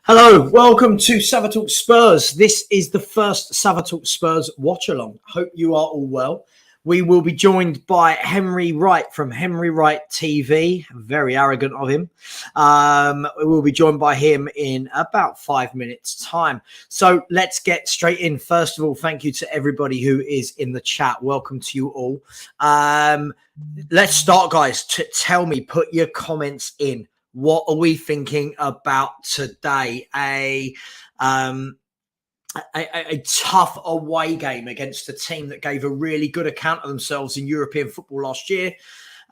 Hello, welcome to Savatalk Spurs. This is the first Savatalk Spurs Watchalong. Hope you are all well. We will be joined by Henry Wright from Henry Wright TV. Very arrogant of him. We will be joined by him in about 5 minutes' time. So let's get straight in. First of all, thank you to everybody who is in the chat. Welcome to you all. Let's start, guys. Tell me, put your comments in. What are we thinking about today? A tough away game against a team that gave a really good account of themselves in European football last year.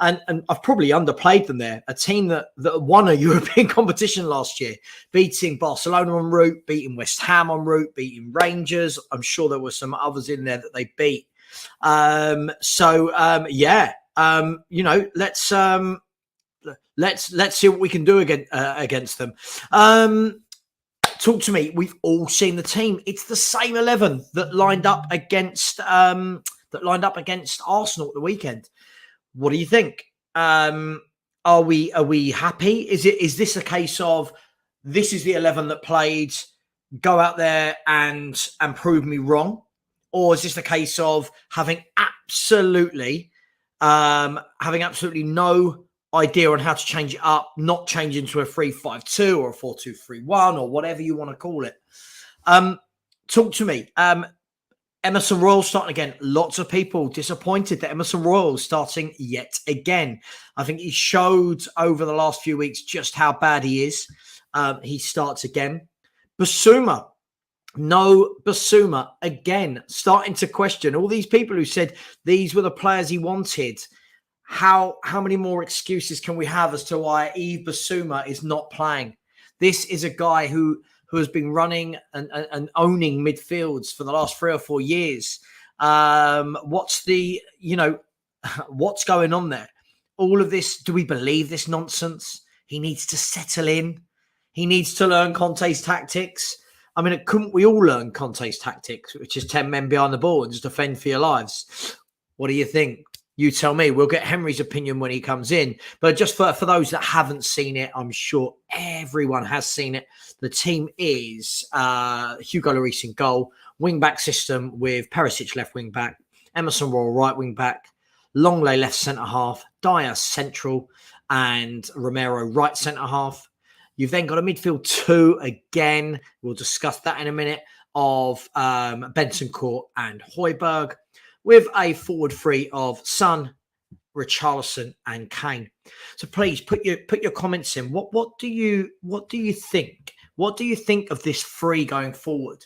And I've probably underplayed them there. A team that won a European competition last year, beating Barcelona en route, beating West Ham en route, beating Rangers. I'm sure there were some others in there that they beat. Let's see what we can do against them. Talk to me. We've all seen the team. It's the same 11 that lined up against Arsenal at the weekend. What do you think? Are we happy? Is this a case of this is the 11 that played? Go out there and prove me wrong, or is this a case of having absolutely no idea on how to change it up, not change into a 3-5-2 or a 4-2-3-1 or whatever you want to call it? Talk to me. Emerson Royal starting again. Lots of people disappointed that Emerson Royal is starting yet again. I think he showed over the last few weeks just how bad he is. He starts again. Basuma. No Basuma again. Starting to question all these people who said these were the players he wanted. How many more excuses can we have as to why Yves Basuma is not playing? This is a guy who has been running and owning midfields for the last 3 or 4 years. What's going on there? All of this, do we believe this nonsense? He needs to settle in. He needs to learn Conte's tactics. I mean, couldn't we all learn Conte's tactics, which is 10 men behind the ball and just defend for your lives? What do you think? You tell me. We'll get Henry's opinion when he comes in. But just for those that haven't seen it, I'm sure everyone has seen it. The team is Hugo Lloris in goal, wing-back system with Perisic left wing-back, Emerson Royal right wing-back, Longley left centre-half, Dyer central, and Romero right centre-half. You've then got a midfield 2 again. We'll discuss that in a minute, of Bentancur and Højbjerg, with a forward 3 of Son, Richarlison, and Kane. So please put your comments in. What do you think? What do you think of this 3 going forward?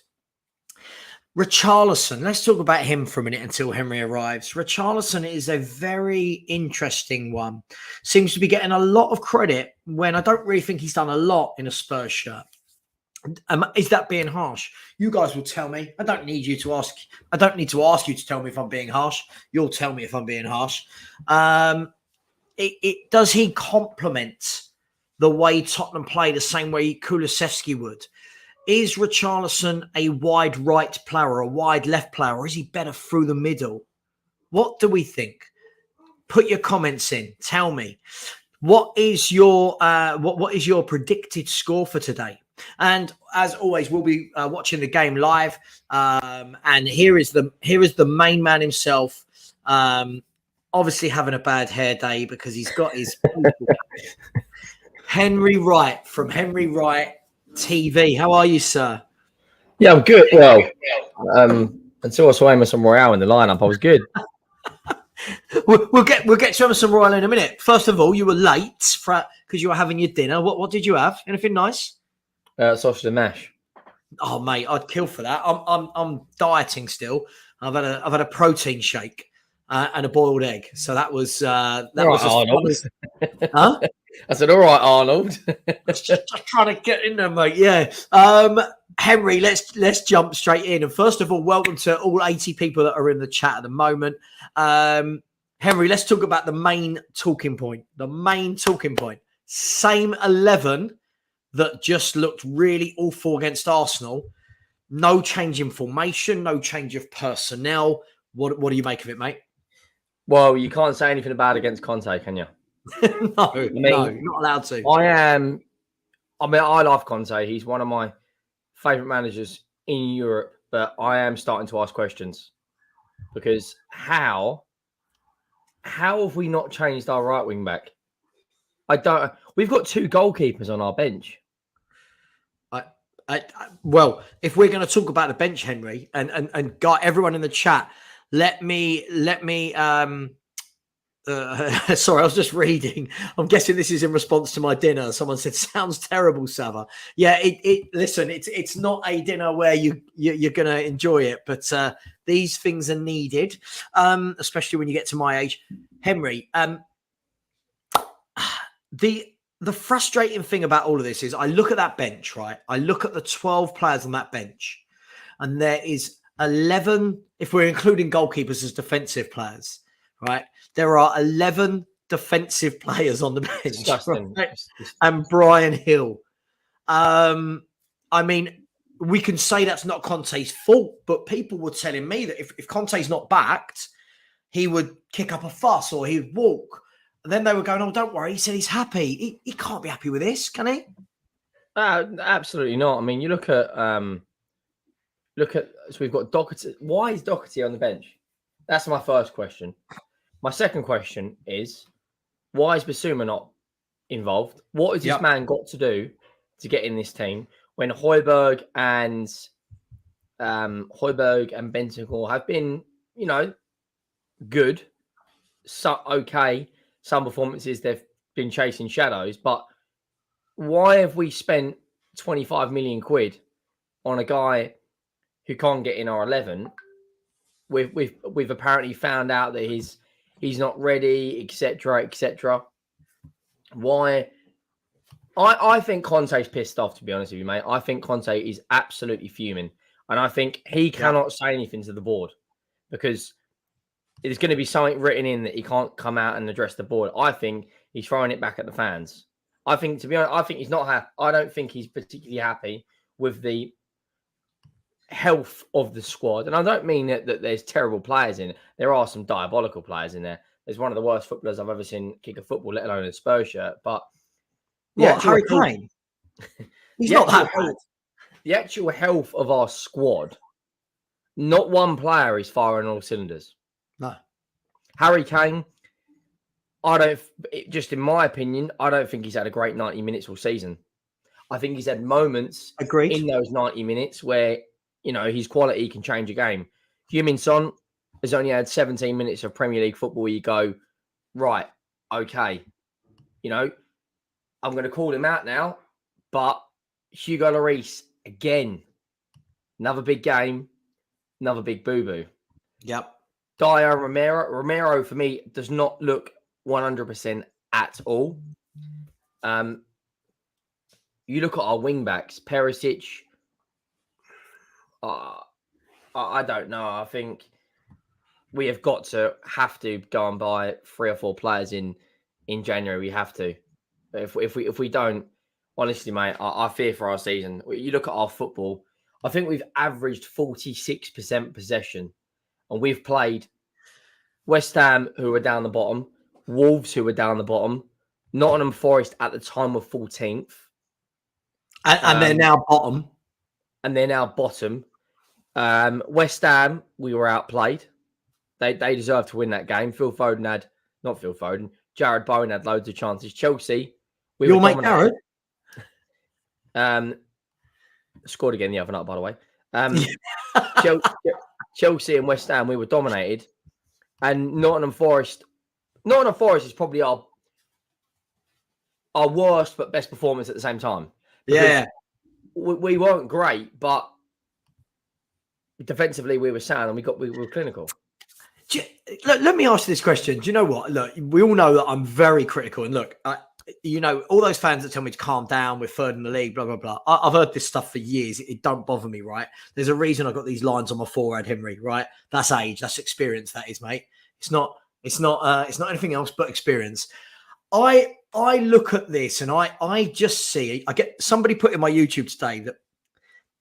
Richarlison, let's talk about him for a minute until Henry arrives. Richarlison is a very interesting one. Seems to be getting a lot of credit when I don't really think he's done a lot in a Spurs shirt. Is that being harsh? You guys will tell me. I don't need to ask you to tell me if I'm being harsh. You'll tell me if I'm being harsh. Does he complement the way Tottenham play the same way Kulusevski would? Is Richarlison a wide right player, a wide left player, or is he better through the middle? What do we think? Put your comments in. Tell me. What is your predicted score for today? And as always, we'll be watching the game live. And here is the main man himself. Obviously having a bad hair day because he's got his Henry Wright from Henry Wright TV. How are you, sir? Yeah, I'm good. Well, until I saw Emerson Royal in the lineup, I was good. We'll get to Emerson Royal in a minute. First of all, you were late because you were having your dinner. What did you have? Anything nice? Sausage and mash. Oh, mate, I'd kill for that. I'm dieting still. I've had a protein shake and a boiled egg. So that was Arnold. Huh? I said, all right, Arnold. just trying to get in there, mate. Yeah. Henry, let's jump straight in. And first of all, welcome to all 80 people that are in the chat at the moment. Henry, let's talk about the main talking point. Same 11 that just looked really awful against Arsenal. No change in formation, no change of personnel. What do you make of it, mate? Well, you can't say anything bad against Conte, can you? No, not allowed to. I am I mean, I love Conte. He's one of my favourite managers in Europe, but I am starting to ask questions because how have we not changed our right wing back? I don't. We've got 2 goalkeepers on our bench. Well, if we're going to talk about the bench, Henry, and got everyone in the chat, let me sorry, I was just reading. I'm guessing this is in response to my dinner. Someone said, "Sounds terrible, Sava." Yeah, listen, it's not a dinner where you're going to enjoy it, but these things are needed, especially when you get to my age, Henry. The frustrating thing about all of this is I look at that bench, right? I look at the 12 players on that bench, and there is 11, if we're including goalkeepers as defensive players, right? There are 11 defensive players on the bench, right? And Brian Hill. I mean, we can say that's not Conte's fault, but people were telling me that if Conte's not backed, he would kick up a fuss or he'd walk. And then they were going, "Oh, don't worry." He said he's happy. He can't be happy with this, can he? Absolutely not. I mean, you look at so we've got Doherty. Why is Doherty on the bench? That's my first question. My second question is, why is Basuma not involved? What has this man got to do to get in this team when Højbjerg and Bentancur have been, good, okay. Some performances they've been chasing shadows, but why have we spent 25 million quid on a guy who can't get in our 11? We've apparently found out that he's not ready, etc., etc. Why? I think Conte's pissed off, to be honest with you, mate. I think Conte is absolutely fuming, and I think he cannot say anything to the board because there's going to be something written in that he can't come out and address the board. I think he's throwing it back at the fans. I think, to be honest, I think he's not happy. I don't think he's particularly happy with the health of the squad. And I don't mean that there's terrible players in it. There are some diabolical players in there. There's one of the worst footballers I've ever seen kick a football, let alone a Spurs shirt. But Harry Kane? He's not that bad. The actual health of our squad, not one player is firing all cylinders. No. Harry Kane, just in my opinion, I don't think he's had a great 90 minutes all season. I think he's had moments in those 90 minutes where, his quality can change a game. Heung-min Son has only had 17 minutes of Premier League football where you go, right, okay. I'm going to call him out now, but Hugo Lloris, again, another big game, another big boo-boo. Yep. Dyer, Romero, for me, does not look 100% at all. You look at our wing-backs, Perisic, I don't know. I think we have have to go and buy 3 or 4 players in January. We have to. If we don't, honestly, mate, I fear for our season. You look at our football, I think we've averaged 46% possession. And we've played West Ham, who were down the bottom, Wolves, who were down the bottom, Nottingham Forest at the time were 14th. And they're now bottom. West Ham, we were outplayed. They deserved to win that game. Jared Bowen had loads of chances. Chelsea, Your mate Jared? Scored again the other night, by the way. Chelsea and West Ham, we were dominated. And Nottingham Forest is probably our worst but best performance at the same time. Yeah. We weren't great, but defensively we were sound and we were clinical. Let me ask you this question. Do you know what? Look, we all know that I'm very critical. And look, all those fans that tell me to calm down, we're third in the league, blah, blah, blah. I've heard this stuff for years. It don't bother me, right? There's a reason I've got these lines on my forehead, Henry, right? That's age. That's experience, that is, mate. It's not anything else but experience. I look at this and I just see, I get somebody put in my YouTube today that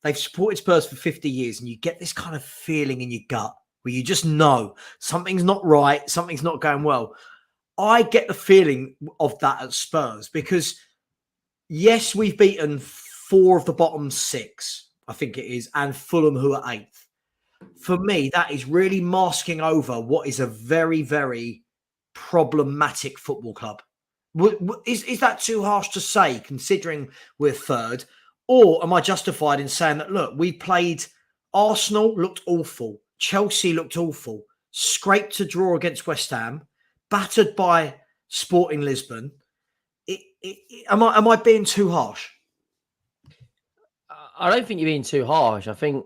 they've supported Spurs for 50 years and you get this kind of feeling in your gut where you just know something's not right, something's not going well. I get the feeling of that at Spurs because yes, we've beaten 4 of the bottom 6, I think it is, and Fulham, who are 8th. For me, that is really masking over what is a very, very problematic football club. Is that too harsh to say, considering we're 3rd? Or am I justified in saying that, look, we played Arsenal, looked awful. Chelsea looked awful. Scraped a draw against West Ham. Battered by Sporting Lisbon. Am I being too harsh? I don't think you're being too harsh. I think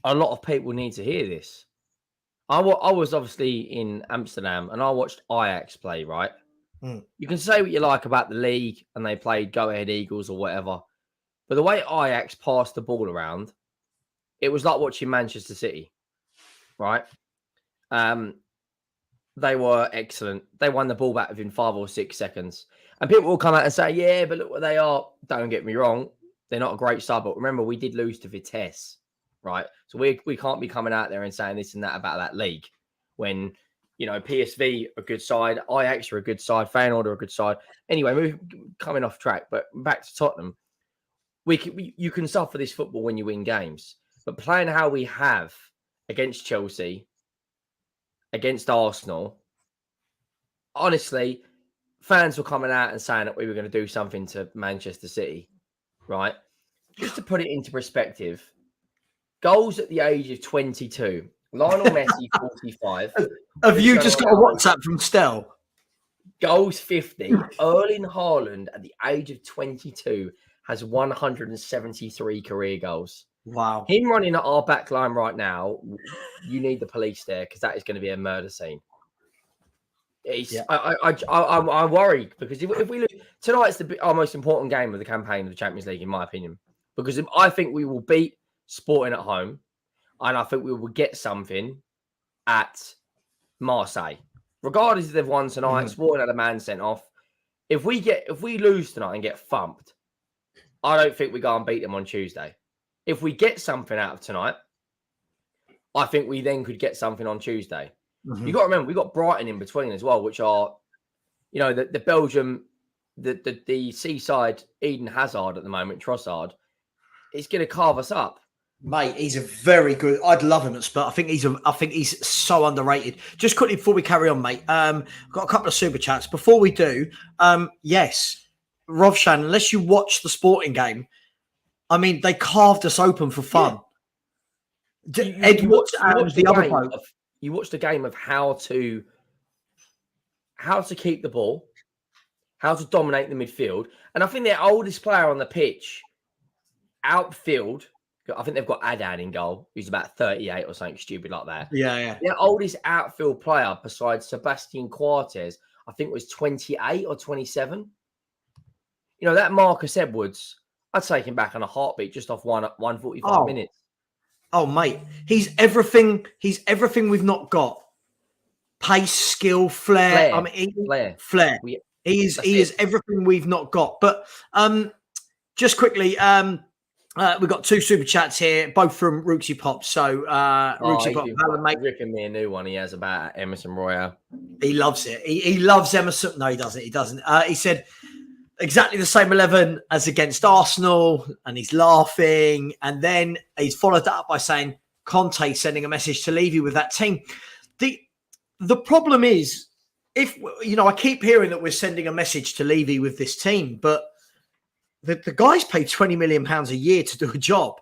a lot of people need to hear this. I was obviously in Amsterdam and I watched Ajax play, right? Mm. You can say what you like about the league and they played Go Ahead Eagles or whatever. But the way Ajax passed the ball around, it was like watching Manchester City, right? They were excellent. They won the ball back within 5 or 6 seconds. And people will come out and say, yeah, but look what they are. Don't get me wrong. They're not a great side. But remember, we did lose to Vitesse, right? So we can't be coming out there and saying this and that about that league when, PSV are a good side, Ajax are a good side, Feyenoord are a good side. Anyway, we're coming off track. But back to Tottenham. You can suffer this football when you win games. But playing how we have against Chelsea, against Arsenal, honestly, fans were coming out and saying that we were going to do something to Manchester City, right? Just to put it into perspective, goals at the age of 22, Lionel Messi, 45. Have you just got a WhatsApp from Stel? Goals 50. Erling Haaland at the age of 22 has 173 career goals. Wow. Him running at our back line right now, you need the police there because that is going to be a murder scene. I worry because if we lose tonight's our most important game of the campaign of the Champions League, in my opinion, because I think we will beat Sporting at home, and I think we will get something at Marseille, regardless if they've won tonight. Mm-hmm. Sporting had a man sent off. If we lose tonight and get thumped, I don't think we go and beat them on Tuesday. If we get something out of tonight, I think we then could get something on Tuesday. Mm-hmm. You got to remember, we got Brighton in between as well, which are, the Belgium, the seaside Eden Hazard at the moment, Trossard, is going to carve us up. Mate, he's a very good. I'd love him at Spurs. I think he's so underrated. Just quickly before we carry on, mate. Got a couple of super chats before we do. Yes, Rovshan. Unless you watch the Sporting game, I mean, they carved us open for fun. Yeah. You watched the game of how to keep the ball, how to dominate the midfield, and I think their oldest player on the pitch, outfield. I think they've got Adan in goal, who's about 38 or something stupid like that. Yeah. Their oldest outfield player, besides Sebastian Coates, I think was 28 or 27. That Marcus Edwards, I'd take him back on a heartbeat just off 145 minutes. Oh, mate, he's everything. He's everything we've not got. Pace, skill, flair. I mean, flair. He is everything we've not got. But just quickly, we've got 2 super chats here, both from Rooksy Pop. So Rooksy Pop, mate, ripping me a new one he has about Emerson Royal. He loves it. He loves Emerson. No, he doesn't. He doesn't. He said exactly the same 11 as against Arsenal, and he's laughing. And then he's followed that up by saying Conte sending a message to Levy with that team. The problem is, if I keep hearing that we're sending a message to Levy with this team, but the guy's paid £20 million a year to do a job.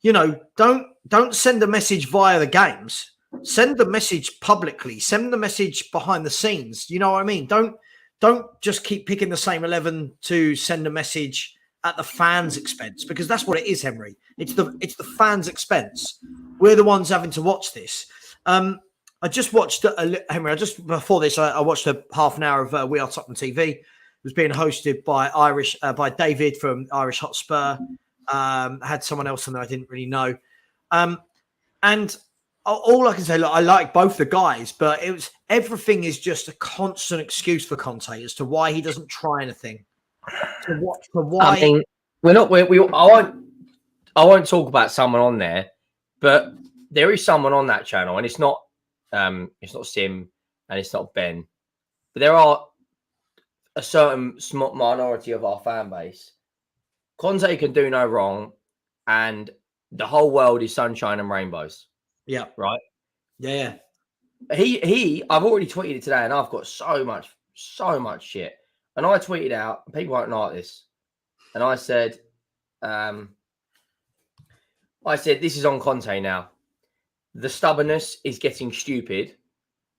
Don't send a message via the games. Send the message publicly. Send the message behind the scenes. You know what I mean? Don't just keep picking the same 11 to send a message at the fans' expense, because that's what it is, Henry. It's the fans' expense. We're the ones having to watch this. I just watched Henry. Before this, I watched a half an hour of We Are Tottenham TV. It was being hosted by David from Irish Hotspur. Had someone else on there I didn't really know. And all I can say, look, I like both the guys, but everything is just a constant excuse for Conte as to why he doesn't try anything. I mean, I won't talk about someone on there, but there is someone on that channel, and it's not Sim and it's not Ben, but there are a certain small minority of our fan base Conte can do no wrong, and the whole world is sunshine and rainbows. Yeah. Right. Yeah. I've already tweeted it today, and I've got so much shit. And I tweeted out, people won't like this, and I said, this is on Conte now. The stubbornness is getting stupid,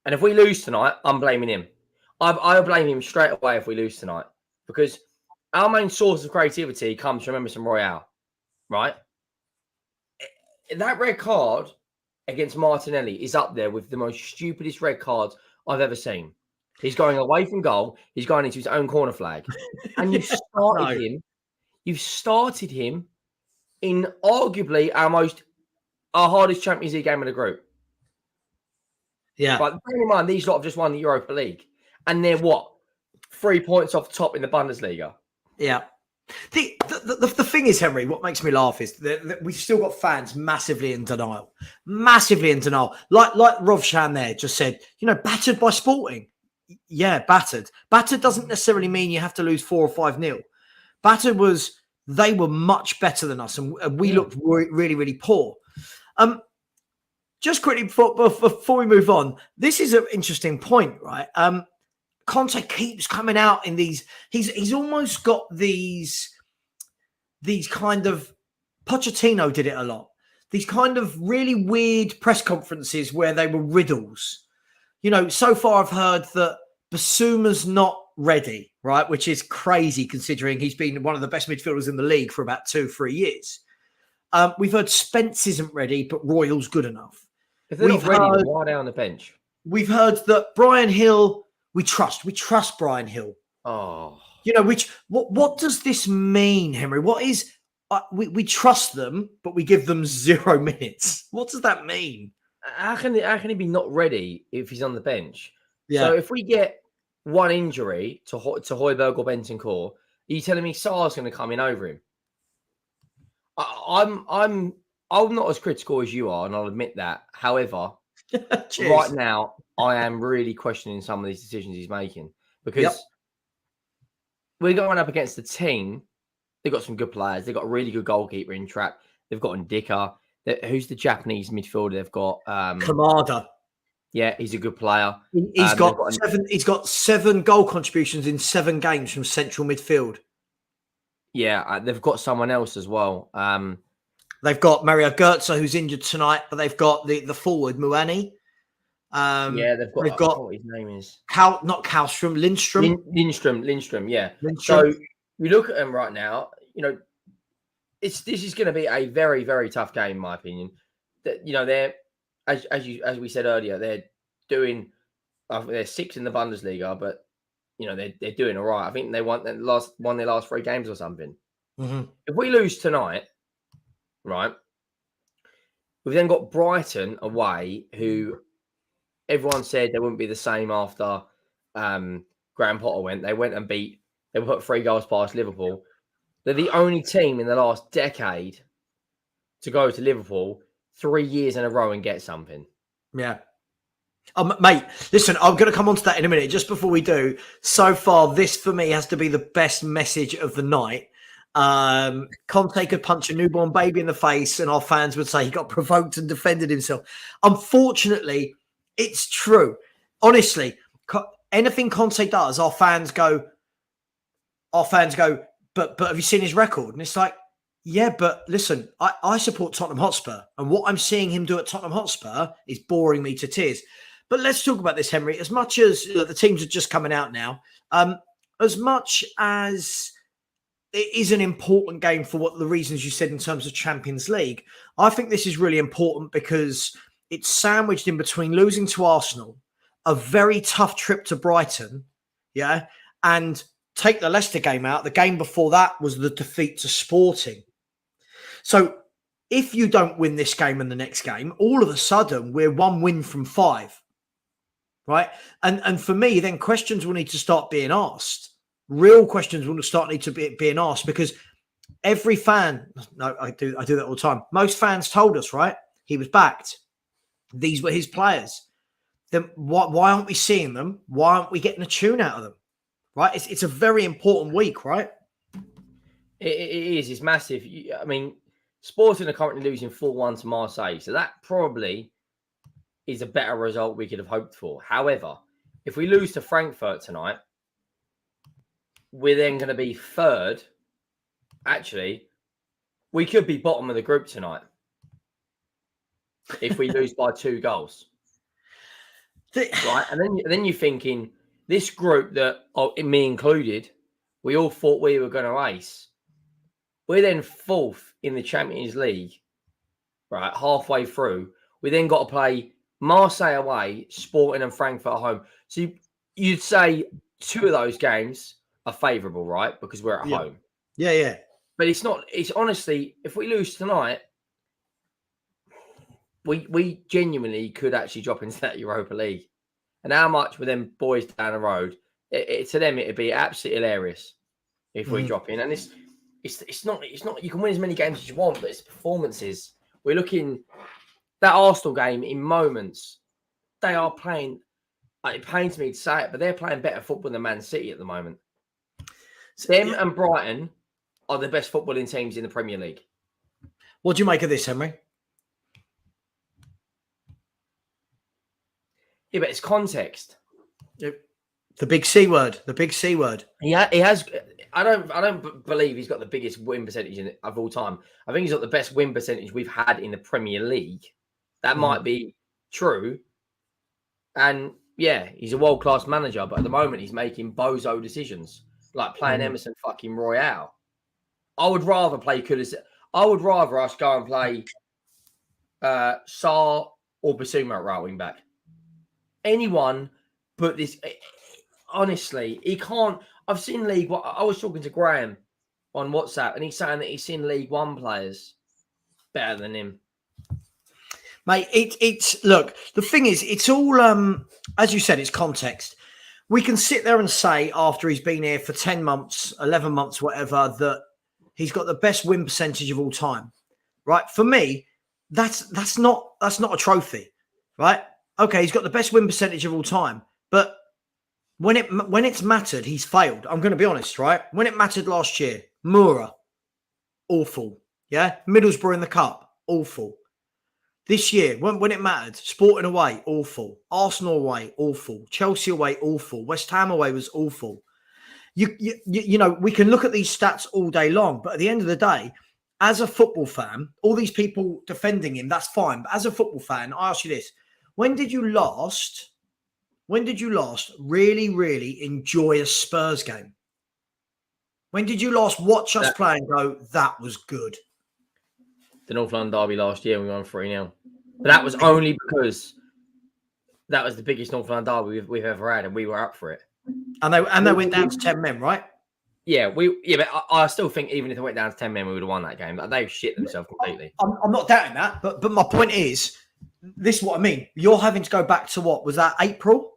and if we lose tonight, I'm blaming him. I blame him straight away if we lose tonight, because our main source of creativity comes from Emerson Royal, right? That red card against Martinelli is up there with the most stupidest red cards I've ever seen. He's going away from goal. He's going into his own corner flag, and you've started him. You've started him in arguably our hardest Champions League game of the group. Yeah. But bearing in mind, these lot have just won the Europa League, and they're what? 3 points off the top in the Bundesliga. Yeah. The thing is, Henry, what makes me laugh is that we've still got fans massively in denial. Massively in denial. Like Rovshan there just said, battered by Sporting. Yeah, battered. Battered doesn't necessarily mean you have to lose 4 or 5-0. Battered they were much better than us, and we looked really, really poor. Just quickly before we move on, this is an interesting point, right? Conte keeps coming out in these. He's almost got these kind of. Pochettino did it a lot. These kind of really weird press conferences where they were riddles. So far I've heard that Basuma's not ready, right? Which is crazy considering he's been one of the best midfielders in the league for about 2-3 years. We've heard Spence isn't ready, but Royal's good enough. If they're not ready, why are they on the bench? We've heard that Brian Hill. We trust Brian Hill. Oh, what does this mean, Henry? What is we trust them, but we give them 0 minutes? What does that mean? How can he be not ready if he's on the bench? Yeah. So if we get one injury to Højbjerg or Bentancur, are you telling me Sarr's going to come in over him? I'm not as critical as you are, and I'll admit that. However, right now, I am really questioning some of these decisions he's making, because we're going up against a team. They've got some good players. They've got a really good goalkeeper in Trap. They've got Ndika. Who's the Japanese midfielder they've got? Kamada. Yeah, he's a good player. He's got 7 goal contributions in 7 games from central midfield. Yeah, they've got someone else as well. They've got Mario Götze, who's injured tonight, but they've got the forward Muani. They've got what his name is. Not Kallstrom, Lindstrom. Lindstrom, yeah. So you look at them right now, this is going to be a very, very tough game, in my opinion. They're as we said earlier, they're doing. They're 6th in the Bundesliga, but they're doing all right. I think they won their last 3 games or something. Mm-hmm. If we lose tonight, right, we've then got Brighton away, who everyone said they wouldn't be the same after Graham Potter went. They went and they put 3 goals past Liverpool. They're the only team in the last decade to go to Liverpool 3 years in a row and get something. Yeah. Mate, listen, I'm going to come on to that in a minute. Just before we do, so far, this for me has to be the best message of the night. Conte could punch a newborn baby in the face and our fans would say he got provoked and defended himself. Unfortunately, it's true. Honestly, anything Conte does, our fans go, but have you seen his record? And it's like, yeah, but listen, I support Tottenham Hotspur, and what I'm seeing him do at Tottenham Hotspur is boring me to tears. But let's talk about this, Henry. As much as the teams are just coming out now, as much as it is an important game for what the reasons you said in terms of Champions League, I think this is really important because it's sandwiched in between losing to Arsenal, a very tough trip to Brighton, and take the Leicester game out. The game before that was the defeat to Sporting. So if you don't win this game and the next game, all of a sudden we're 1 win from 5, right? And for me, then questions will need to start being asked. Real questions will need to be being asked, because every fan, I do that all the time. Most fans told us, right? He was backed. These were his players. Then why aren't we seeing them? Why aren't we getting a tune out of them? Right? It's a very important week, right? It is. It's massive. I mean, Sporting are currently losing 4-1 to Marseille, so that probably is a better result we could have hoped for. However, if we lose to Frankfurt tonight, we're then going to be third. Actually, we could be bottom of the group tonight if we lose by 2 goals. Right? And then you're thinking, this group that, me included, we all thought we were going to ace. We're then 4th in the Champions League, right? Halfway through. We then got to play Marseille away, Sporting and Frankfurt at home. So you'd say 2 of those games are favourable, right? Because we're at home. Yeah. But it's not. It's honestly, if we lose tonight, we genuinely could actually drop into that Europa League. And how much with them boys down the road, to them it'd be absolutely hilarious if we drop in. And it's not. You can win as many games as you want, but it's performances. We're looking that Arsenal game in moments. They are playing. It pains me to say it, but they're playing better football than Man City at the moment. Them and Brighton are the best footballing teams in the Premier League. What do you make of this, Henry? Yeah, but it's context. The big C word. The big C word. He has. I don't believe he's got the biggest win percentage of all time. I think he's got the best win percentage we've had in the Premier League. That might be true. And yeah, he's a world-class manager, but at the moment he's making bozo decisions, like playing Emerson fucking Royal. I would rather play Kulis. I would rather us go and play Sarr or Basuma at right wing back. Anyone but this. Honestly, he can't. I've seen League One. I was talking to Graham on WhatsApp, and he's saying that he's seen League One players better than him. Mate, it's look, the thing is, it's all as you said, it's context. We can sit there and say after he's been here for 10 months, 11 months, whatever, that he's got the best win percentage of all time. Right? For me, that's not a trophy. Right? Okay, he's got the best win percentage of all time, but when it's mattered, he's failed. I'm going to be honest, right? When it mattered last year, Moura, awful. Yeah? Middlesbrough in the cup, awful. This year, when it mattered, Sporting away, awful. Arsenal away, awful. Chelsea away, awful. West Ham away was awful. You know, we can look at these stats all day long, but at the end of the day, as a football fan, all these people defending him, that's fine. But as a football fan, I ask you this. When did you last really, really enjoy a Spurs game? When did you last watch us play and go, that was good? The North London derby last year, we won 3-0. But that was only because that was the biggest North London derby we've ever had, and we were up for it. And they went down to 10 men, right? Yeah, but I still think even if they went down to 10 men, we would have won that game. Like, they shit themselves completely. I'm not doubting that, but my point is, this is what I mean. You're having to go back to what? Was that April?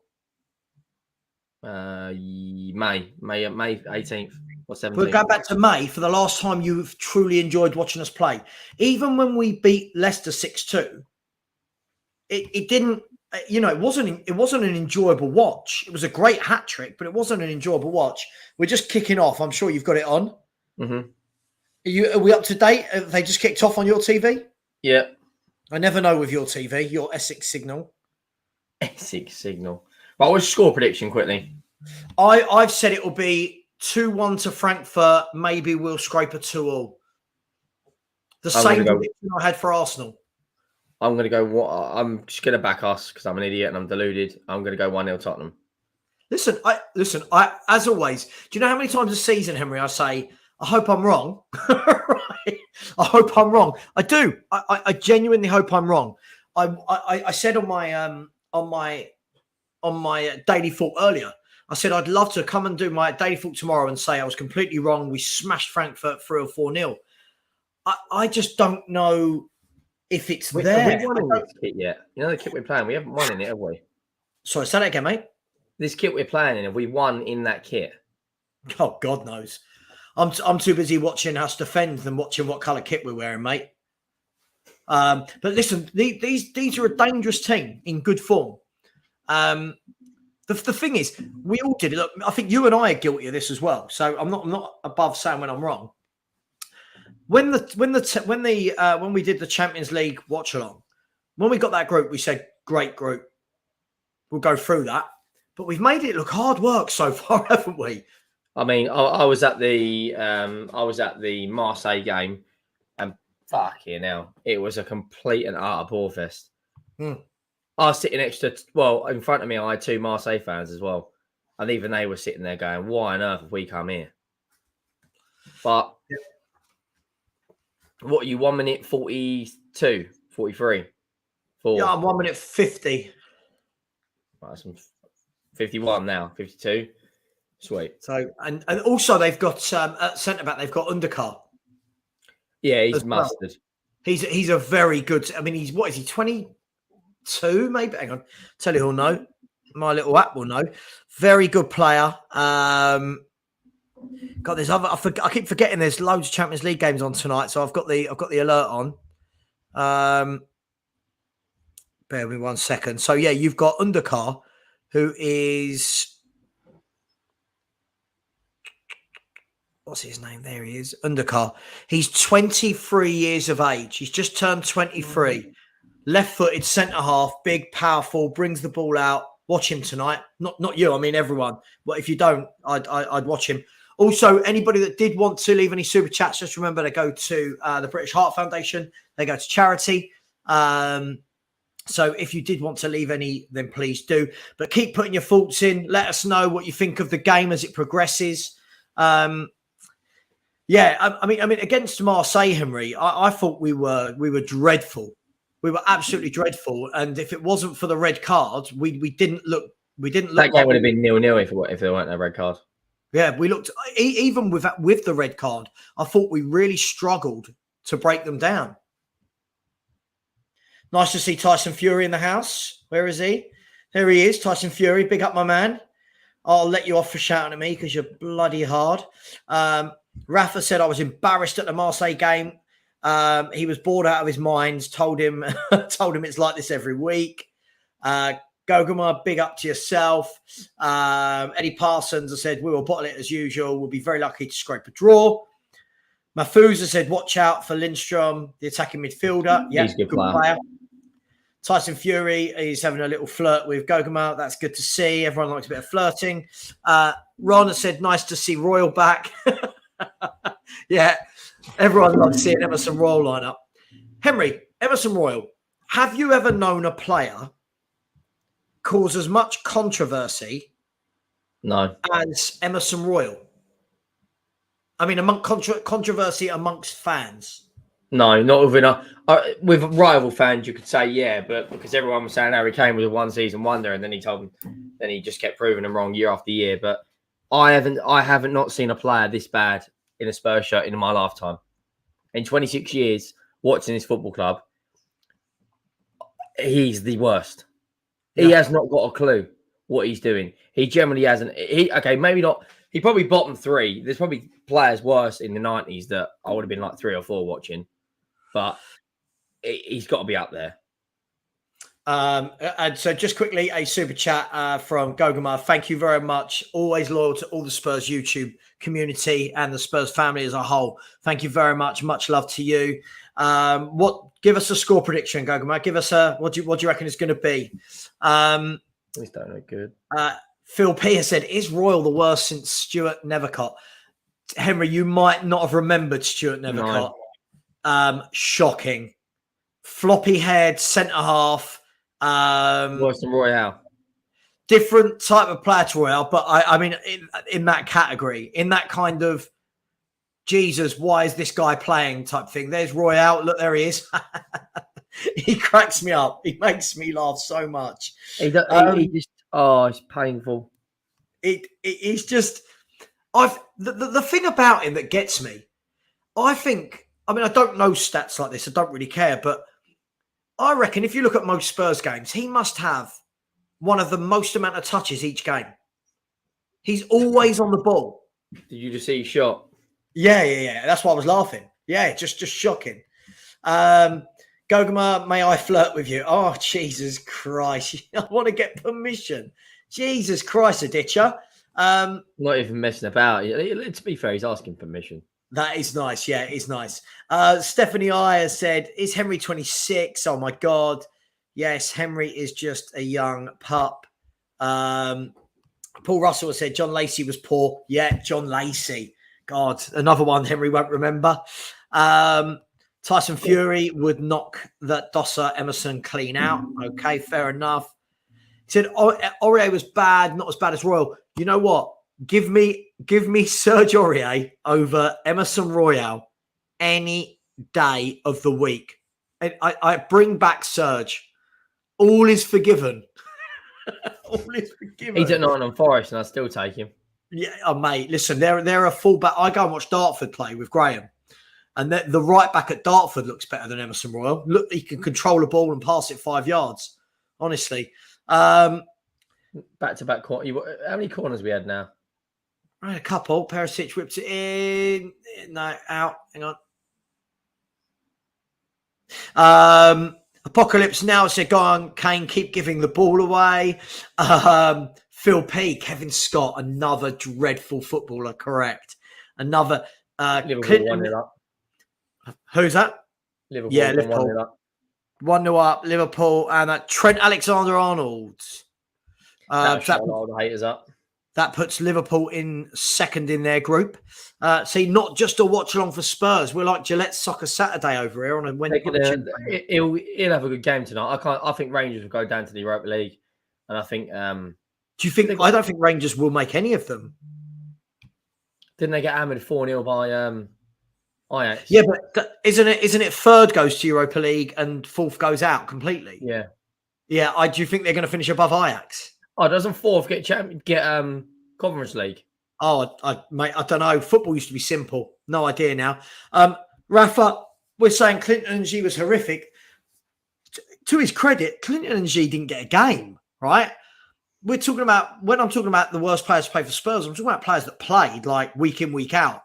May 18th or 17th. We'll go back to May for the last time you've truly enjoyed watching us play. Even when we beat Leicester 6-2, it didn't, you know, it wasn't an enjoyable watch. It was a great hat trick, but it wasn't an enjoyable watch. We're just kicking off. I'm sure you've got it on. Mm-hmm. Are we up to date? Have they just kicked off on your TV? Yeah. I never know with your TV, your Essex signal. Essex signal. Right, what's your score prediction quickly? I've said it will be 2-1 to Frankfurt. Maybe we'll scrape a 2-2. The same prediction I had for Arsenal. I'm going to go. I'm just going to back us because I'm an idiot and I'm deluded. I'm going to go 1-0 Tottenham. Listen. I as always. Do you know how many times a season, Henry, I say, I hope I'm wrong. Right? I hope I'm wrong. I do. I genuinely hope I'm wrong. I said on my daily thought earlier, I said I'd love to come and do my daily thought tomorrow and say I was completely wrong. We smashed Frankfurt 3 or 4-0. I just don't know if it's there. Have we won in this kit yet? You know the kit we're playing? We haven't won in it, have we? Sorry, say that again, mate. This kit we're playing in, have we won in that kit? Oh, God knows. I'm too busy watching us defend than watching what colour kit we're wearing, mate. But listen, these are a dangerous team in good form. The thing is, we all did it. Look, I think you and I are guilty of this as well. So I'm not above saying when I'm wrong. when we did the Champions League watch along, when we got that group, we said great group. We'll go through that, but we've made it look hard work so far, haven't we? I mean, I was at the Marseille game, and fucking hell, it was a complete and utter bore fest. I was sitting next to, in front of me, I had two Marseille fans as well, and even they were sitting there going, "Why on earth have we come here?" But what are you, 1 minute 42, 43? Yeah, I'm 1 minute 50. Right, I'm 51 now, 52. Sweet. So and also they've got at centre back they've got Undercar. Yeah, he's mustard. He's a very good. I mean, he's what is he 22? Maybe. Hang on, tell you who'll know. My little app will know. Very good player. God, there's other. I keep forgetting. There's loads of Champions League games on tonight, so I've got the alert on. Bear with me 1 second. So yeah, you've got Undercar, who is. What's his name? There he is. Undercar. He's 23 years of age. He's just turned 23. Left-footed, centre-half, big, powerful, brings the ball out. Watch him tonight. Not you. I mean, everyone. But if you don't, I'd watch him. Also, anybody that did want to leave any super chats, just remember to go to the British Heart Foundation. They go to charity. So if you did want to leave any, then please do. But keep putting your thoughts in. Let us know what you think of the game as it progresses. Yeah, I mean, against Marseille, Henry, I thought we were dreadful. We were absolutely dreadful. And if it wasn't for the red card, we didn't look. That game would have been 0-0 if there weren't a red card. Yeah, we looked even with the red card. I thought we really struggled to break them down. Nice to see Tyson Fury in the house. Where is he? There he is, Tyson Fury. Big up, my man. I'll let you off for shouting at me because you're bloody hard. Rafa said I was embarrassed at the Marseille game. He was bored out of his mind. Told him it's like this every week. Gogama, big up to yourself. Eddie Parsons has said we will bottle it as usual. We'll be very lucky to scrape a draw. Mafusa said watch out for Lindstrom, the attacking midfielder. Yeah, he's a good player. Tyson Fury is having a little flirt with Gogama. That's good to see. Everyone likes a bit of flirting. Ron has said nice to see Royal back. Yeah, everyone loves seeing Emerson Royal line up. Henry, Emerson Royal, have you ever known a player cause as much controversy as Emerson Royal? I mean, controversy amongst fans. No, not with rival fans. You could say yeah, but because everyone was saying Harry Kane was a one-season wonder, and then he just kept proving them wrong year after year. But I haven't not seen a player this bad in a Spurs shirt in my lifetime. In 26 years watching this football club, he's the worst. Yeah. He has not got a clue what he's doing. He generally hasn't. Maybe not. He probably bottom three. There's probably players worse in the 90s that I would have been like 3 or 4 watching. But he's got to be up there. And so just quickly, a super chat from Gogama. Thank you very much. Always loyal to all the Spurs YouTube community and the Spurs family as a whole. Thank you very much. Much love to you. Give us a score prediction, Gogama. Give us what do you reckon it's going to be? He's don't look good. Phil Pierce said, is Royal the worst since Stuart Nethercott? Henry, you might not have remembered Stuart Nethercott. No. Shocking. Floppy-haired centre-half. Worse than Royal. Different type of player to Royal, but I mean, in that category, in that kind of, Jesus, why is this guy playing type thing? There's Royal. Look, there he is. He cracks me up. He makes me laugh so much. He just, it's painful. It's just, the thing about him that gets me, I don't know stats like this. I don't really care, but I reckon if you look at most Spurs games, he must have one of the most amount of touches each game. He's always on the ball. Did you just see his shot? Yeah. That's why I was laughing. Yeah, just shocking. Gogama, may I flirt with you? Oh, Jesus Christ. I want to get permission. Jesus Christ, Aditya. Not even messing about. To be fair, he's asking permission. That is nice. Yeah, it's nice. Stephanie I has said, is Henry 26? Oh my God. Yes, Henry is just a young pup. Paul Russell said John Lacey was poor. Yeah, John Lacey. God, another one Henry won't remember. Tyson Fury would knock that Dosser Emerson clean out. Okay, fair enough. He said Aurier was bad, not as bad as Royal. You know what? Give me Serge Aurier over Emerson Royal any day of the week. And I bring back Serge. All is forgiven. All is forgiven. He's at Nottingham Forest, and I still take him. Yeah, oh, mate. Listen, they're a fullback. I go and watch Dartford play with Graham, and the right back at Dartford looks better than Emerson Royal. Look, he can control the ball and pass it 5 yards. Honestly, Back-to-back corner. How many corners we had now? A couple. Perisic whips it in. No, out. Hang on. Apocalypse now said, go on, Kane, keep giving the ball away. Phil P, Kevin Scott, another dreadful footballer, correct. Another Liverpool Clinton, 1-0 up. Who's that? Liverpool, yeah, Liverpool 1-0 up. 1-0 up, Liverpool, and Trent Alexander-Arnold. That all the haters up. That puts Liverpool in second in their group. See, not just a watch along for Spurs. We're like Gillette Soccer Saturday over here on a Wednesday. He'll have a good game tonight. I think Rangers will go down to the Europa League, and I think. Do you think? I don't think Rangers will make any of them. Didn't they get hammered 4-0 by Ajax? Yeah, but isn't it third goes to Europa League and fourth goes out completely? Yeah. Yeah. Do you think they're going to finish above Ajax? Oh, doesn't fourth get Conference League? Oh, mate, I don't know. Football used to be simple. No idea now. Rafa, we're saying Clinton Ng was horrific. To his credit, Clinton Ng didn't get a game, right? We're talking about, when I'm talking about the worst players to play for Spurs, I'm talking about players that played like week in, week out.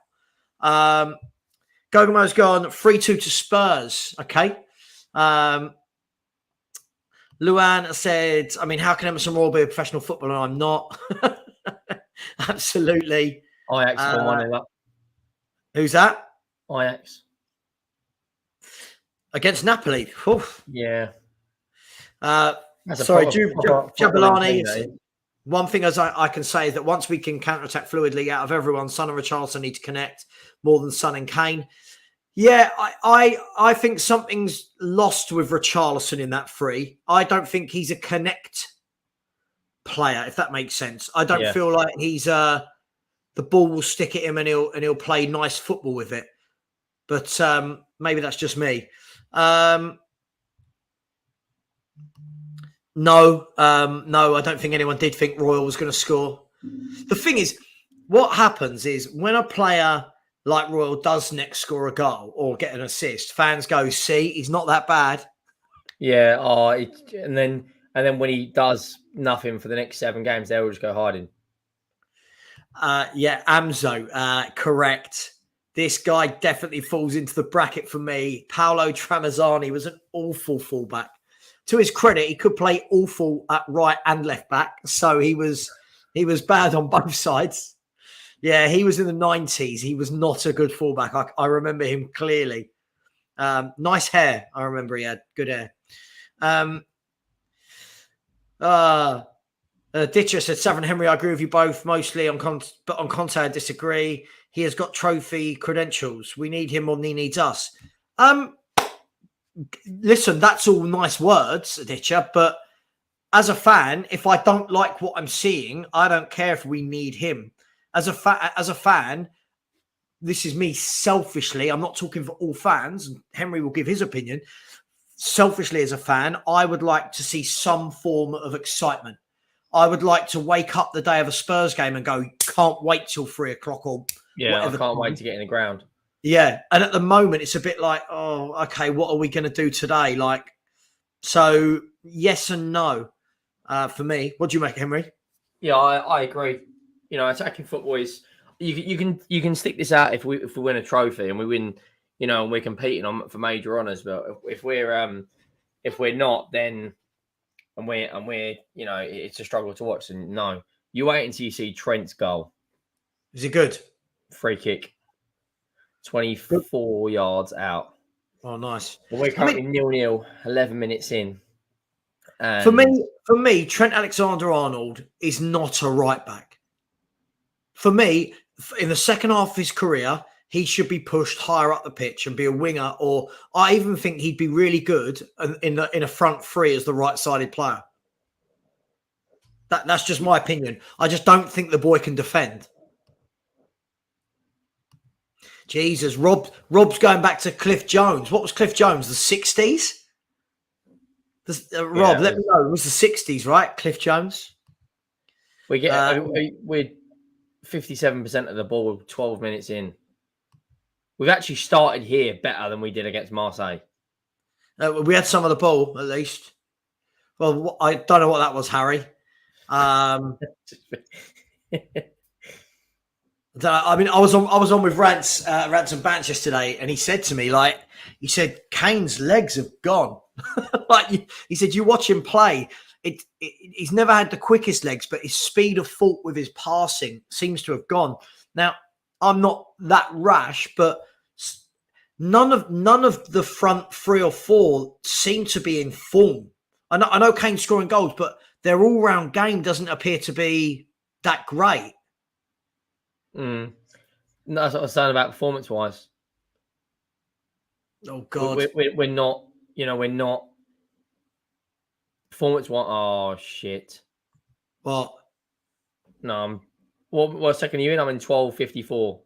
Gogamo's gone 3-2 to Spurs. Okay. Luan said, I mean, how can Emerson Royal be a professional footballer? I'm not. Absolutely. Ajax 1-0 up. Who's that? Ajax. Against Napoli. Oof. Yeah. Sorry, Jabalani. One thing as I can say is that once we can counter-attack fluidly out of everyone, Son and Richarlison need to connect more than Son and Kane. Yeah, I think something's lost with Richarlison in that free. I don't think he's a connect player, if that makes sense. I don't feel like he's the ball will stick at him and he'll play nice football with it. But maybe that's just me. No, I don't think anyone did think Royal was going to score. The thing is, what happens is when a player like Royal does next score a goal or get an assist, fans go, see, he's not that bad. Yeah, and then when he does nothing for the next 7 games, they'll just go hiding. Yeah, Amzo, correct. This guy definitely falls into the bracket for me. Paolo Tramezzani was an awful fullback. To his credit, he could play awful at right and left back. So he was bad on both sides. Yeah, he was in the 90s. He was not a good fullback. I remember him clearly. Nice hair. I remember he had good hair. Ditcher said, Savin Henry, I agree with you both mostly but on Conte I disagree. He has got trophy credentials. We need him more than he needs us. Listen, that's all nice words, Ditcher, but as a fan, if I don't like what I'm seeing, I don't care if we need him. As a fan, this is me selfishly. I'm not talking for all fans. Henry will give his opinion. Selfishly, as a fan, I would like to see some form of excitement. I would like to wake up the day of a Spurs game and go, can't wait till 3 o'clock or whatever. I can't wait to get in the ground. Yeah. And at the moment, it's a bit like, oh, okay, what are we going to do today? So yes and no for me. What do you make, Henry? Yeah, I agree. You know, attacking football is you can stick this out if we win a trophy and we win, you know, and we're competing for major honours. But if we're not, then and we're you know, it's a struggle to watch. And no, You wait until you see Trent's goal. Is he good? Free kick. 24 yards out. Oh, nice. Well, we're currently 0-0, 11 minutes in. And For me, Trent Alexander-Arnold is not a right back. For me, in the second half of his career, he should be pushed higher up the pitch and be a winger. Or I even think he'd be really good in a front three as the right-sided player. That's just my opinion. I just don't think the boy can defend. Jesus, Rob's going back to Cliff Jones. What was Cliff Jones? The 60s? Rob, let me know. It was the 60s, right? Cliff Jones. We're 57% of the ball, 12 minutes in. We've actually started here better than we did against Marseille. We had some of the ball, at least. Well, I don't know what that was, Harry. I mean, I was on with Rants and Bants yesterday, and he said to me, Kane's legs have gone. He said, you watch him play. He's never had the quickest legs, but his speed of thought with his passing seems to have gone. Now, I'm not that rash, but none of the front 3 or 4 seem to be in form. I know Kane's scoring goals, but their all-round game doesn't appear to be that great. No, that's what I was saying about performance-wise. Oh God, we're not. We're not performance-wise. Oh shit! What? No, what second are you in? I'm in 12:54.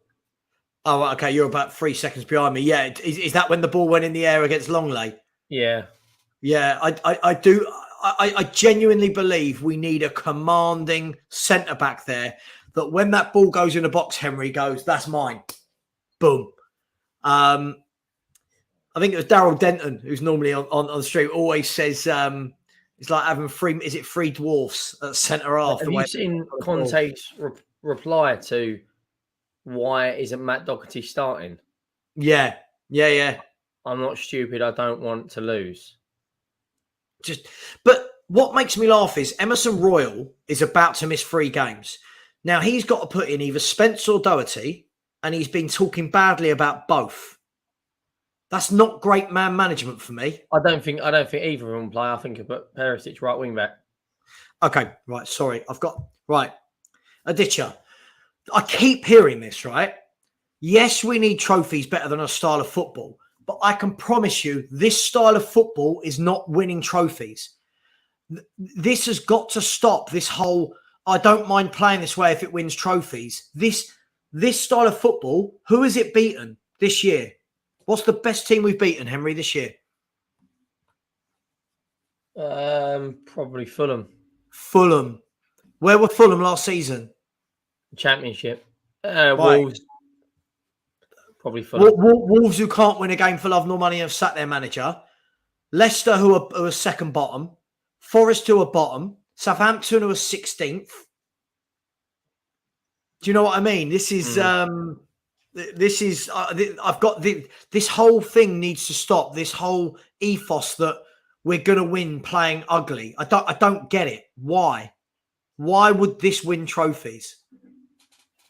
Oh, okay. You're about 3 seconds behind me. Yeah, is that when the ball went in the air against Longley? Yeah. I do. I genuinely believe we need a commanding centre back there. That when that ball goes in the box, Henry goes, "That's mine." Boom. I think it was Daryl Denton, who's normally on the street, always says it's like having three dwarfs at centre half. Have you seen Conte's reply to why isn't Matt Doherty starting? Yeah. I'm not stupid. I don't want to lose. But what makes me laugh is Emerson Royal is about to miss 3 games. Now he's got to put in either Spence or Doherty, and he's been talking badly about both. That's not great man management for me. I don't think either of them play. I think I put Perisic right wing back. Okay, right. Sorry, Aditya. I keep hearing this, right? Yes, we need trophies better than a style of football, but I can promise you this style of football is not winning trophies. This has got to stop. This whole, I don't mind playing this way if it wins trophies. This style of football, who has it beaten this year? What's the best team we've beaten, Henry, this year? Probably Fulham. Fulham. Where were Fulham last season? Championship. Right. Wolves. Probably Fulham. Wolves, who can't win a game for love nor money, have sat their manager. Leicester, who are second bottom. Forest, who are bottom. Southampton, who are 16th. Do you know what I mean? This is this whole thing needs to stop. This whole ethos that we're going to win playing ugly. I don't get it. Why would this win trophies?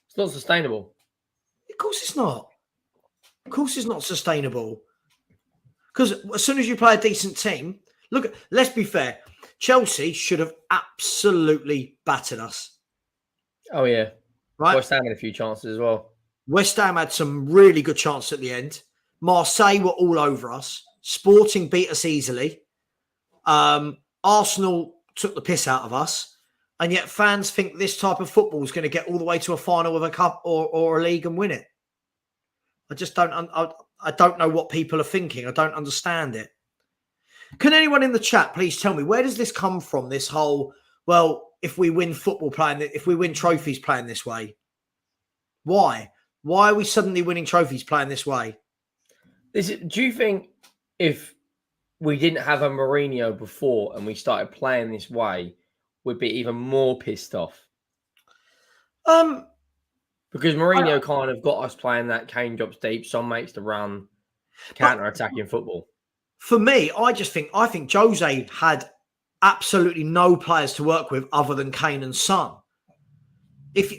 It's not sustainable. Of course it's not. Of course it's not sustainable. Because as soon as you play a decent team, look, let's be fair. Chelsea should have absolutely battered us. Oh, yeah. Right? West Ham had a few chances as well. West Ham had some really good chances at the end. Marseille were all over us. Sporting beat us easily. Arsenal took the piss out of us. And yet fans think this type of football is going to get all the way to a final of a cup or a league and win it. I just don't. I don't know what people are thinking. I don't understand it. Can anyone in the chat please tell me, where does this come from? This whole, well, if we win if we win trophies playing this way, why? Why are we suddenly winning trophies playing this way? Do you think if we didn't have a Mourinho before and we started playing this way, we'd be even more pissed off? Because Mourinho kind of got us playing that Kane drops deep, Son makes the run, counter-attacking football. For me, I think Jose had absolutely no players to work with other than Kane and Son.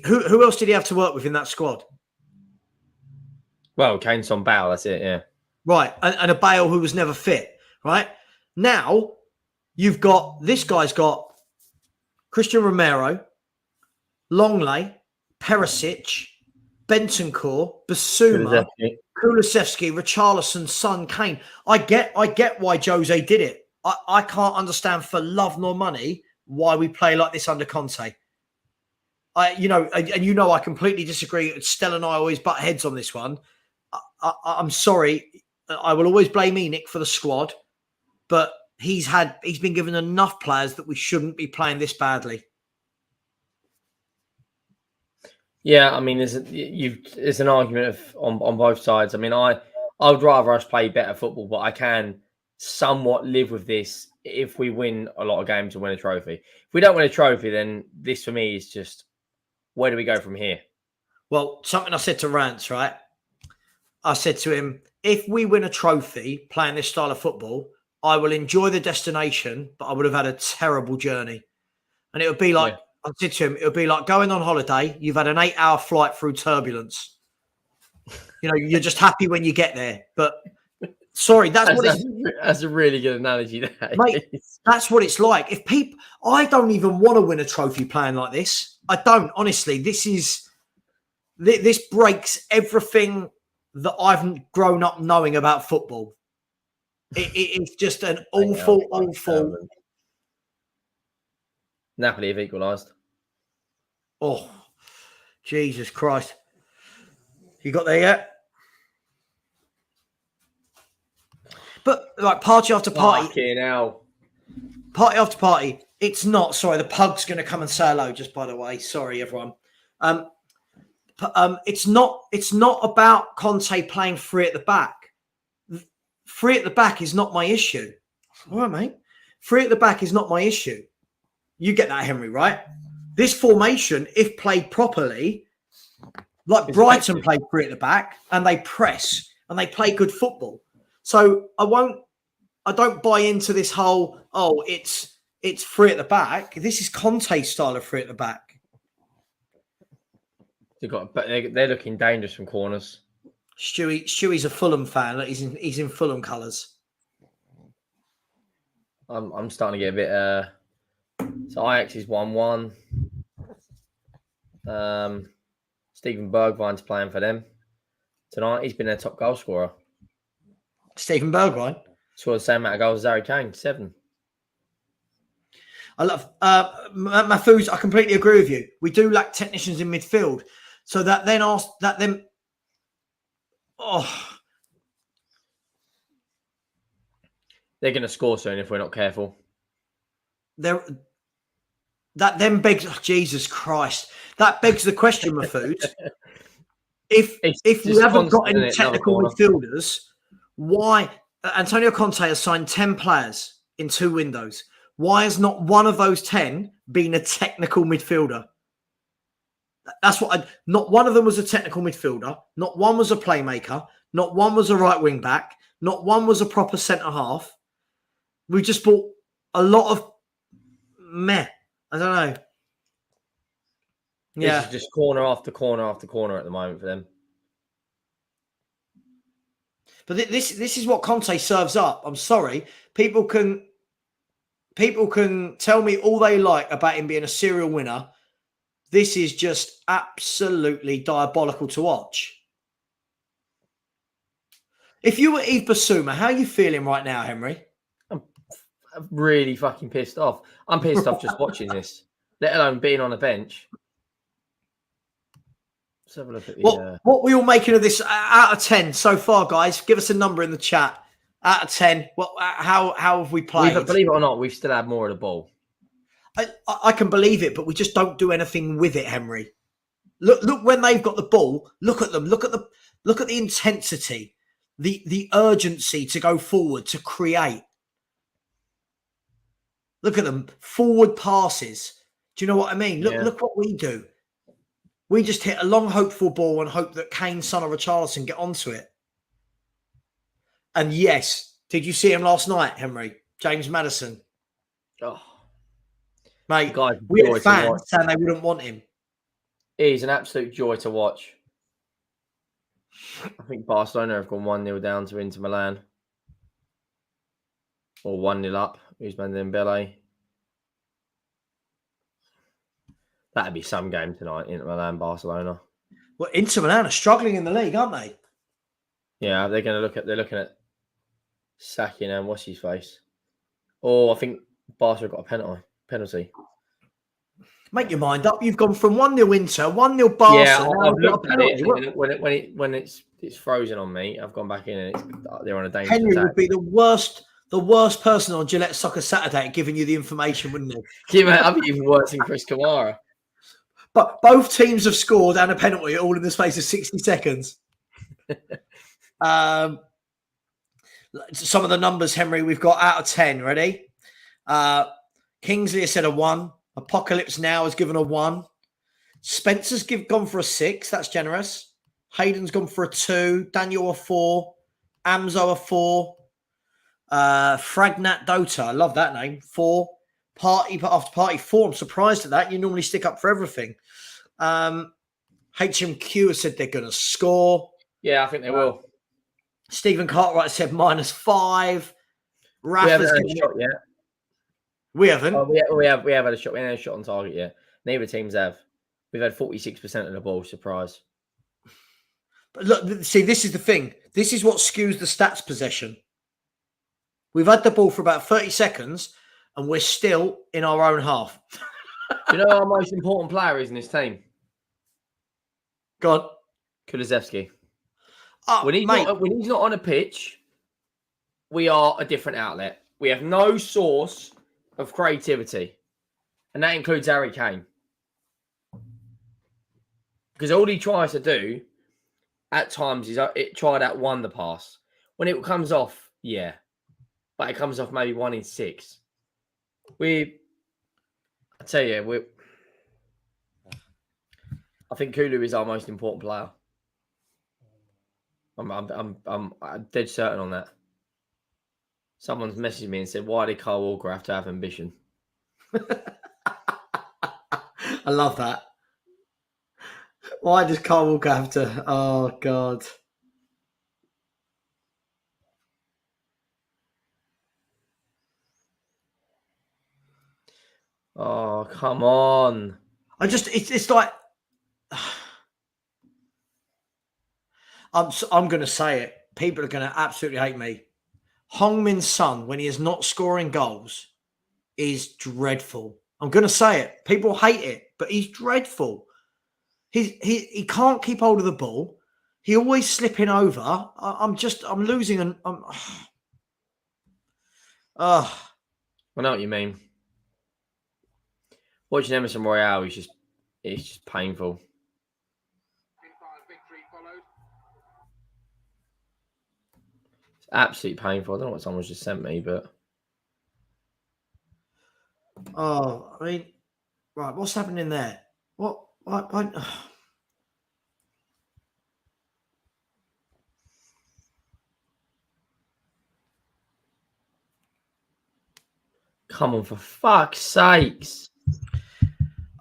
Who else did he have to work with in that squad? Well, Kane's on Bale, that's it, yeah. Right, and a Bale who was never fit. Right now, this guy's got Christian Romero, Longley, Perisic, Bentancur, Basuma, Kulusevski, Richarlison, Son, Kane. I get why Jose did it. I can't understand for love nor money why we play like this under Conte. I completely disagree. Stella and I always butt heads on this one. I'm sorry. I will always blame Enoch for the squad, but he's been given enough players that we shouldn't be playing this badly. Yeah, I mean, there's an argument on both sides. I mean, I would rather us play better football, but I can somewhat live with this if we win a lot of games and win a trophy. If we don't win a trophy, then this for me is just, where do we go from here? Well, something I said to Rance, right? I said to him, if we win a trophy playing this style of football, I will enjoy the destination, but I would have had a terrible journey. And it would be like, I said to him, it would be like going on holiday. You've had an 8-hour flight through turbulence. You're just happy when you get there. But sorry, that's a really good analogy, mate. That's what it's like. I don't even want to win a trophy playing like this. I don't, honestly. This breaks everything that I've grown up knowing about football. It's just an awful. Napoli have equalised. Oh, Jesus Christ. You got there yet? But like party after party. Fucking hell. Party after party. It's not. Sorry, the pug's going to come and say hello, just by the way. Sorry, everyone. It's not about Conte playing free at the back. Free at the back is not my issue. All right, mate. Free at the back is not my issue. You get that, Henry, right? This formation, if played properly, like Brighton played free at the back, and they press and they play good football. So I don't buy into this whole, it's free at the back. This is Conte's style of free at the back. They're looking dangerous from corners. Stewie's a Fulham fan. Look, he's in Fulham colours. I'm starting to get a bit. So Ajax is 1-1. Steven Bergwijn's playing for them tonight. He's been their top goal scorer. Steven Bergwijn scored the same amount of goals as Harry Kane, 7. I love Mahfouz. I completely agree with you. We do lack technicians in midfield, so that then they're going to score soon if we're not careful. That then begs, Jesus Christ, that begs the question, Mahfouz. If we haven't got any technical midfielders, why Antonio Conte has signed 10 players in 2 windows? Why has not one of those 10 been a technical midfielder? That's not one of them was a technical midfielder. Not one was a playmaker. Not one was a right wing back. Not one was a proper centre half. We just bought a lot of meh. I don't know. Yeah, it's just corner after corner after corner at the moment for them. But this is what Conte serves up. I'm sorry. People can tell me all they like about him being a serial winner. This is just absolutely diabolical to watch. If you were Yves Bissouma, how are you feeling right now, Henry? I'm really fucking pissed off. I'm pissed off just watching this, let alone being on a bench. Let's have a look at the... What were you all making of this out of 10 so far, guys? Give us a number in the chat. Out of 10, how have we played? Believe it or not, we've still had more of the ball. I can believe it, but we just don't do anything with it, Henry. Look when they've got the ball. Look at them. Look at the intensity, the urgency to go forward, to create. Look at them, forward passes. Do you know what I mean? Look what we do. We just hit a long, hopeful ball and hope that Kane, Son, or Richarlison get onto it. And yes, did you see him last night, Henry? James Maddison. Oh, mate, we had fans saying they wouldn't want him. He's an absolute joy to watch. I think Barcelona have gone 1-0 down to Inter Milan. Or 1-0 up. Ousmane Dembele. That'd be some game tonight, Inter Milan, Barcelona. Well, Inter Milan are struggling in the league, aren't they? Yeah, they're looking at sacking and what's his face. Oh, I think Barca got a penalty. Make your mind up. You've gone from 1-0 Inter, 1-0 Barca. Yeah, now I've we've got looked a at it, penalty. and when it's frozen on me, I've gone back in and they're on a dangerous Henry attack. would be the worst person on Gillette Soccer Saturday at giving you the information, wouldn't he? Yeah, mate, I'd be even worse than Chris Kamara. But both teams have scored and a penalty all in the space of 60 seconds. Some of the numbers, Henry, we've got out of 10. Ready? Kingsley has said a 1. Apocalypse Now has given a 1. Spencer's gone for a 6. That's generous. Hayden's gone for a 2. Daniel a 4. Amzo a 4. Fragnat Dota, I love that name. 4. Party after party 4. I'm surprised at that. You normally stick up for everything. HMQ has said they're going to score. Yeah, I think they will. Stephen Cartwright said -5. We haven't Rafa's had a shot yet. We haven't. Oh, we have had a shot. We haven't had a shot on target yet. Neither teams have. We've had 46% of the ball. Surprise. But look, see, this is the thing. This is what skews the stats possession. We've had the ball for about 30 seconds and we're still in our own half. Do you know our most important player is in this team? Go on. Kulusevski. Oh, when he's not on a pitch, we are a different outlet. We have no source of creativity. And that includes Harry Kane. Because all he tries to do at times is try that wonder pass. When it comes off, yeah. But it comes off maybe 1 in 6. I think Kulu is our most important player. I'm dead certain on that. Someone's messaged me and said, "Why did Kyle Walker have to have ambition?" I love that. Why does Kyle Walker have to? Oh God. Oh, come on. It's like I'm going to say it. People are going to absolutely hate me. Heung-min Son, when he is not scoring goals, is dreadful. I'm going to say it. People hate it, but he's dreadful. He can't keep hold of the ball. He always slipping over. I'm losing. I know what you mean. Watching Emerson Royal it's just painful. It's absolutely painful. I don't know what someone's just sent me, but I mean, right, what's happening there? What? Come on, for fuck's sakes.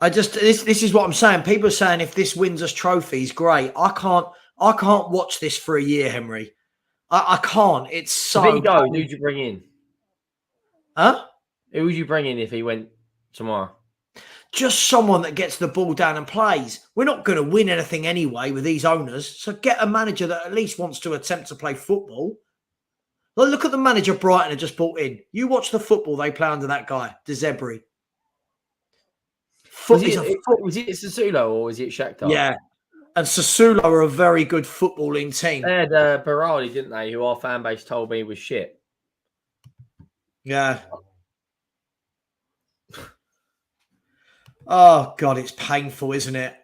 This is what I'm saying. People are saying if this wins us trophies, great. I can't watch this for a year, Henry. I can't. It's so. If he goes, who'd you bring in? Huh? Who would you bring in if he went tomorrow? Just someone that gets the ball down and plays. We're not going to win anything anyway with these owners. So get a manager that at least wants to attempt to play football. Look at the manager Brighton had just brought in. You watch the football they play under that guy, De Zerbi. Was it Sassuolo or was it Shakhtar? Yeah. And Sassuolo are a very good footballing team. They had Berardi, didn't they? Who our fan base told me was shit. Yeah. Oh, God, it's painful, isn't it?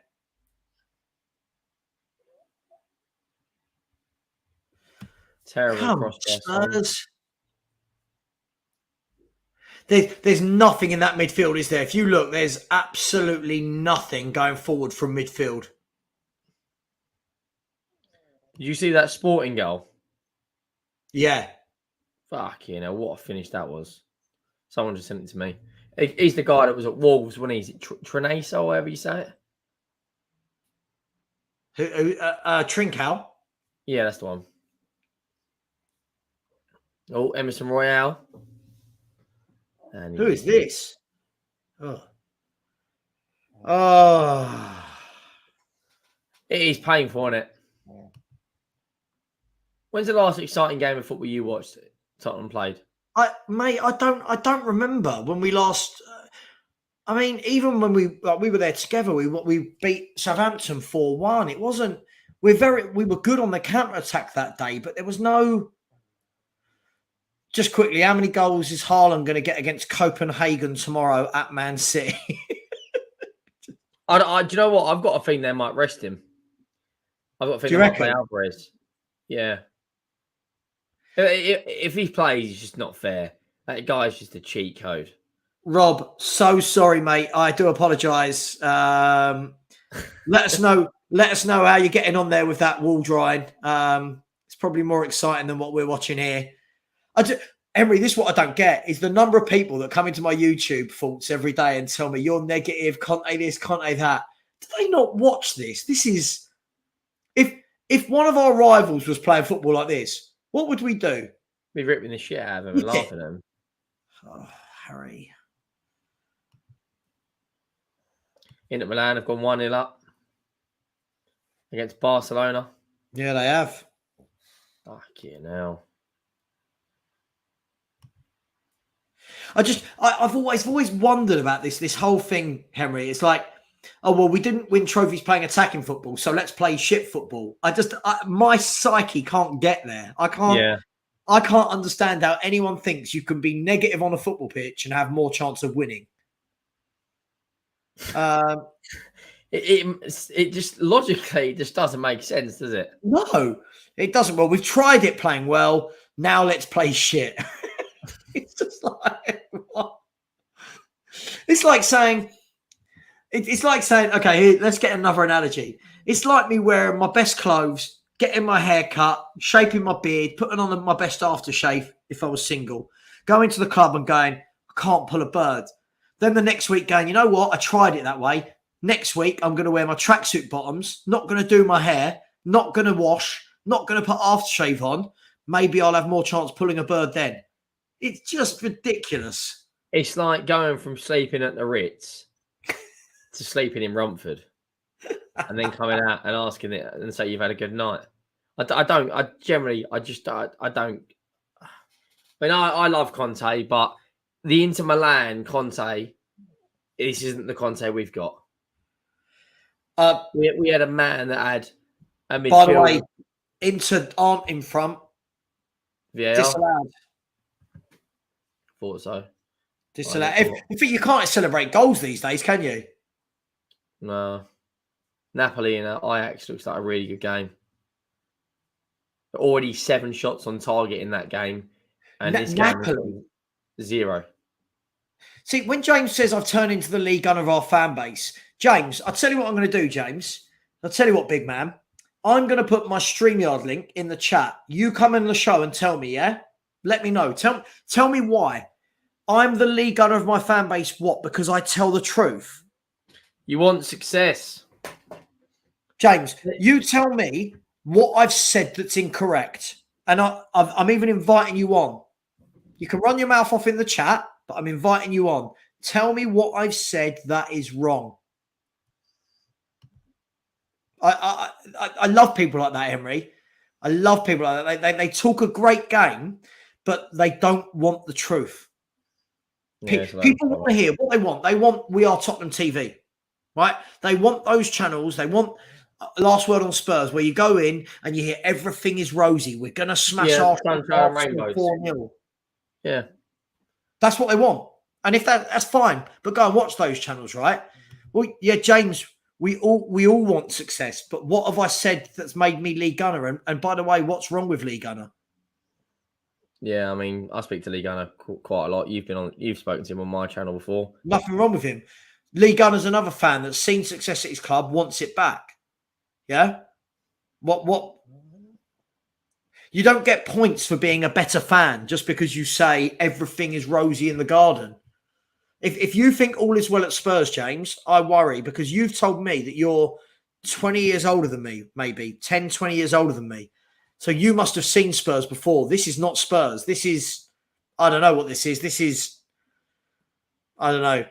Terrible cross. There's nothing in that midfield, is there? If you look, there's absolutely nothing going forward from midfield. Did you see that Sporting goal? Yeah. Fuck, what a finish that was. Someone just sent it to me. He's the guy that was at Wolves when he's Trenaso, or whatever you say it. Trincao. Yeah, that's the one. Oh, Emerson Royal. And Who is this? Oh. It is painful, isn't it? When's the last exciting game of football you watched Tottenham played? I don't remember when we last. I mean, even when we were there together, we beat Southampton 4-1. It wasn't. We were good on the counter attack that day, but there was no. Just quickly, how many goals is Haaland going to get against Copenhagen tomorrow at Man City? Do you know what? I've got a feeling they might rest him. I've got a feeling they might play Alvarez. Yeah. If he plays, it's just not fair. That guy's just a cheat code. Rob, so sorry, mate. I do apologise. Let us know. Let us know how you're getting on there with that wall drawing. It's probably more exciting than what we're watching here. Emery, this is what I don't get is the number of people that come into my YouTube thoughts every day and tell me you're negative, Conte this, Conte that. Do they not watch this? This is if one of our rivals was playing football like this, what would we do? Be ripping the shit out of them and laughing at them. Oh, Harry. Inter Milan have gone 1-0 up against Barcelona. Yeah, they have. Fucking hell. I've always wondered about this whole thing, Henry. It's like, oh, well, we didn't win trophies playing attacking football, so let's play shit football. My psyche can't get there. I can't understand how anyone thinks you can be negative on a football pitch and have more chance of winning. It just logically just doesn't make sense, does it? No, it doesn't. Well, we've tried it playing well. Now let's play shit. It's just like what? It's like saying, okay, here, let's get another analogy. It's like me wearing my best clothes, getting my hair cut, shaping my beard, putting on my best aftershave if I was single, going to the club and going, I can't pull a bird. Then the next week going, you know what? I tried it that way. Next week, I'm going to wear my tracksuit bottoms, not going to do my hair, not going to wash, not going to put aftershave on. Maybe I'll have more chance pulling a bird then. It's just ridiculous. It's like going from sleeping at the Ritz to sleeping in Romford and then coming out and asking it and say you've had a good night. I don't. I don't. I mean, I love Conte, but the Inter Milan Conte, this isn't the Conte we've got. We had a man that had a midfield. By the way, Inter aren't in front. Yeah. Disallowed. Thought so. Disallowed. You can't celebrate goals these days, can you? No. Napoli and Ajax looks like a really good game. Already 7 shots on target in that game. And this Napoli. 0. See, when James says I've turned into the league gunner of our fan base, James, I'll tell you what I'm going to do, James. I'll tell you what, big man. I'm going to put my StreamYard link in the chat. You come in the show and tell me, yeah? Let me know. Tell me why. I'm the league gunner of my fan base. What? Because I tell the truth. You want success. James, you tell me what I've said that's incorrect. And I'm even inviting you on. You can run your mouth off in the chat, but I'm inviting you on. Tell me what I've said that is wrong. I love people like that, Henry. I love people like that. They talk a great game, but they don't want the truth. Yeah, people want to hear what they want. They want We Are Tottenham TV, right? They want those channels. They want Last Word on Spurs, where you go in and you hear everything is rosy. We're going to smash Arsenal 4-0. Yeah. That's what they want. And if that's fine, but go and watch those channels, right? Well, yeah, James, we all want success, but what have I said that's made me league gunner? And by the way, what's wrong with league gunner? Yeah, I mean, I speak to Lee Gunner quite a lot. You've spoken to him on my channel before. Nothing wrong with him. Lee Gunner's another fan that's seen success at his club, wants it back. Yeah? What? You don't get points for being a better fan just because you say everything is rosy in the garden. If you think all is well at Spurs, James, I worry because you've told me that you're 20 years older than me, maybe 10, 20 years older than me. So you must have seen Spurs before. This is not Spurs. This is, I don't know what this is. This is, I don't know.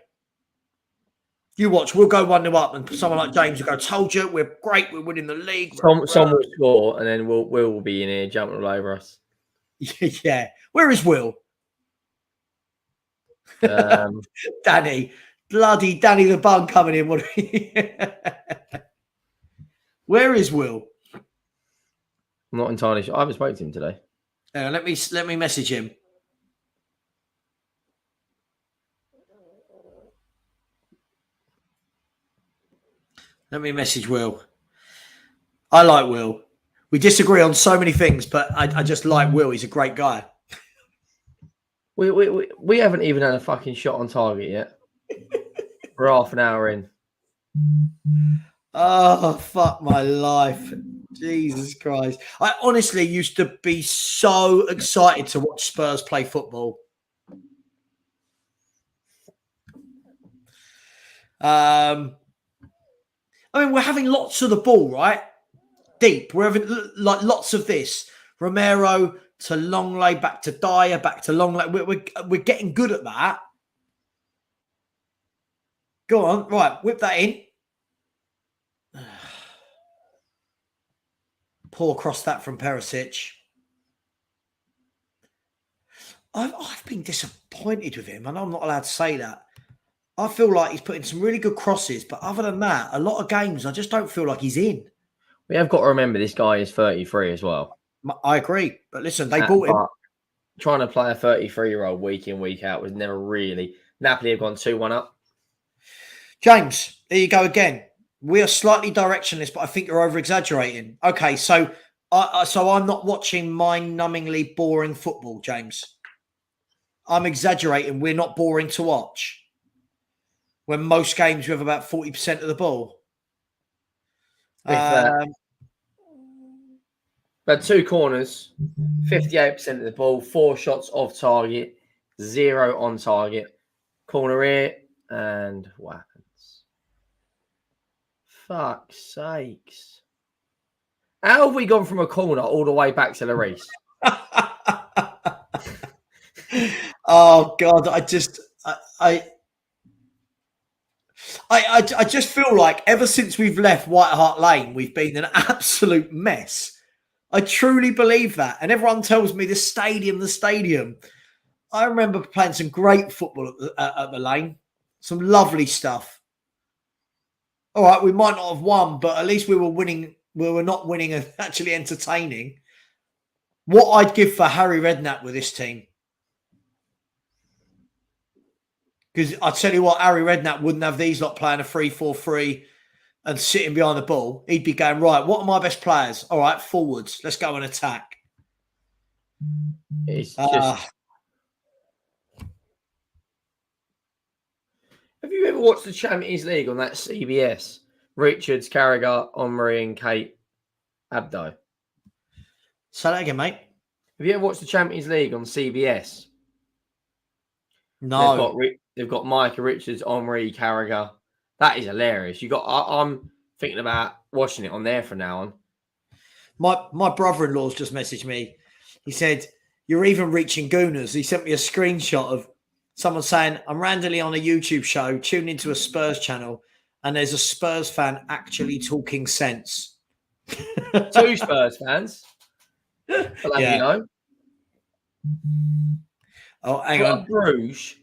You watch, we'll go 1-0 up, and someone like James will go, told you, we're great, we're winning the league. Some will score, and then Will be in here jumping all over us. Yeah. Where is Will? Danny. Bloody Danny the Bug coming in. Where is Will? I'm not entirely sure. I haven't spoken to him today. Let me message him. Let me message Will. I like Will. We disagree on so many things, but I just like Will. He's a great guy. We haven't even had a fucking shot on target yet. We're half an hour in. Oh, fuck my life. Jesus Christ. I honestly used to be so excited to watch Spurs play football. I mean, we're having lots of the ball, right? Deep. We're having like lots of this. Romero to Longley, back to Dyer, back to Longley. We're getting good at that. Go on. Right. Whip that in. Poor cross that from Perisic. I've been disappointed with him, and I'm not allowed to say that. I feel like he's putting some really good crosses, but other than that, a lot of games I just don't feel like he's in. We have got to remember this guy is 33 as well. I agree, but listen, they bought him. Trying to play a 33-year-old week in, week out was never really. Napoli have gone 2-1 up. James, there you go again. We are slightly directionless, but I think you're over-exaggerating. Okay, so I'm not watching mind-numbingly boring football, James. I'm exaggerating. We're not boring to watch. When most games we have about 40% of the ball. But 2 corners, 58% of the ball, 4 shots off target, 0 on target. Corner here, and what happens? Fuck's sakes. How have we gone from a corner all the way back to the race? Oh, God, I just feel like ever since we've left White Hart Lane, we've been an absolute mess. I truly believe that. And everyone tells me the stadium. I remember playing some great football at the Lane. Some lovely stuff. All right, we might not have won, but at least we were winning. We were not winning and actually entertaining. What I'd give for Harry Redknapp with this team. Because I tell you what, Harry Redknapp wouldn't have these lot playing a 3-4-3 and sitting behind the ball. He'd be going, right, what are my best players? All right, forwards. Let's go and attack. It's just... Have you ever watched the Champions League on that CBS? Richards, Carragher, Omri and Kate Abdo. Say that again, mate. Have you ever watched the Champions League on CBS? No. They've got Micah Richards, Omri, Carragher. That is hilarious. I'm thinking about watching it on there from now on. My brother-in-law's just messaged me. He said, you're even reaching Gooners. He sent me a screenshot of someone saying, I'm randomly on a YouTube show, tuned into a Spurs channel, and there's a Spurs fan actually talking sense. 2 Spurs fans. But yeah. You know. Oh, hang Club on. Bruges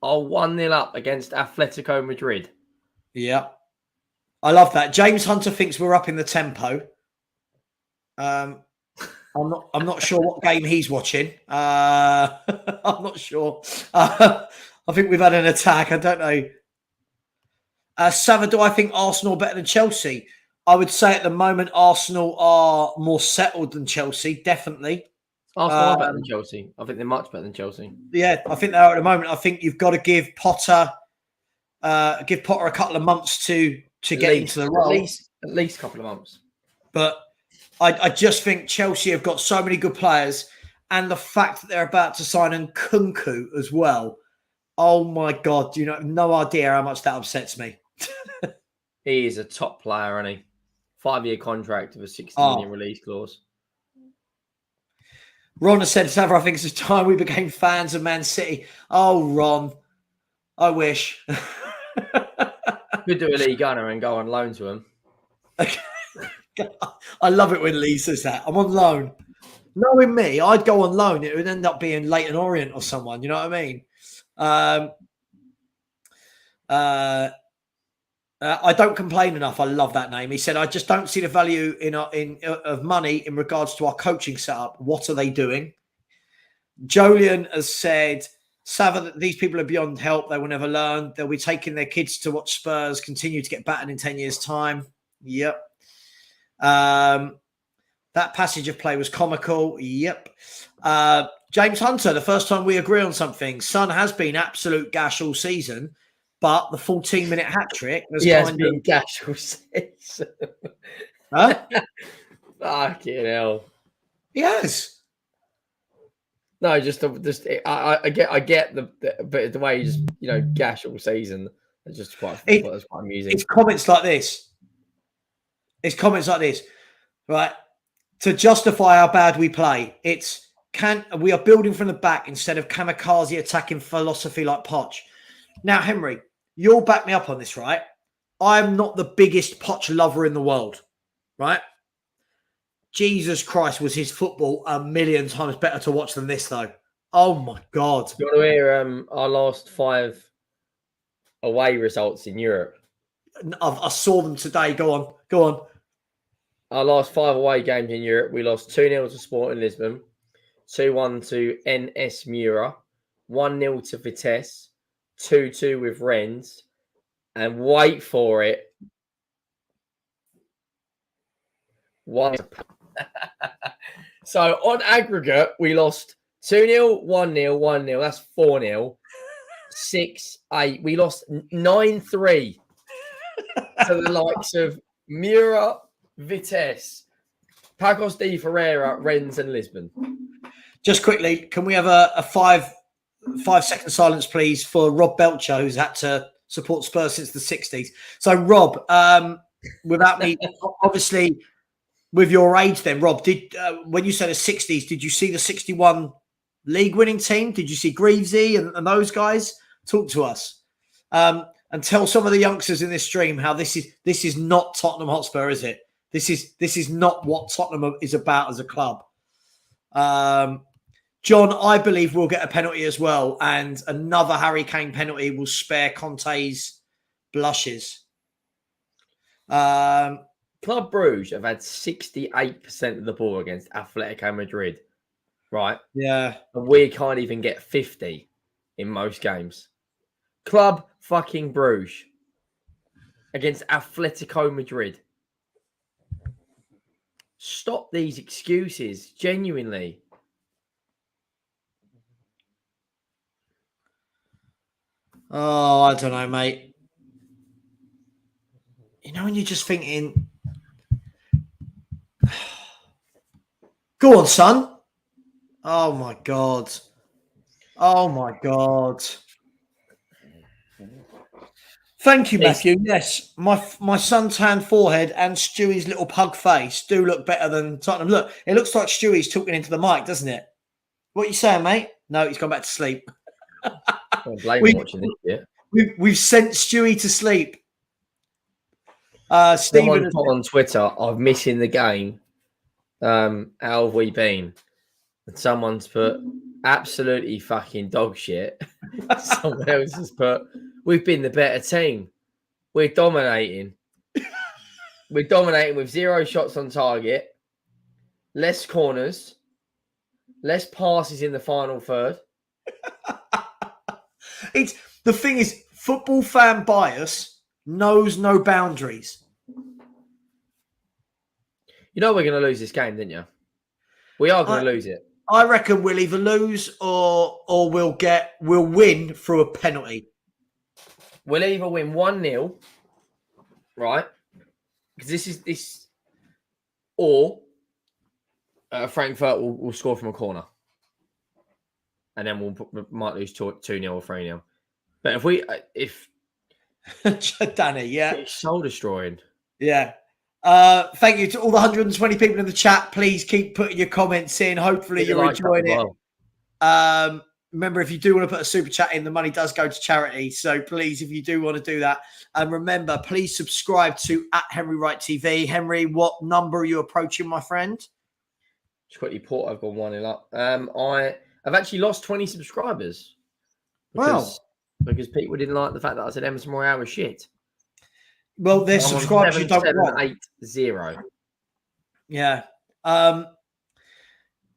are 1-0 up against Atletico Madrid. Yeah. I love that. James Hunter thinks we're up in the tempo. I'm not sure what game he's watching. I'm not sure. I think we've had an attack. I don't know. Sava, do I think Arsenal are better than Chelsea? I would say at the moment Arsenal are more settled than Chelsea, definitely. Arsenal are better than Chelsea. I think they're much better than Chelsea. Yeah, I think they are at the moment. I think you've got to give Potter a couple of months to get into the role. At least a couple of months. But I just think Chelsea have got so many good players, and the fact that they're about to sign Nkunku as well. Oh my God, you know, no idea how much that upsets me. He is a top player, isn't he? 5-year contract with a 60 million release clause. Ron has said several things. It's time we became fans of Man City. Oh, Ron, I wish. Could do a Lee Gunner and go on loan to him. I love it when Lee says that. I'm on loan. Knowing me, I'd go on loan. It would end up being Leighton Orient or someone. You know what I mean? I don't complain enough. I love that name. He said, I just don't see the value of money in regards to our coaching setup. What are they doing? Jolien has said, Sava, these people are beyond help. They will never learn. They'll be taking their kids to watch Spurs continue to get battered in 10 years' time. Yep. That passage of play was comical. Yep. James Hunter, the first time we agree on something. Son has been absolute gash all season, but the 14-minute hat trick has been gash all season. Huh? Fucking hell. He has. No, I get the way you just gash all season. It's just quite amusing. It's comments like this. Right? To justify how bad we play. We are building from the back instead of kamikaze attacking philosophy like Poch. Now, Henry, you'll back me up on this, right? I'm not the biggest Poch lover in the world, right? Jesus Christ, was his football a million times better to watch than this, though. Oh, my God. You want to hear our last 5 away results in Europe? I saw them today. Go on. Our last 5 away games in Europe, we lost 2-0 to Sporting Lisbon, 2-1 to NS Mura, 1-0 to Vitesse, 2-2 with Rennes, and wait for it, 1. So on aggregate, we lost 2-0, 1-0, 1-0. That's 4-0. 6-8. We lost 9-3 to the likes of Mura, Vitesse, Pagos de Ferreira, Rennes, and Lisbon. Just quickly, can we have a 5-second silence, please, for Rob Belcher, who's had to support Spurs since the 60s. So, Rob, without me, obviously, with your age then, Rob, when you said the 60s, did you see the 61 league-winning team? Did you see Greavesy and those guys? Talk to us. And tell some of the youngsters in this stream how this is not Tottenham Hotspur, is it? This is not what Tottenham is about as a club. John, I believe we'll get a penalty as well, and another Harry Kane penalty will spare Conte's blushes. Club Brugge have had 68% of the ball against Atletico Madrid, right? Yeah. And we can't even get 50 in most games. Club fucking Brugge against Atletico Madrid. Stop these excuses, genuinely. Oh, I don't know, mate. You know, when you're just thinking, go on, son. Oh, my God. Oh, my God. Thank you, Matthew. Yes, my suntanned forehead and Stewie's little pug face do look better than Tottenham. Look, it looks like Stewie's talking into the mic, doesn't it? What are you saying, mate? No, he's gone back to sleep. Don't blame him watching this yet. We've sent Stewie to sleep. Someone put on Twitter, I'm missing the game. How have we been? And someone's put absolutely fucking dog shit. Someone else has put, we've been the better team. We're dominating. We're dominating with 0 shots on target, less corners, less passes in the final third. The thing is, football fan bias knows no boundaries. You know we're going to lose this game, didn't you? We are going to lose it. I reckon we'll either lose or we'll win through a penalty. We'll either win 1-0, right? Because this, or Frankfurt will score from a corner, and then we might lose 2-0 or 3-0. But if Danny, yeah, it's soul destroying. Yeah. Thank you to all the 120 people in the chat. Please keep putting your comments in. Hopefully you're enjoying it. Well. Remember, if you do want to put a super chat in, the money does go to charity. So please, if you do want to do that, and remember, please subscribe to @HenryWrightTV. Henry, what number are you approaching, my friend? Just quickly, Port, I've gone 1-0 up. I've actually lost 20 subscribers because people didn't like the fact that I said Emerson Royal was shit. Well, there's subscribers you don't want. 780. Yeah.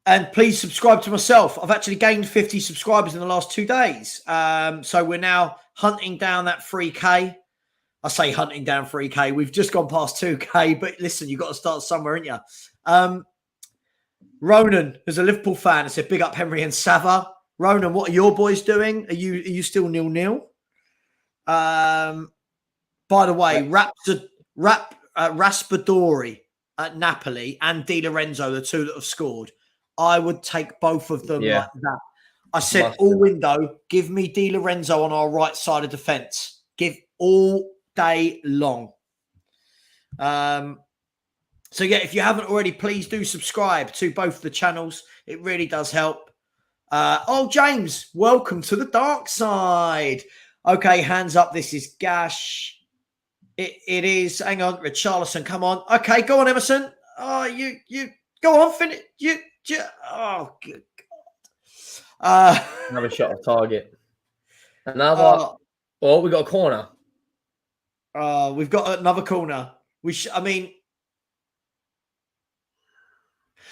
And please subscribe to myself. I've actually gained 50 subscribers in the last 2 days. So we're now hunting down that 3K. I say hunting down 3K. We've just gone past 2K. But listen, you've got to start somewhere, ain't you? Ronan, who's a Liverpool fan, has said, big up Henry and Sava. Ronan, what are your boys doing? Are you still 0-0? By the way, Raspadori at Napoli and Di Lorenzo, the two that have scored, I would take both of them like that. I said all window, give me Di Lorenzo on our right side of defence. Give all day long. So, yeah, if you haven't already, please do subscribe to both the channels. It really does help. James, welcome to the dark side. Okay, hands up. This is Gash. It is. Hang on, Richarlison, come on. Okay, go on, Emerson. Oh, you go on, finish. Oh, good God. Another shot of target. Another. We got a corner. We've got another corner. I mean,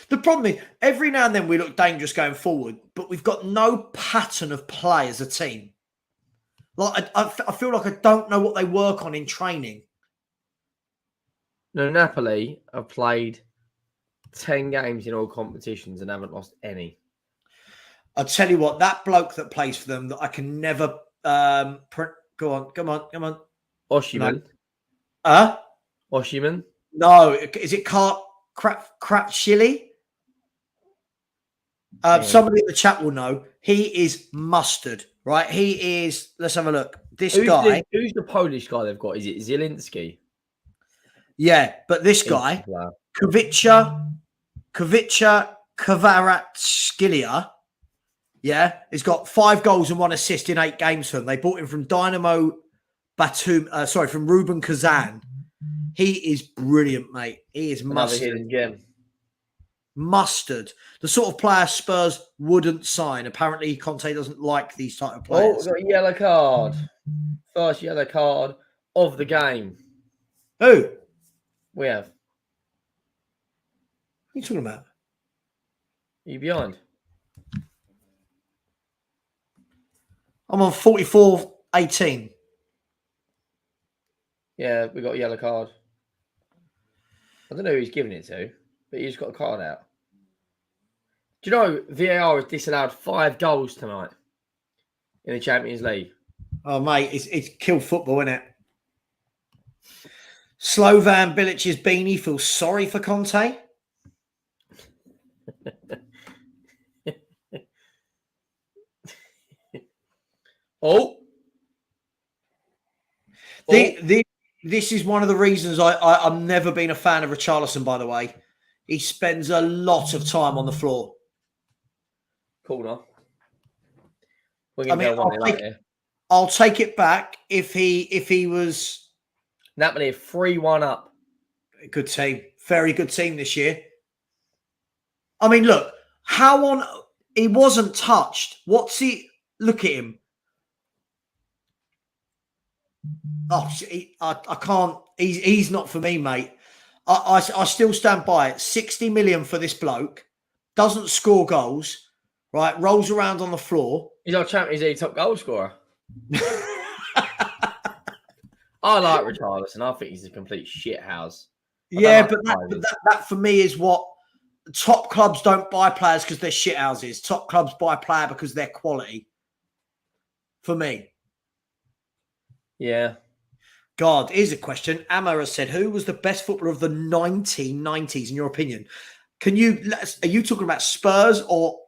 the problem is every now and then we look dangerous going forward, but we've got no pattern of play as a team. Like I feel like I don't know what they work on in training. No, Napoli have played 10 games in all competitions and haven't lost any. I'll tell you what, that bloke that plays for them that I can never go on, come on. Oshiman. No. Oshiman? No, is it crap chili? Somebody in the chat will know. He is mustard, right? He is. Let's have a look. Who's the Polish guy they've got? Is it Zielinski? Yeah, but this guy, Kavica Kvaratskhelia, yeah, he's got 5 goals and 1 assist in 8 games for them. They bought him from Dynamo from Ruben Kazan. He is brilliant, mate. He is mustard. Another hidden gem. Mustard. The sort of player Spurs wouldn't sign. Apparently, Conte doesn't like these type of players. Oh, we've got a yellow card. First yellow card of the game. Who? We have. What are you talking about? Are you behind? I'm on 44-18. Yeah, we got a yellow card. I don't know who he's giving it to, but he's got a card out. Do you know VAR has disallowed 5 goals tonight in the Champions League? Oh, mate, it's killed football, isn't it? Slovan Bilic's beanie feels sorry for Conte. This is one of the reasons I've never been a fan of Richarlison, by the way. He spends a lot of time on the floor. Corner. I'll take it back if he was Napoli 3-1 up. Good team. Very good team this year. I mean, look, he wasn't touched. Look at him. Oh, I can't. He's not for me, mate. I still stand by it. 60 million for this bloke. Doesn't score goals. Right, rolls around on the floor. He's our Champions League top goal scorer. I like Richarlison. I think he's a complete shithouse. Yeah, but that for me is what top clubs don't buy players because they're shithouses. Top clubs buy a player because they're quality. For me. Yeah. God, here's a question. Amma has said, who was the best footballer of the 1990s, in your opinion? Are you talking about Spurs or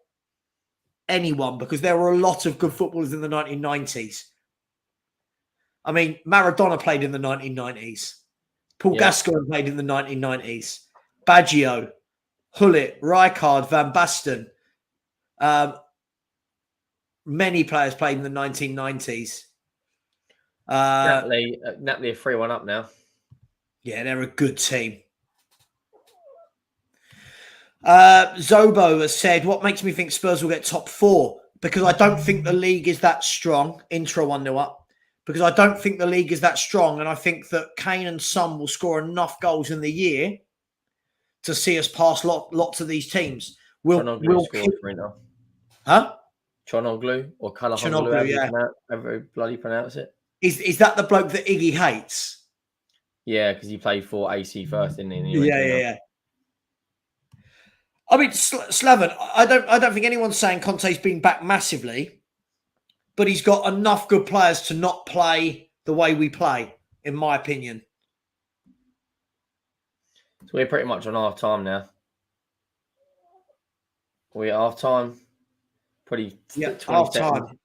anyone? Because there were a lot of good footballers in the 1990s. I mean, Maradona played in the 1990s. Paul Gascoigne played in the 1990s. Baggio, Hullet, Rijkaard, Van Basten. Many players played in the 1990s. Napoli are 3-1 up now. Yeah, they're a good team. Zobo has said, what makes me think Spurs will get top 4? Because I don't think the league is that strong. Intra 1-0 up. Because I don't think the league is that strong. And I think that Kane and Son will score enough goals in the year to see us pass lots of these teams. We'll score for Inter. Huh? Chanoglu or Chanoglu, however bloody pronounce it. Is that the bloke that Iggy hates? Yeah, because he played for AC first, didn't he? Yeah. I mean, Slaven, I don't think anyone's saying Conte's been back massively, but he's got enough good players to not play the way we play, in my opinion. So we're pretty much on half time now. We're at half time. Pretty 20 half seconds. time.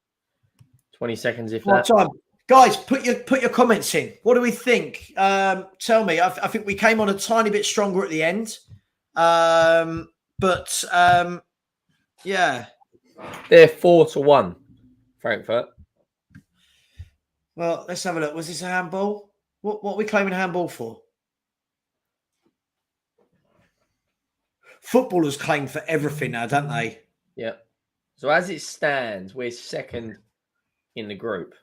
20 seconds if half that. Time. Guys, put your comments in. What do we think? Tell me. I think we came on a tiny bit stronger at the end. But yeah. They're 4-1, Frankfurt. Well, let's have a look. Was this a handball? What are we claiming a handball for? Footballers claim for everything now, don't they? Yeah. So as it stands, we're second in the group.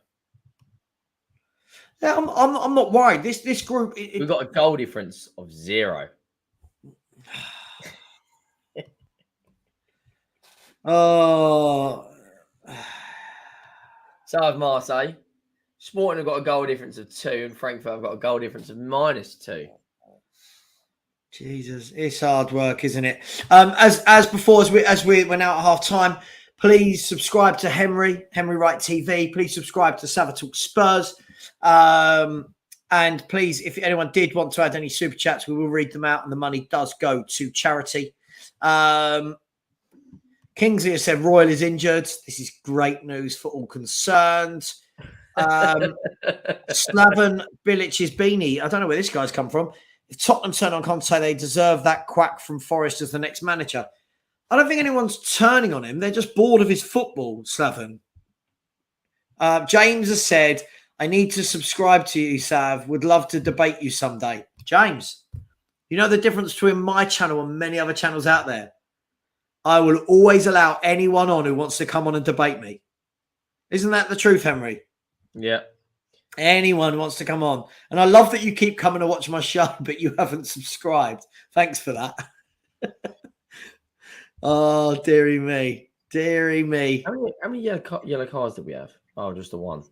Yeah, I'm not worried. This group. We've got a goal difference of 0. Oh. So have Marseille. Sporting have got a goal difference of 2, and Frankfurt have got a goal difference of -2. Jesus, it's hard work, isn't it? As before, as we went out at half time, please subscribe to Henry Wright TV. Please subscribe to Savage Talk Spurs. And please, if anyone did want to add any super chats, we will read them out, and the money does go to charity. Kingsley has said Royal is injured. This is great news for all concerned. Slaven Bilic's beanie. I don't know where this guy's come from. If Tottenham turn on Conte, they deserve that quack from Forest as the next manager. I don't think anyone's turning on him. They're just bored of his football, Slaven. James has said, I need to subscribe to you, Sav. Would love to debate you someday. James, you know the difference between my channel and many other channels out there? I will always allow anyone on who wants to come on and debate me. Isn't that the truth, Henry? Yeah. Anyone wants to come on. And I love that you keep coming to watch my show, but you haven't subscribed. Thanks for that. Oh, dearie me. Dearie me. How many yellow cards did we have? Oh, just the one.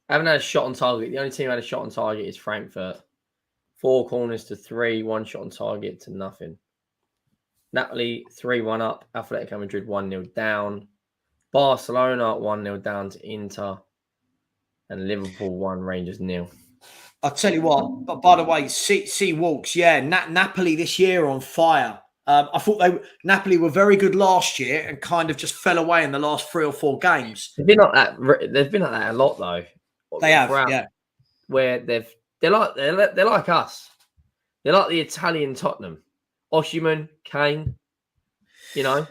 I haven't had a shot on target. The only team who had a shot on target is Frankfurt. 4 corners to 3, 1 shot on target to nothing. Napoli 3-1 up. Atletico Madrid 1-0 down. Barcelona 1-0 down to Inter. And Liverpool 1, Rangers 0. I'll tell you what, but by the way, see Walks, yeah, Napoli this year are on fire. I thought Napoli were very good last year and kind of just fell away in the last 3 or 4 games. They've been like that. They've been like that a lot though. They have, yeah. Where they're like us. They're like the Italian Tottenham. Osimhen, Kane, you know.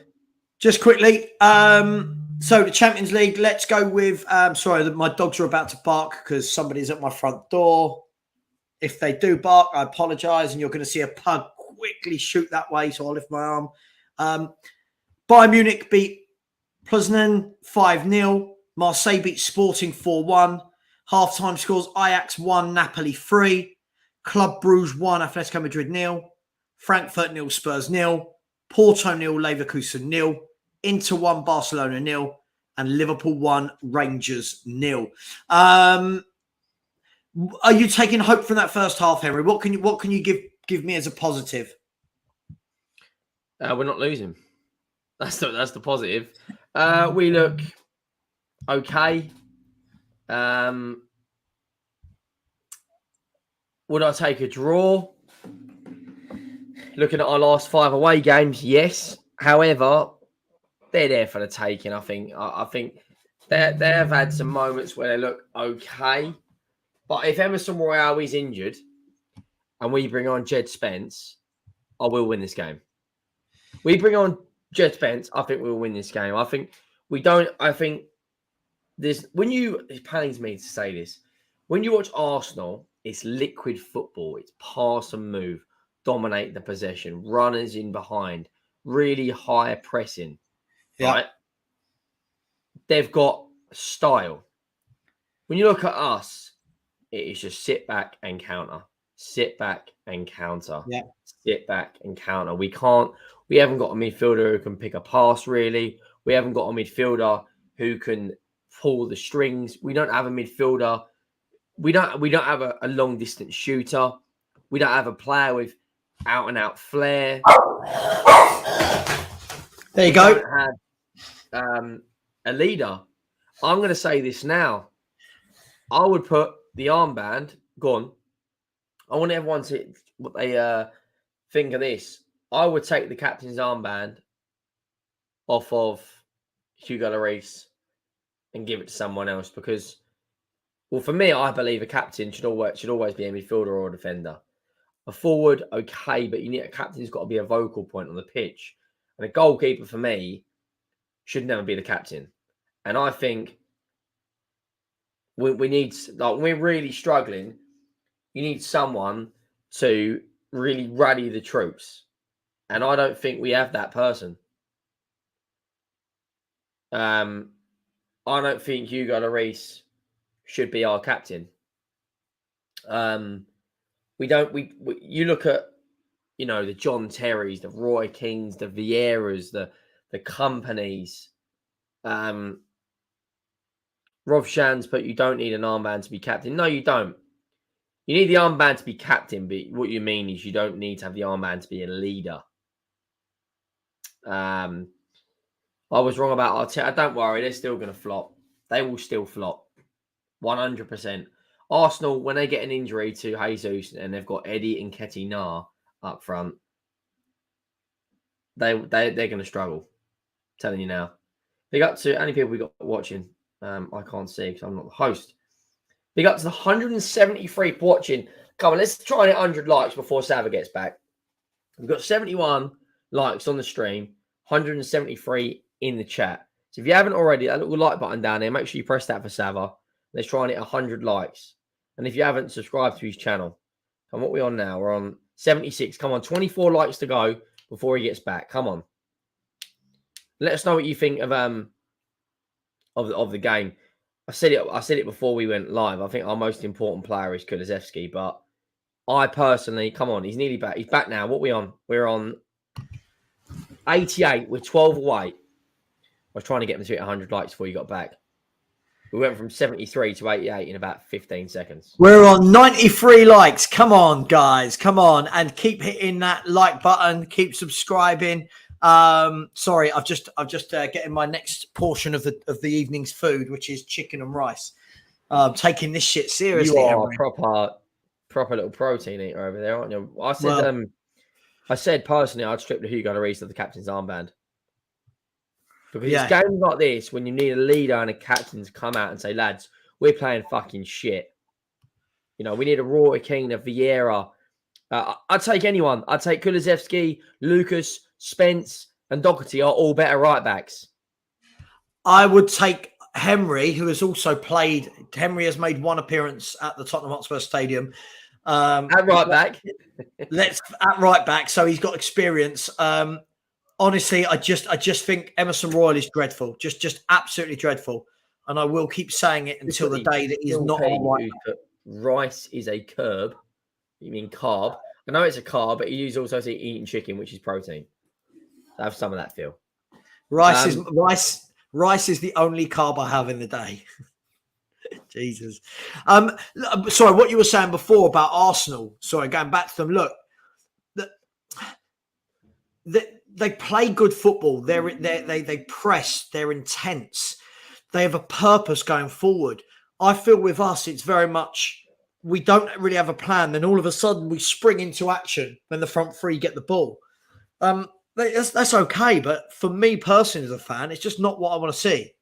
Just quickly, so the Champions League, let's go with, sorry, my dogs are about to bark because somebody's at my front door. If they do bark, I apologise, and you're going to see a pug quickly shoot that way, so I'll lift my arm. Bayern Munich beat Poznan 5-0. Marseille beat Sporting 4-1. Half-time scores, Ajax 1, Napoli 3. Club Brugge 1, Atletico Madrid 0. Frankfurt 0, Spurs 0. Porto 0, Leverkusen 0. Inter 1, Barcelona 0. And Liverpool 1, Rangers 0. Are you taking hope from that first half, Henry? What can you give me as a positive? We're not losing. That's the positive. We look okay. Would I take a draw? Looking at our last 5 away games, yes. However, they're there for the taking. I think they have had some moments where they look okay. But if Emerson Royal is injured, and we bring on Jed Spence, I will win this game. We bring on Jed Spence, I think we'll win this game. I think there's it pains me to say this. When you watch Arsenal, it's liquid football. It's pass and move, dominate the possession, runners in behind, really high pressing. Yeah. Right? They've got style. When you look at us, it is just sit back and counter. Sit back and counter. Yeah. Sit back and counter. We haven't got a midfielder who can pick a pass, really. We haven't got a midfielder who can pull the strings. We don't have a midfielder. We don't have a long distance shooter. We don't have a player with out and out flair. There you go. We don't have a leader. I'm going to say this now. I would put the armband. Go on. I want everyone to what they think of this. I would take the captain's armband off of Hugo Lloris and give it to someone else because, well, for me, I believe a captain should always be a midfielder or a defender. A forward, okay, but a captain's got to be a vocal point on the pitch. And a goalkeeper, for me, should never be the captain. And I think we need, like, we're really struggling. You need someone to really rally the troops. And I don't think we have that person. I don't think Hugo Lloris should be our captain. You look at, the John Terrys, the Roy Kings, the Vieiras, the companies. Rob Shan's put, you don't need an armband to be captain. No, you don't. You need the armband to be captain, but what you mean is you don't need to have the armband to be a leader. I was wrong about Arteta. Don't worry, they're still going to flop. They will still flop. 100%. Arsenal, when they get an injury to Jesus and they've got Eddie and Nketiah up front, they're going to struggle. I'm telling you now. Big up to any people we got watching. I can't see because I'm not the host. Big up to the 173 watching. Come on, let's try and hit 100 likes before Sava gets back. We've got 71 likes on the stream, 173 in the chat. So if you haven't already, that little like button down there, make sure you press that for Sava. Let's try and hit 100 likes. And if you haven't, subscribe to his channel. And what are we on now? We're on 76. Come on, 24 likes to go before he gets back. Come on. Let us know what you think of the game. I said it before we went live. I think our most important player is Kulusevski, but I personally, come on, he's nearly back. He's back now. What are we on? We're on 88. We're 12 away. I was trying to get him to hit 100 likes before you got back. We went from 73 to 88 in about 15 seconds. We're on 93 likes. Come on, guys. Come on. And keep hitting that like button. Keep subscribing. Sorry, I've just getting my next portion of the evening's food, which is chicken and rice. Taking this shit seriously. You are a proper little protein eater over there, aren't you? I said personally, I'd strip the Hugo Lloris of the captain's armband. Because it's games like this when you need a leader and a captain to come out and say, lads, we're playing fucking shit. We need a Roy King, a Vieira. I'd take anyone. I'd take Kulusevski, Lucas, Spence, and Doherty are all better right backs. I would take Henry, who has also played. Henry has made one appearance at the Tottenham Hotspur Stadium. At right back. At right back, so he's got experience. Honestly, I just think Emerson Royal is dreadful, just absolutely dreadful, and I will keep saying it until the day that he's not on right. Rice is a curb. You mean carb? I know it's a carb, but you also say eating chicken, which is protein. So have some of that feel. Rice is the only carb I have in the day. Jesus. Sorry, what you were saying before about Arsenal. Sorry, going back to them. Look, they play good football. They press. They're intense. They have a purpose going forward. I feel with us, it's very much we don't really have a plan. Then all of a sudden we spring into action when the front three get the ball. That's okay, but for me personally as a fan, it's just not what I want to see.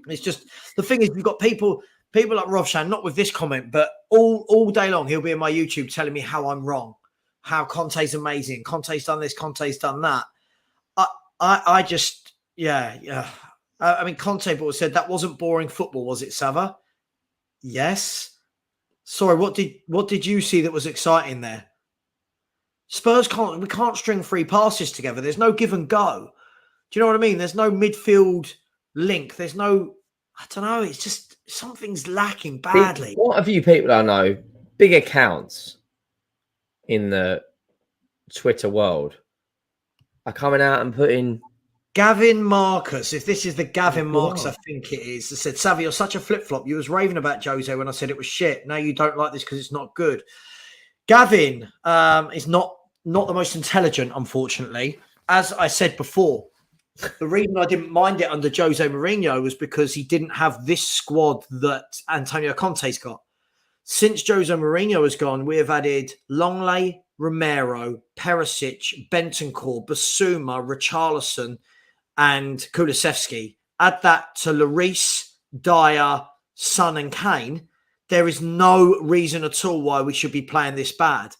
It's just the thing is we've got people people like Rovshan, not with this comment, but all day long, he'll be in my YouTube telling me how I'm wrong, how Conte's amazing. Conte's done this, Conte's done that. I just, yeah. I mean, Conte said that wasn't boring football, was it, Sava? Yes. Sorry, what did you see that was exciting there? Spurs we can't string 3 passes together. There's no give and go. Do you know what I mean? There's no midfield link. There's no, I don't know. It's just something's lacking badly. What have you people I know, big accounts in the Twitter world, are coming out and putting Gavin Marcus, if this is the Gavin Marcus, I think it is. I said, Savvy, you're such a flip-flop. You was raving about Jose when I said it was shit. Now you don't like this because it's not good. Gavin is not the most intelligent, unfortunately. As I said before, the reason I didn't mind it under Jose Mourinho was because he didn't have this squad that Antonio Conte's got. Since Jose Mourinho has gone, we have added Longley, Romero, Perisic, Bentancur, Basuma, Richarlison, and Kulusevski. Add that to Lloris, Dyer, Son, and Kane. There is no reason at all why we should be playing this bad.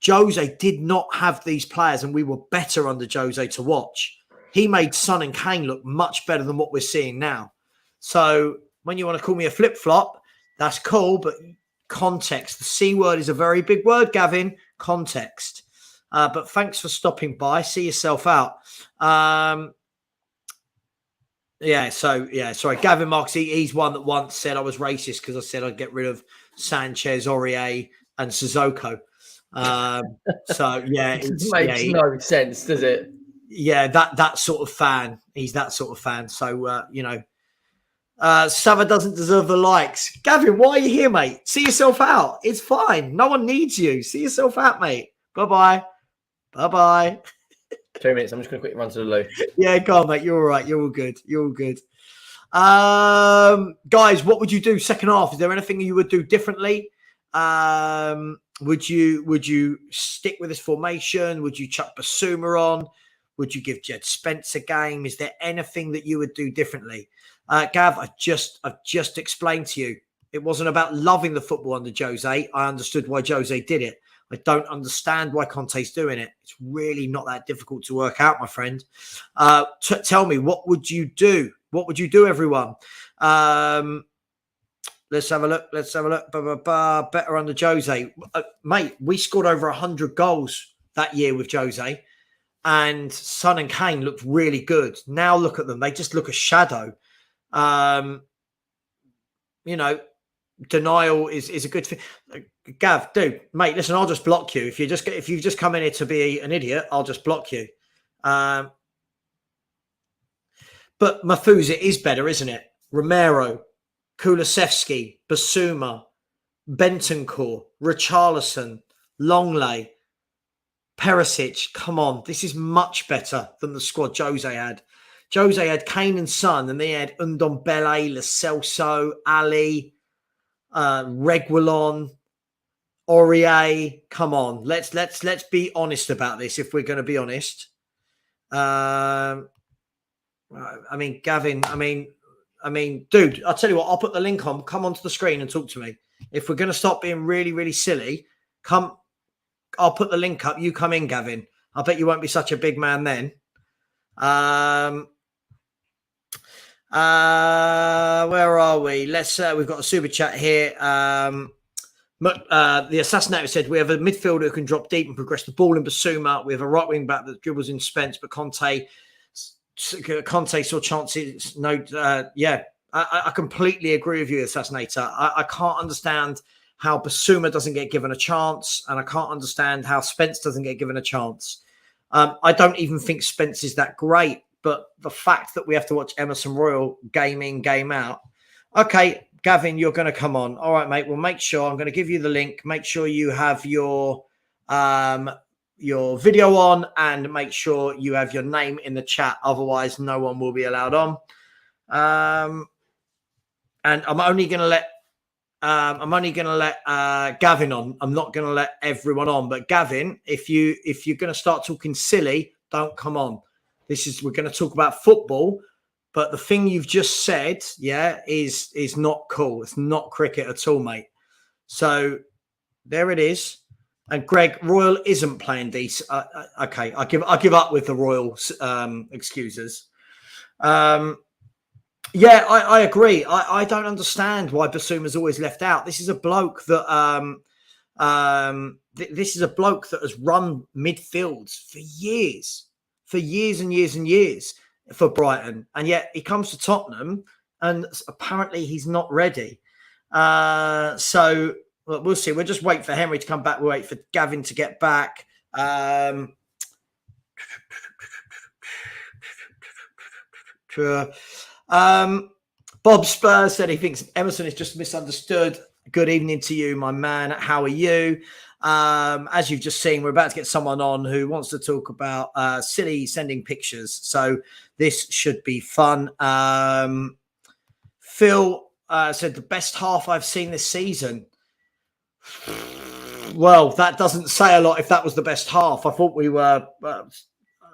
Jose did not have these players, and we were better under Jose to watch. He made Son and Kane look much better than what we're seeing now. So when you want to call me a flip-flop, that's cool, but context. The C word is a very big word, Gavin. Context. But thanks for stopping by. See yourself out. Sorry. Gavin Marks, he's one that once said I was racist because I said I'd get rid of Sanchez, Aurier, and Sissoko. It makes no sense, does it? Yeah, that sort of fan. He's that sort of fan. So, Sava doesn't deserve the likes. Gavin, why are you here, mate? See yourself out. It's fine. No one needs you. See yourself out, mate. Bye-bye. Bye-bye. 2 minutes. I'm just going to quickly run to the loo. Yeah, go on, mate. You're all right. You're all good. You're all good. Guys, what would you do second half? Is there anything you would do differently? Would you stick with this formation? Would you chuck Basuma on? Would you give Jed Spence a game? Is there anything that you would do differently? Gav, I've just explained to you. It wasn't about loving the football under Jose. I understood why Jose did it. I don't understand why Conte's doing it. It's really not that difficult to work out, my friend. Tell me, what would you do? What would you do, everyone? Let's have a look. Better under Jose. Mate, we scored over 100 goals that year with Jose. And Son and Kane looked really good. Now look at them. They just look a shadow. Denial is a good thing. Gav, dude, mate, listen, I'll just block you. If you've just come in here to be an idiot, I'll just block you. But Mafuza is better, isn't it? Romero, Kulusevski, Basuma, Bentancur, Richarlison, Longley, Perisic. Come on, this is much better than the squad Jose had. Jose had Kane and Son, and they had Ndombele, Lo Celso, Ali, Reguilon, Aurier. Come on, let's be honest about this. If we're going to be honest, I mean, Gavin. I mean, dude. I'll tell you what. I'll put the link on. Come onto the screen and talk to me. If we're going to stop being really, really silly, come. I'll put the link up. You come in, Gavin. I bet you won't be such a big man then. Where are we? We've got a super chat here. The assassinator said we have a midfielder who can drop deep and progress the ball in Basuma. We have a right wing back that dribbles in Spence, but Conte saw chances. I completely agree with you, assassinator. I can't understand how Basuma doesn't get given a chance, and I can't understand how Spence doesn't get given a chance. I don't even think Spence is that great. But the fact that we have to watch Emerson Royal game in, game out. Okay, Gavin, you're going to come on. All right, mate. Well, make sure I'm going to give you the link. Make sure you have your video on, and make sure you have your name in the chat. Otherwise, no one will be allowed on. And I'm only going to let Gavin on. I'm not going to let everyone on. But Gavin, if you're going to start talking silly, don't come on. We're going to talk about football. But the thing you've just said, is not cool. It's not cricket at all, mate. So there it is. And Greg, Royal isn't playing decent. Okay, I give up with the Royal excuses. I agree. I don't understand why Basuma's always left out. This is a bloke that this is a bloke that has run midfields for years and years and years for Brighton, and yet he comes to Tottenham and apparently he's not ready. So we'll see. We'll just wait for Henry to come back. We'll wait for Gavin to get back. Bob Spurs said he thinks Emerson is just misunderstood. Good evening to you, my man. How are you? As you've just seen, we're about to get someone on who wants to talk about silly sending pictures. So this should be fun. Phil said the best half I've seen this season. Well, that doesn't say a lot if that was the best half. I thought we were,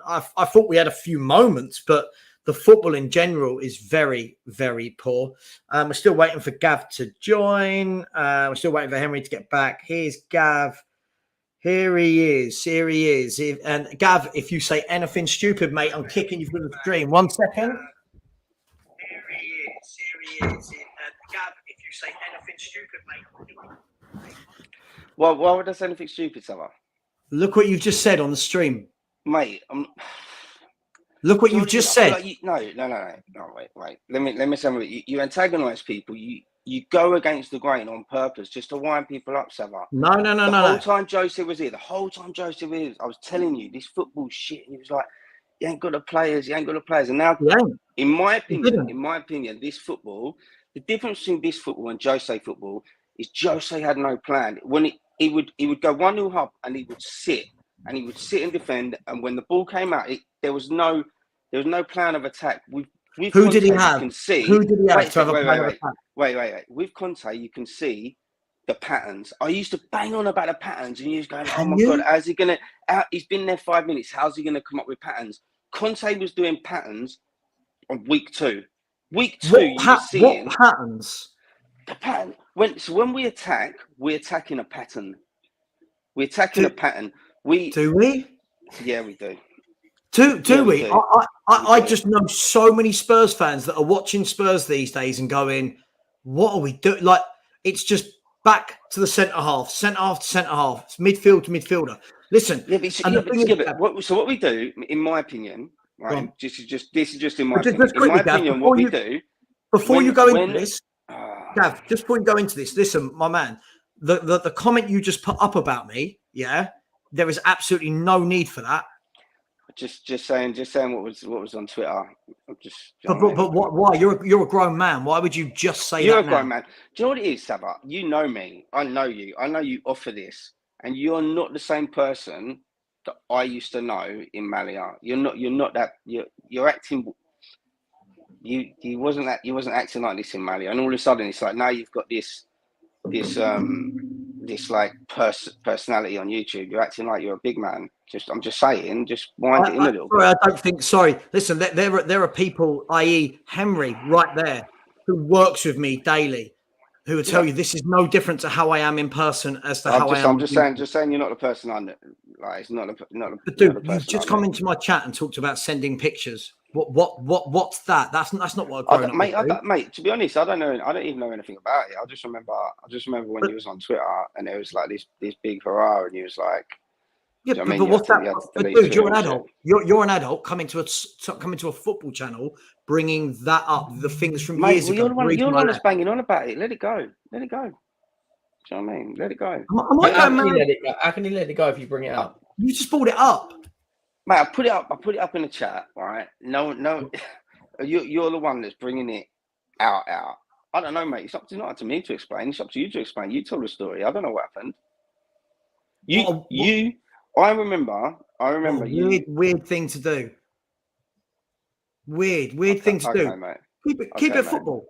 I thought we had a few moments, but the football in general is very, very poor. We're still waiting for Gav to join. We're still waiting for Henry to get back. Here's Gav. Here he is. Here he is. And Gav, if you say anything stupid, mate, I'm kicking you through the stream. 1 second. Here he is. Here he is. And Gav, if you say anything stupid, mate. Well, why would I say anything stupid, Sarah? Look what you've just said on the stream. Mate, Look what you've just said. Like no, wait. Let me say something. You antagonise people. You go against the grain on purpose just to wind people up, Sarah. No. The whole time Jose was here, I was telling you this football shit. And he was like, "You ain't got the players. And now, in my opinion, this football, the difference between this football and Jose football is Jose had no plan. When he would go 1-0 up and he would sit and defend. And when the ball came out, there was no plan of attack. Who did he have? Who did he have to have a plan of attack? Wait. With Conte, you can see the patterns. I used to bang on about the patterns, and you was going, "Oh my God, how's he gonna?" He's been there 5 minutes. How's he gonna come up with patterns? Conte was doing patterns on week 2. Week 2, what patterns? The pattern. When we attack, we're attacking a pattern. We're attacking a pattern. Do we? Yeah, we do. Do we? I just know so many Spurs fans that are watching Spurs these days and going, "What are we doing?" Like, it's just back to the centre half to centre half, it's midfield to midfielder. Listen, so what we do, in my opinion, right? This is just in my opinion. In my opinion, what we do before you go into this, Gav, just before you go into this, listen, my man, the comment you just put up about me, there is absolutely no need for that. Just saying what was on Twitter. But what? Why? You're a grown man. Why would you just say you're that? You're a grown man. Do you know what it is, Saba? You know me. I know you. I know you offer this, and you're not the same person that I used to know in Malia. You're not that. You're acting. You wasn't acting like this in Malia, and all of a sudden it's like now you've got this like personality on YouTube. You're acting like you're a big man. I'm just saying, just wind it in a little bit. I don't think. Sorry, listen. There are people, i.e., Henry, right there, who works with me daily, who will tell you this is no different to how I am in person as to how I am. I'm just saying, you're not the person I know. Like, it's not a. But dude, you've just come into my chat and talked about sending pictures. What's that? That's not what I've grown up with. Mate, to be honest, I don't even know anything about it. I just remember when you was on Twitter and there was like this big hurrah, and you was like, yeah, but what's that? But dude, you're an adult. You're an adult coming to a football channel, bringing that up. The things from years ago. You're the one that's banging on about it. Let it go. Do you know what I mean? Let it go. How can you let it go if you bring it up? You just brought it up. Mate, I put it up in the chat, all right? No, you're the one that's bringing it out. I don't know, mate. It's not up to me to explain. It's up to you to explain. You tell the story. I don't know what happened. I remember. Weird thing to do. Weird thing to do. Mate. Keep it football.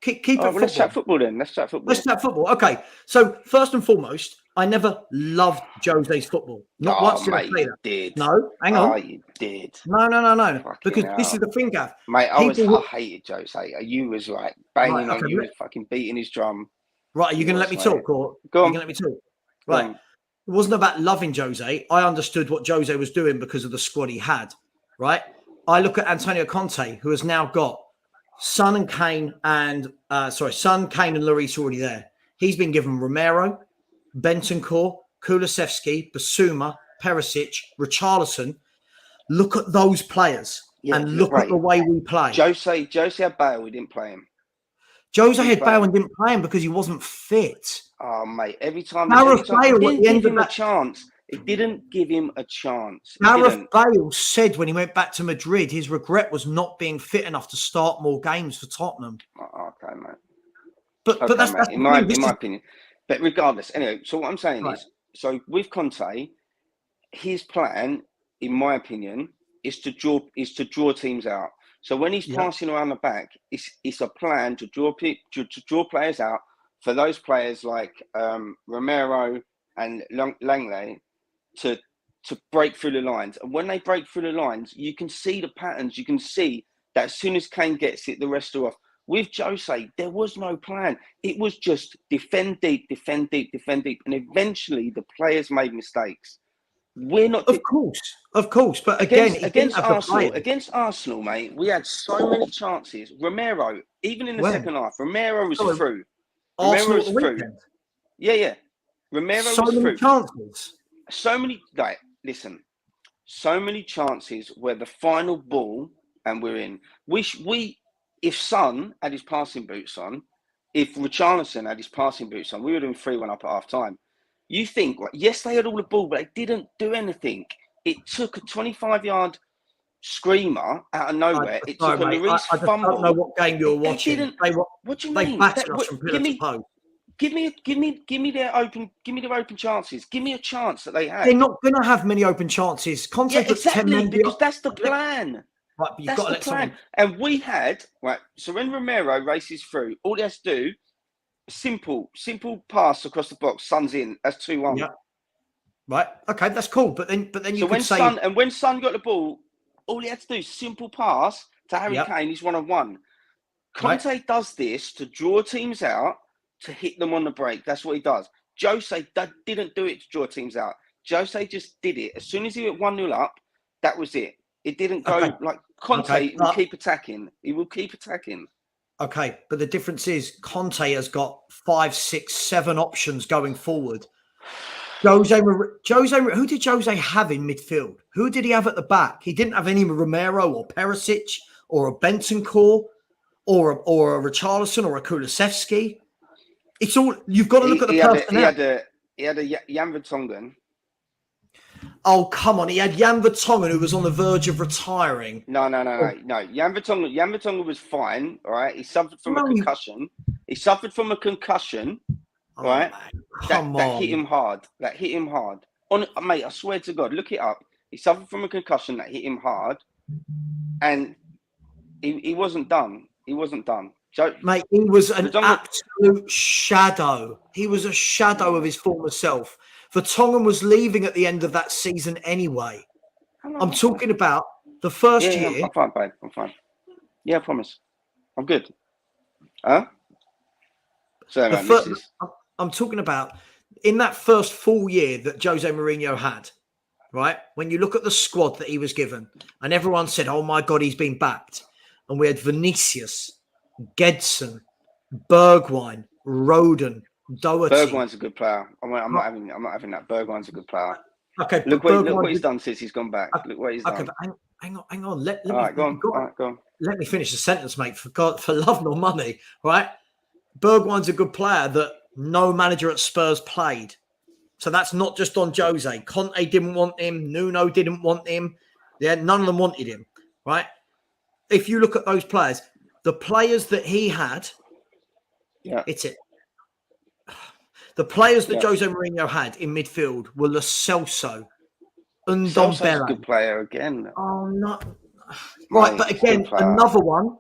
Keep it football. Let's chat football then. Let's chat football. Okay. So first and foremost, I never loved Jose's football. Not once did I say that. Did. No, hang on. Oh, you did. No. Fucking Because hell. this is the thing, Gav. Mate, I hated Jose. You was like banging on. You was fucking beating his drum. Right, are you going to let me talk? Or go on. Are you going to let me talk? Right. It wasn't about loving Jose. I understood what Jose was doing because of the squad he had. Right. I look at Antonio Conte, who has now got Son, Kane, and Lloris already there. He's been given Romero, Bentancur, Kulusevski, Basuma, Perisic, Richarlison. Look at those players and look at the way we play. Jose had Bale. We didn't play him. Jose had Bale and didn't play him because he wasn't fit. Oh, mate. Every time Gareth Bale didn't give him a chance. It didn't give him a chance. Gareth Bale said when he went back to Madrid, his regret was not being fit enough to start more games for Tottenham. Okay, mate. But that's in my opinion. But regardless, anyway. So what I'm saying is, so with Conte, his plan, in my opinion, is to draw teams out. So when he's passing around the back, it's a plan to draw players out for those players like Romero and Langley to break through the lines. And when they break through the lines, you can see the patterns. You can see that as soon as Kane gets it, the rest are off. With Jose, there was no plan. It was just defend deep. And eventually the players made mistakes. We're not... Of course. But again, against Arsenal, mate, we had so many chances. Romero, even in the second half, Romero was through. Romero was through. Yeah. Romero was through. So many chances. So many chances where the final ball and we're in. If Son had his passing boots on, if Richarlison had his passing boots on, we would have been 3-1 up at half time. You think, yes, they had all the ball, but they didn't do anything. It took a 25-yard screamer out of nowhere. It took a Lloris fumble. I don't know what game you were watching. What do you mean? They battered us from pillar to post. Give me their open chances. Give me a chance that they had. They're not going to have many open chances. Conte exactly, because that's the plan. Right, but you've got to let someone... And we had, so when Romero races through, all he has to do, simple pass across the box, Son's in, that's 2-1. Yeah. Right, okay, that's cool. But then you so when Son got the ball, all he had to do is simple pass to Harry Kane, he's 1-on-1. Conte does this to draw teams out, to hit them on the break. That's what he does. Jose didn't do it to draw teams out. Jose just did it. As soon as he went 1-0 up, that was it. It didn't go like Conte will keep attacking. He will keep attacking. Okay, but the difference is Conte has got 5, 6, 7 options going forward. Jose, who did Jose have in midfield? Who did he have at the back? He didn't have any Romero or Perisic or a Bentancur or a Richarlison or a Kulusevski. It's all you've got to look at the personnel. He had a Jan Vertonghen. Oh, come on. He had Jan Vertonghen, who was on the verge of retiring. No. Jan Vertonghen was fine, all right? He suffered from a concussion. All right? That hit him hard. Mate, I swear to God, look it up. He suffered from a concussion that hit him hard. And he wasn't done. Mate, he was an absolute shadow. He was a shadow of his former self. Vertonghen was leaving at the end of that season anyway. I'm talking about the first year. I'm fine, babe. I'm fine. Yeah, I promise. I'm good. Huh? So, man, I'm talking about in that first full year that Jose Mourinho had, right? When you look at the squad that he was given, and everyone said, oh my God, he's been backed. And we had Vinicius, Gedson, Bergwijn, Roden, Doherty. Bergwijn's a good player. I'm not having that. Bergwijn's a good player. Okay, look what he's done since he's gone back. Look what he's done. Okay, but hang on. Let go on. Let me finish the sentence, mate. For love nor money, right? Bergwijn's a good player that no manager at Spurs played. So that's not just on Jose. Conte didn't want him. Nuno didn't want him. Yeah, none of them wanted him, right? If you look at those players, the players that he had, it's it. The players that Jose Mourinho had in midfield were Lo Celso, Ndombele. Celso's a good player again. Oh, no. Right, but again, another one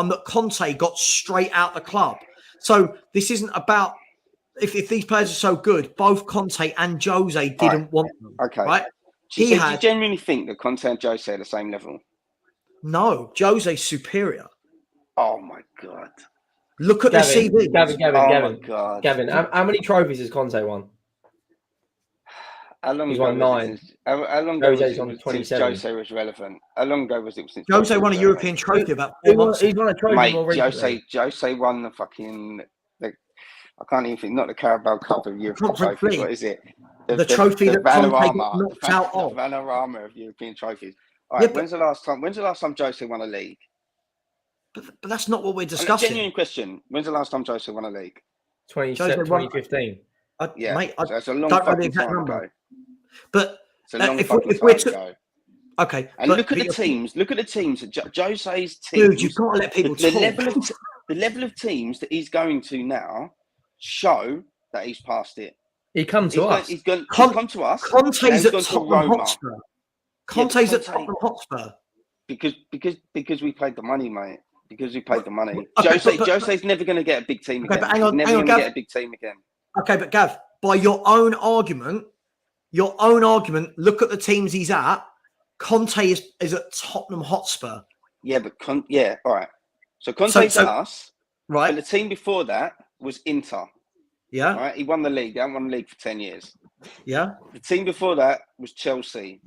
that Conte got straight out the club. So this isn't about if these players are so good, both Conte and Jose didn't want them. Okay. Right? Do you genuinely think that Conte and Jose are the same level? No, Jose's superior. Oh my God. Look at the CV. Gavin, how many trophies has Conte won? How long He's ago won was 9. it how long ago was it since Jose was relevant? How long ago was it since Jose won a European trophy about 4 months ago? He's won a trophy more recently. Jose won the fucking... I can't even think, not the Carabao Cup of European trophies. What is it? The trophy that Conte got knocked out of. The Vanarama of European trophies. All right, when's the last time Jose won a league? But that's not what we're discussing. Genuine question. When's the last time Jose won a league? 2015. Mate, so that's a long fucking time ago. But it's a long fucking time ago. Okay. And look at the teams. Look at the teams. Jose's teams. Dude, you've got to let people talk. The level of teams that he's going to now show that he's past it. He's come to us. He's come to us. Conte's at Tottenham Hotspur. Conte's at Tottenham Hotspur. Because we paid the money, mate. Because we paid the money. Okay, Jose's never going to get a big team again. But hang on, never going to get a big team again. Okay, but Gav, by your own argument, look at the teams he's at. Conte is at Tottenham Hotspur. Yeah, but all right. So Conte's at us, right? But the team before that was Inter. Yeah. Right. He won the league. They haven't won the league for 10 years. Yeah. The team before that was Chelsea.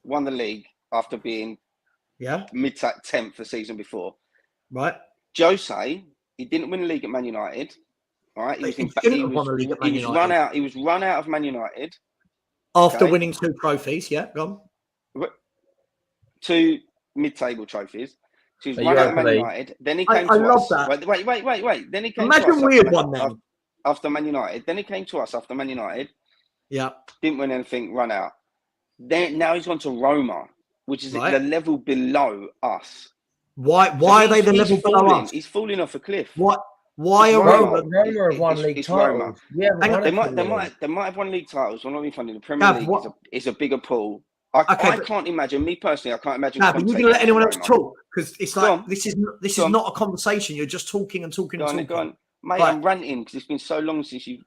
Won the league after being mid 10th the season before. Right. Jose, he didn't win the league at Man United. All right. He was run out. He was run out of Man United after winning 2 trophies. Yeah, go on. 2 mid-table trophies. So he was run out of Man United. Then he came to us. That. Wait. Then he came to us. Imagine weird one then. After Man United. Then he came to us after Man United. Yeah. Didn't win anything, run out. Then now he's gone to Roma, which is the level below us. Why are they the level below us? He's falling off a cliff. Why are Roma have won league titles? Yeah, they might have won league titles. Well, not even funny. The Premier League is a bigger pool. I can't imagine. Me personally, I can't imagine. But you're going to let anyone else talk because it's like this is not a conversation. You're just talking and talking and talking. Go on. Mate, I'm ranting because it's been so long since you. Do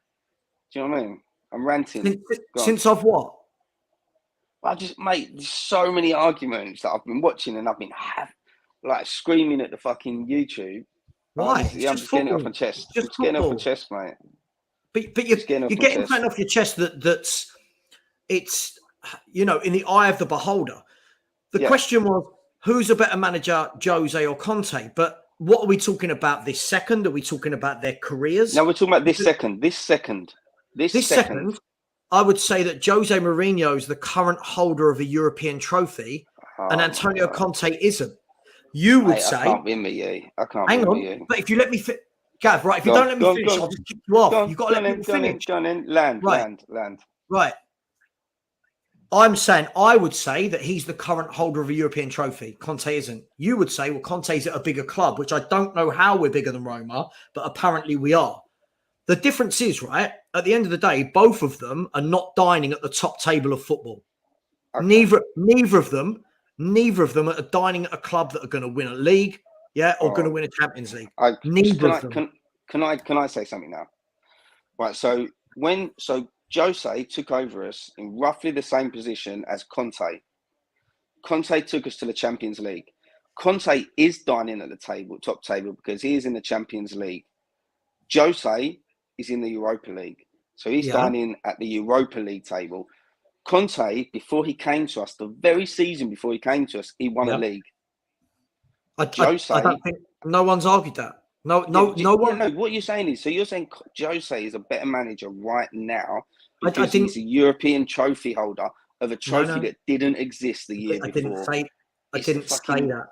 you know what I mean? I'm ranting. Since I've what? Mate, there's so many arguments that I've been watching and I've been screaming at the fucking YouTube. Why? I'm just getting it off my chest. Just getting it off my chest, mate. But you're getting something off your chest that's it's in the eye of the beholder. The question was, who's a better manager, Jose or Conte? But what are we talking about this second? Are we talking about their careers? No, we're talking about this second. This second. I would say that Jose Mourinho is the current holder of a European trophy and Antonio Conte isn't. You would say... I can't win with you. Hang on, but if you let me... Gav, right, if you don't let me finish, I'll just kick you off. You've got to let me finish. Go on in. Land. Right. I'm saying, I would say that he's the current holder of a European trophy. Conte isn't. You would say, well, Conte's at a bigger club, which I don't know how we're bigger than Roma, but apparently we are. The difference is, right, at the end of the day, both of them are not dining at the top table of football. Okay. Neither of them are dining at a club that are going to win a league, or going to win a Champions League. Neither of them. Can I say something now? Right, so Jose took over us in roughly the same position as Conte. Conte took us to the Champions League. Conte is dining at the top table, because he is in the Champions League. Jose is in the Europa League. So he's dining at the Europa League table. Conte, before he came to us, the very season before he came to us, he won a league. I don't think no one's argued that. No one. No, what you're saying is, so you're saying Jose is a better manager right now because he's a European trophy holder of a trophy that didn't exist the year before. I didn't say that.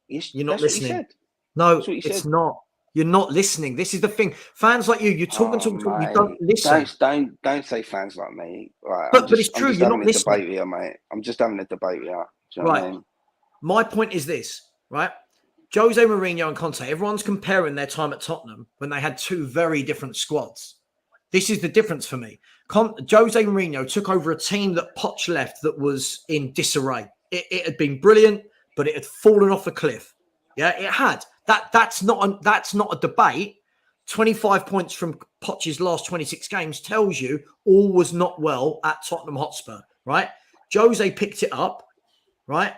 You're not listening. No, it's not. You're not listening. This is the thing. Fans like you're talking. You don't listen. Don't say fans like me. Right, but it's true. You're not listening. Debate here, mate. I'm just having a debate here. Right. My point is this, right? Jose Mourinho and Conte, everyone's comparing their time at Tottenham when they had 2 very different squads. This is the difference for me. Jose Mourinho took over a team that Poch left that was in disarray. It had been brilliant, but it had fallen off a cliff. Yeah, it had. That's not a debate. 25 points from Poch's last 26 games tells you all was not well at Tottenham Hotspur, right? Jose picked it up, right?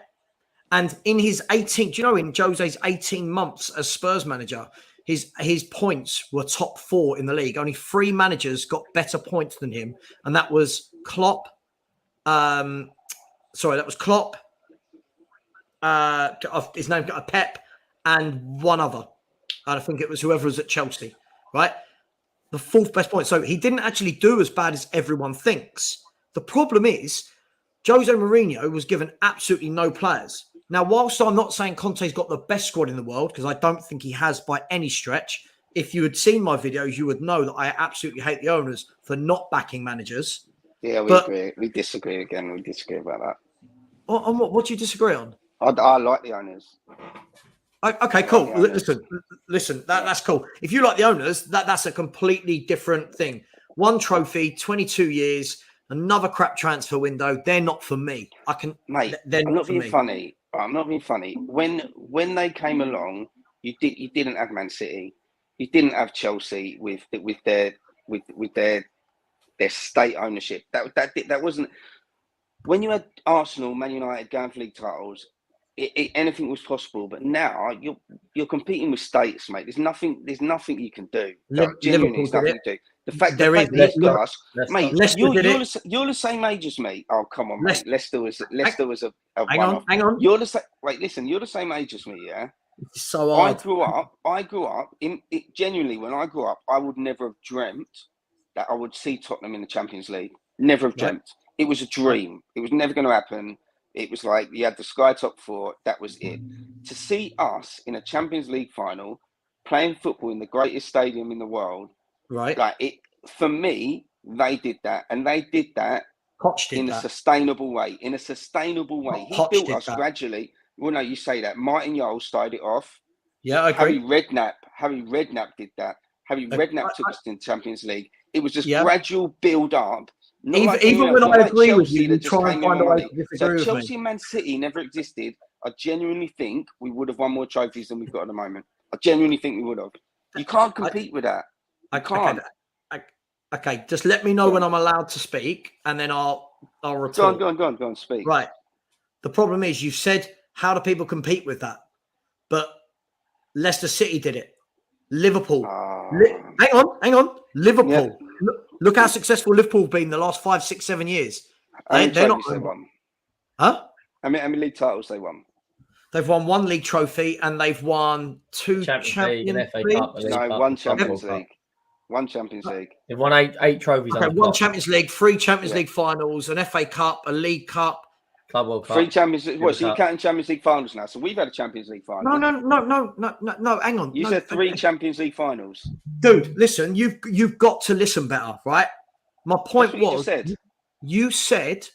And in his 18, do you know, in Jose's 18 months as Spurs manager, his points were top 4 in the league. Only 3 managers got better points than him, and that was Klopp. That was Klopp. His name got a Pep, and one other. And I think it was whoever was at Chelsea, right? The 4th best point. So he didn't actually do as bad as everyone thinks. The problem is, Jose Mourinho was given absolutely no players. Now, whilst I'm not saying Conte's got the best squad in the world, because I don't think he has by any stretch, if you had seen my videos, you would know that I absolutely hate the owners for not backing managers. Yeah, we agree. We disagree again. We disagree about that. On what do you disagree on? I like the owners. Okay, cool. Listen. That's cool. If you like the owners, that's a completely different thing. 1 trophy, 22 years, another crap transfer window. They're not for me. Mate, I'm not being funny. I'm not being funny. When they came along, you didn't have Man City. You didn't have Chelsea with their state ownership. That wasn't. When you had Arsenal, Man United going for league titles, anything was possible. But now you're competing with states, mate. There's nothing you can do. Genuinely, there's nothing to do. The fact that mate, you're the same age as me. Oh, come on, mate. Leicester was a one-off. Hang on. You're the same. Wait, listen. You're the same age as me, yeah. So I grew up genuinely. When I grew up, I would never have dreamt that I would see Tottenham in the Champions League. Never have dreamt. It was a dream. It was never going to happen. It was like you had the Sky top 4. That was it. To see us in a Champions League final, playing football in the greatest stadium in the world, right? Like it for me, they did that, and they did that in a sustainable way. In a sustainable way, he built us gradually. Well, no, you say that. Martin Jol started it off. Yeah, I agree. Harry Redknapp did that. Harry Redknapp took us to the Champions League. It was just gradual build up. Even when I agree with you, you try and find a way to disagree with me. Chelsea and Man City never existed. I genuinely think we would have won more trophies than we've got at the moment. I genuinely think we would have. You can't compete with that. I can't. Okay, just let me know when I'm allowed to speak, and then I'll retort. Go on, speak. Right. The problem is, you said, how do people compete with that? But Leicester City did it. Liverpool. Hang on. Liverpool. Yeah. Look how successful Liverpool have been the last 5, 6, 7 years. They're not. They won. Huh? How many league titles they won? They've won 1 league trophy and they've won 2 Champions League. No, 1 Champions League. 1 Champions League. They've won 8 trophies. Okay, 1 Champions League, 3 Champions League finals, an FA Cup, a League Cup. Club World Cup. 3 Champions League. What? So you're counting Champions League finals now? So we've had a Champions League final. No. Hang on. You said 3 Champions League finals. Dude, listen. You've got to listen better, right? My point was, you said,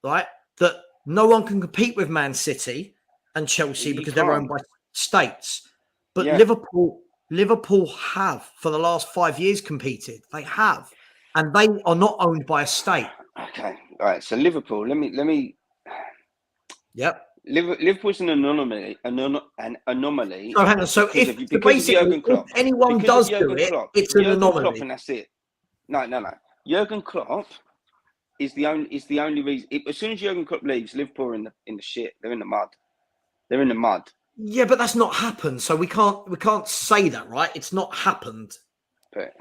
right, that no one can compete with Man City and Chelsea because they're owned by states. But Liverpool have for the last 5 years competed. They have, and they are not owned by a state. Okay, all right. So Liverpool. Let me. Yep. Liverpool's an anomaly. No, hang on. So basically, if anyone does do it, it's an anomaly, Klopp, and that's it. No. Jurgen Klopp is the only reason. As soon as Jurgen Klopp leaves, Liverpool are in the shit. They're in the mud. They're in the mud. Yeah, but that's not happened. So we can't say that, right? It's not happened. But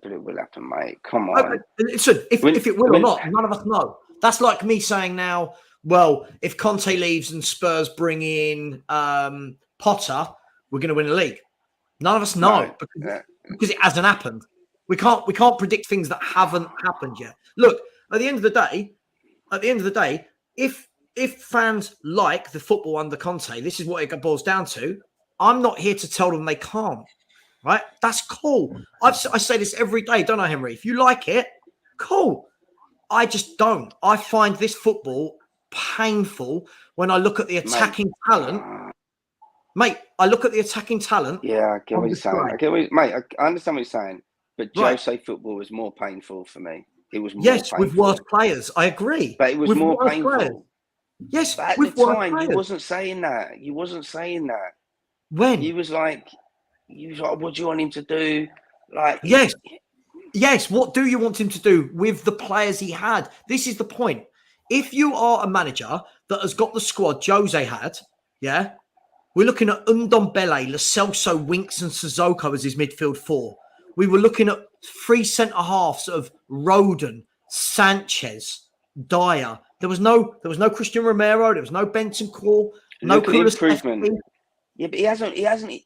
it will happen, mate. Come on. Listen, if it will or not, none of us know. That's like me saying now, well, if Conte leaves and Spurs bring in Potter, we're going to win the league. None of us know because it hasn't happened. We can't predict things that haven't happened yet. Look, at the end of the day, if fans like the football under Conte, this is what it boils down to. I'm not here to tell them they can't. Right? That's cool. I say this every day, don't I, Henry? If you like it, cool. I just don't. I find this football painful when I look at the attacking talent. Mate, I look at the attacking talent. Yeah, I get what you're saying. Mate, I understand what you're saying. But Jose football was more painful for me. It was more painful. With worse players. I agree. But it was more painful. Players. Yes, but at the time, you wasn't saying that. You wasn't saying that. When? You was like, what do you want him to do? Like, yes. What do you want him to do with the players he had? This is the point. If you are a manager that has got the squad Jose had, yeah, we're looking at Ndombele, Lo Celso, Winks, and Sissoko as his midfield four. We were looking at 3 centre halves of Rodon, Sanchez, Dyer. There was no Christian Romero. There was no Benson Core. No improvement. Yeah, but he hasn't.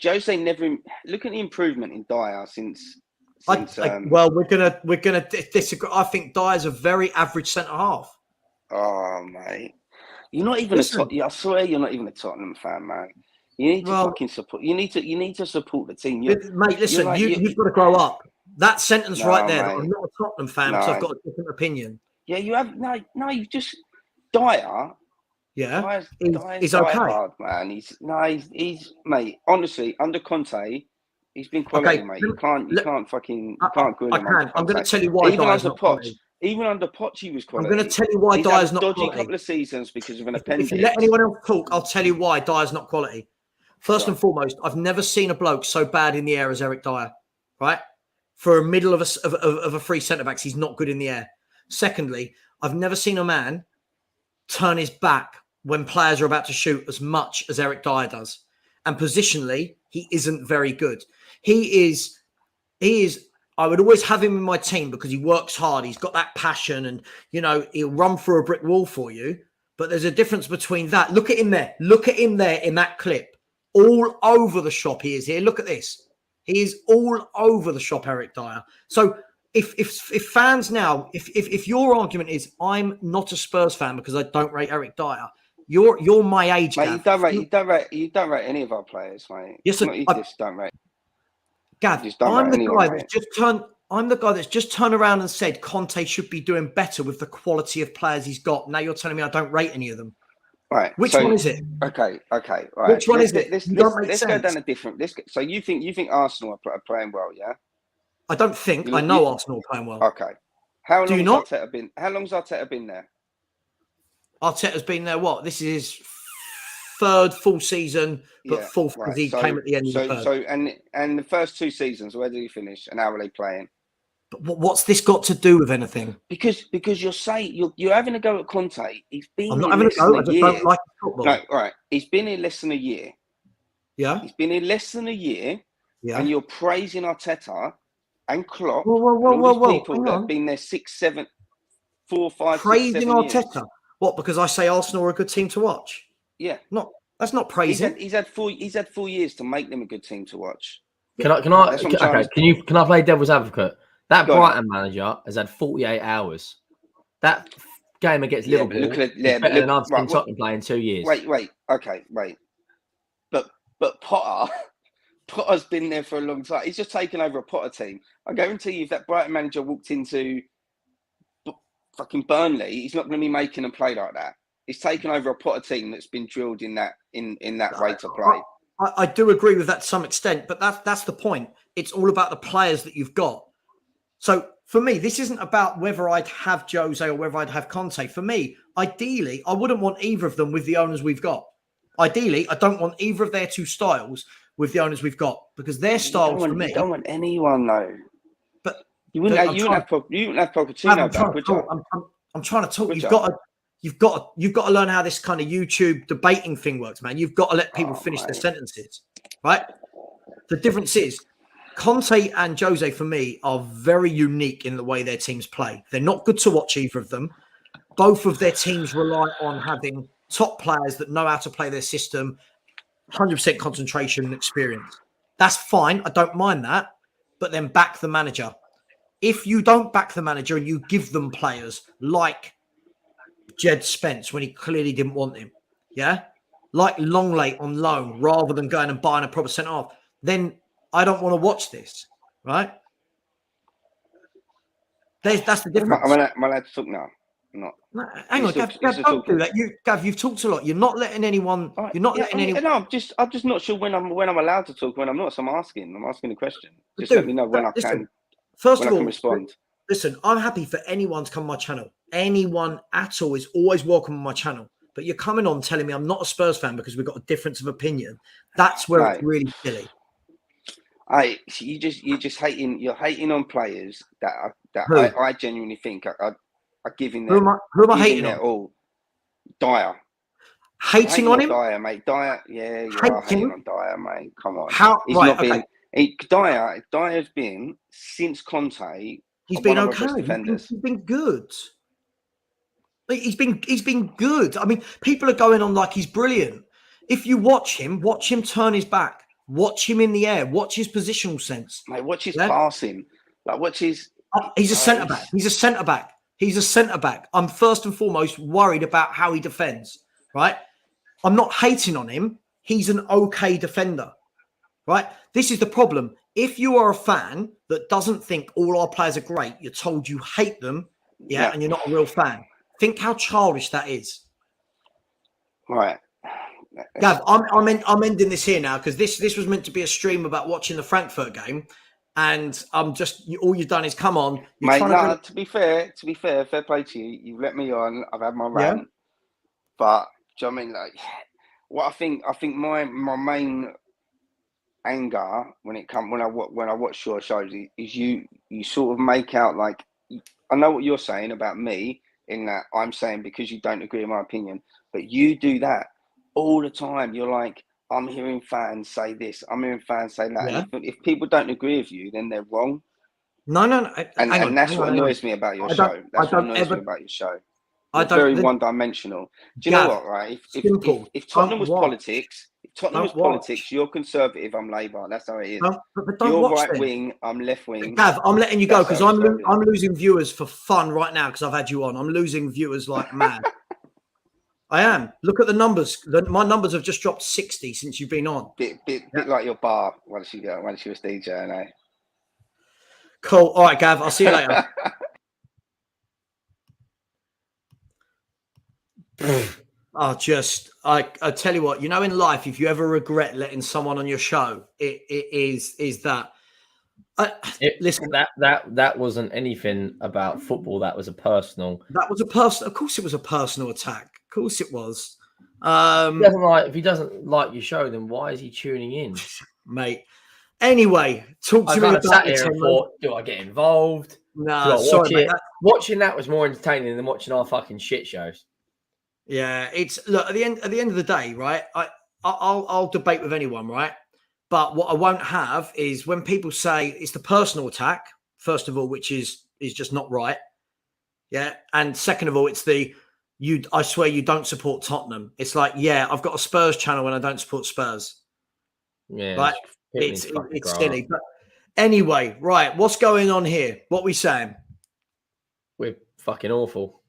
Jose never. Look at the improvement in Dyer since. Well, we're gonna disagree. I think Dyer's a very average centre half. Oh, mate, you're not even I swear you're not even a Tottenham fan, man. You need to fucking support. You need to support the team. Mate, listen, you've got to grow up. That sentence right there. That I'm not a Tottenham fan because I've got a different opinion. Yeah, you have no. You just Dyer. Yeah, he's okay, hard, man. He's mate. Honestly, under Conte, he's been quality, mate. You can't grill him. I'm going to tell you why. Even under Poch, he was quality. I'm going to tell you why Dyer's not dodgy quality. Couple of seasons because of an appendix. If you let anyone else talk, I'll tell you why Dyer's not quality. First and foremost, I've never seen a bloke so bad in the air as Eric Dyer. Right, for a middle of a free centre backs, he's not good in the air. Secondly, I've never seen a man turn his back when players are about to shoot as much as Eric Dyer does. And positionally, he isn't very good. He is, I would always have him in my team because he works hard. He's got that passion and, he'll run through a brick wall for you. But there's a difference between that. Look at him there. Look at him there in that clip. All over the shop he is here. Look at this. He is all over the shop, Eric Dyer. So if fans now, if your argument is I'm not a Spurs fan because I don't rate Eric Dyer, you're my age. Mate, you don't rate any of our players, mate. Yes, you just don't rate. Gav, I'm the guy that's just turned around and said Conte should be doing better with the quality of players he's got. Now you're telling me I don't rate any of them. Right. Which one is it? Okay. Right. Which one is it? Let's go down a different. So you think Arsenal are playing well? Yeah. I don't think. I know Arsenal are playing well. Okay. How long has Arteta been there? Arteta's been there. What? This is his third full season, but fourth because he came at the end of the third. So and the first 2 seasons, where did he finish? And how are they playing? But what's this got to do with anything? Because you're saying you're having a go at Conte. He's been. I'm not having a go. I just don't like football. No, right. He's been here less than a year. Yeah. He's been here less than a year. Yeah. And you're praising Arteta and Klopp. Whoa. People that have been there 6, 7, 4, 5, praising 6, 7 Arteta. Years. What? Because I say Arsenal are a good team to watch. Yeah. That's not praising. He's had 4 years to make them a good team to watch. Can I play devil's advocate? That Brighton manager has had 48 hours. That game against Liverpool is better than I've seen Tottenham play in 2 years. Wait. Okay, wait. But Potter's been there for a long time. He's just taken over a Potter team. I guarantee you, if that Brighton manager walked into fucking Burnley, he's not going to be making them play like that. He's taken over a Potter team that's been drilled in that way to play. I do agree with that to some extent, but that's the point. It's all about the players that you've got. So for me, this isn't about whether I'd have Jose or whether I'd have Conte. For me, ideally, I wouldn't want either of them with the owners we've got. Ideally, I don't want either of their 2 styles with the owners we've got because their styles for me. You don't want anyone though. But you wouldn't have Pochettino back, would you? I'm trying to talk. You've got to learn how this kind of YouTube debating thing works, man. You've got to let people finish their sentences, right? The difference is Conte and Jose, for me, are very unique in the way their teams play. They're not good to watch, either of them. Both of their teams rely on having top players that know how to play their system, 100% concentration and experience. That's fine. I don't mind that. But then back the manager. If you don't back the manager and you give them players like Jed Spence when he clearly didn't want him, yeah? Like Longley on loan rather than going and buying a proper centre-half, then I don't want to watch this, right? That's the difference. Am I allowed to talk now? No, hang on, Gav, don't do that. Gav, you've talked a lot. You're not letting anyone. You're not letting anyone. No, I'm just not sure when I'm allowed to talk. When I'm not, so I'm asking a question. Just let me know when I can. First of all, respond. Listen, I'm happy for anyone to come on my channel. Anyone at all is always welcome on my channel. But you're coming on telling me I'm not a Spurs fan because we've got a difference of opinion. That's where it's really silly. You're just hating. You're hating on players that I genuinely think are giving their who am I hating on? All. Dyer. Hating on him? Dyer, mate. Dyer, yeah, you are hating on Dyer, mate. Come on. Dyer's been since Conte. He's been okay. He's been good. He's been good. I mean, people are going on like he's brilliant. If you watch him turn his back. Watch him in the air. Watch his positional sense. Mate, watch his passing. Like, watch his... He's a centre-back. He's a centre-back. He's a centre-back. I'm first and foremost worried about how he defends, right? I'm not hating on him. He's an okay defender, right? This is the problem. If you are a fan that doesn't think all our players are great, you're told you hate them, and you're not a real fan. Think how childish that is. Right. Gav, I'm ending this here now because this was meant to be a stream about watching the Frankfurt game, and I'm just all you've done is come on. Mate, to be fair, fair play to you. You've let me on. I've had my rant, but do you know what I mean? Like, what I think my main anger when I watch your shows is you sort of make out like I know what you're saying about me in that I'm saying because you don't agree with my opinion, but you do that all the time. You're like, I'm hearing fans say this, I'm hearing fans say that. Yeah. And if people don't agree with you, then they're wrong. No. And that's what annoys me about your show. That's what annoys me about your show. It's very one-dimensional. Do you know what, right? If Tottenham was politics, you're conservative, I'm Labour. That's how it is. You're right wing, I'm left wing. Gav, I'm letting you go because I'm losing viewers for fun right now because I've had you on. I'm losing viewers like mad. I am. Look at the numbers. My numbers have just dropped 60 since you've been on. Bit like your bar once you was DJing, eh? Cool. All right, Gav. I'll see you later. I tell you what, in life, if you ever regret letting someone on your show, it is that. Listen, that wasn't anything about football. That was a personal. Of course, it was a personal attack. Of course, it was. If he doesn't like your show, then why is he tuning in, mate? Anyway, talk to me about sat here and thought, do I get involved? No, sorry, mate. Watching that was more entertaining than watching our fucking shit shows. Yeah, at the end of the day, right? I'll debate with anyone, right? But what I won't have is when people say it's the personal attack, first of all, which is just not right. Yeah. And second of all, it's I swear you don't support Tottenham. It's like, I've got a Spurs channel and I don't support Spurs. Yeah. Right. It's silly. But anyway, right. What's going on here? What are we saying? We're fucking awful.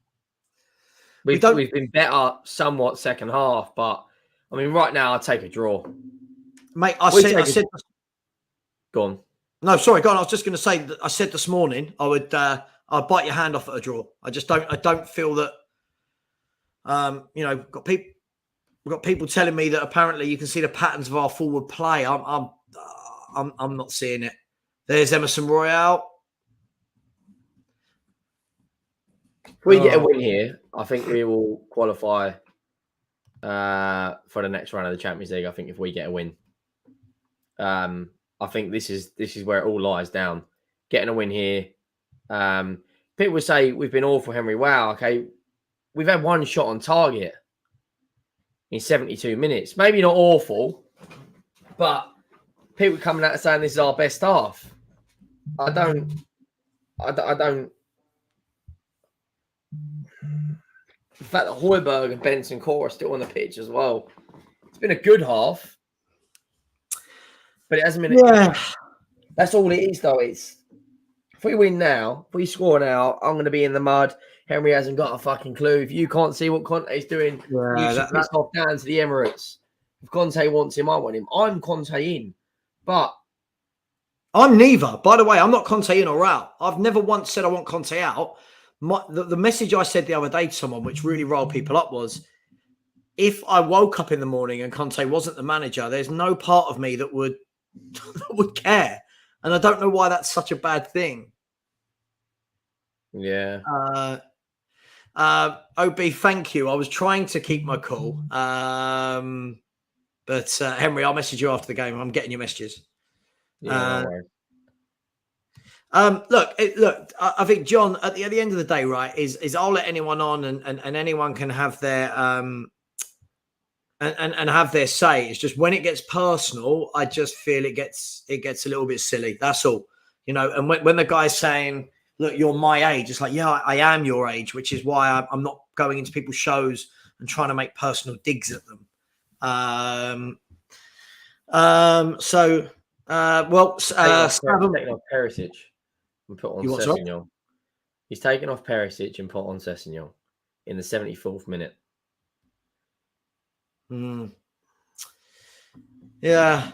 We've been better somewhat second half, but I mean, right now I'd take a draw. Mate, I said. Go on. No, sorry, go on. I was just going to say that I said this morning I'd bite your hand off at a draw. I don't feel that. We've got people telling me that apparently you can see the patterns of our forward play. I'm not seeing it. There's Emerson Royal. If we get a win here, I think we will qualify for the next round of the Champions League. I think if we get a win, I think this is where it all lies down. Getting a win here. People say we've been awful, Henry. Wow, okay. We've had one shot on target in 72 minutes. Maybe not awful, but people coming out and saying this is our best half. I don't. The fact that Højbjerg and Benson Core are still on the pitch as well. It's been a good half, but it hasn't been. Yeah. That's all it is, though. It's if we win now, if we score now, I'm going to be in the mud. Henry hasn't got a fucking clue. If you can't see what Conte's doing, you should piss off down to the Emirates. If Conte wants him, I want him. I'm Conte in, but I'm neither. By the way, I'm not Conte in or out. I've never once said I want Conte out. The message I said the other day to someone, which really riled people up, was if I woke up in the morning and Conte wasn't the manager, there's no part of me that would care. And I don't know why that's such a bad thing. Yeah. OB, thank you. I was trying to keep my cool. But Henry, I'll message you after the game. I'm getting your messages. Yeah, no worries. Look. I think John, at the end of the day, right, is I'll let anyone on, and anyone can have their and have their say. It's just when it gets personal, I just feel it gets a little bit silly. That's all, And when the guy's saying, "Look, you're my age," it's like, yeah, I am your age, which is why I'm not going into people's shows and trying to make personal digs at them. Taking off Perisic and put on Sessegnon. He's taken off Perisic and put on Sessegnon in the 74th minute. Yeah.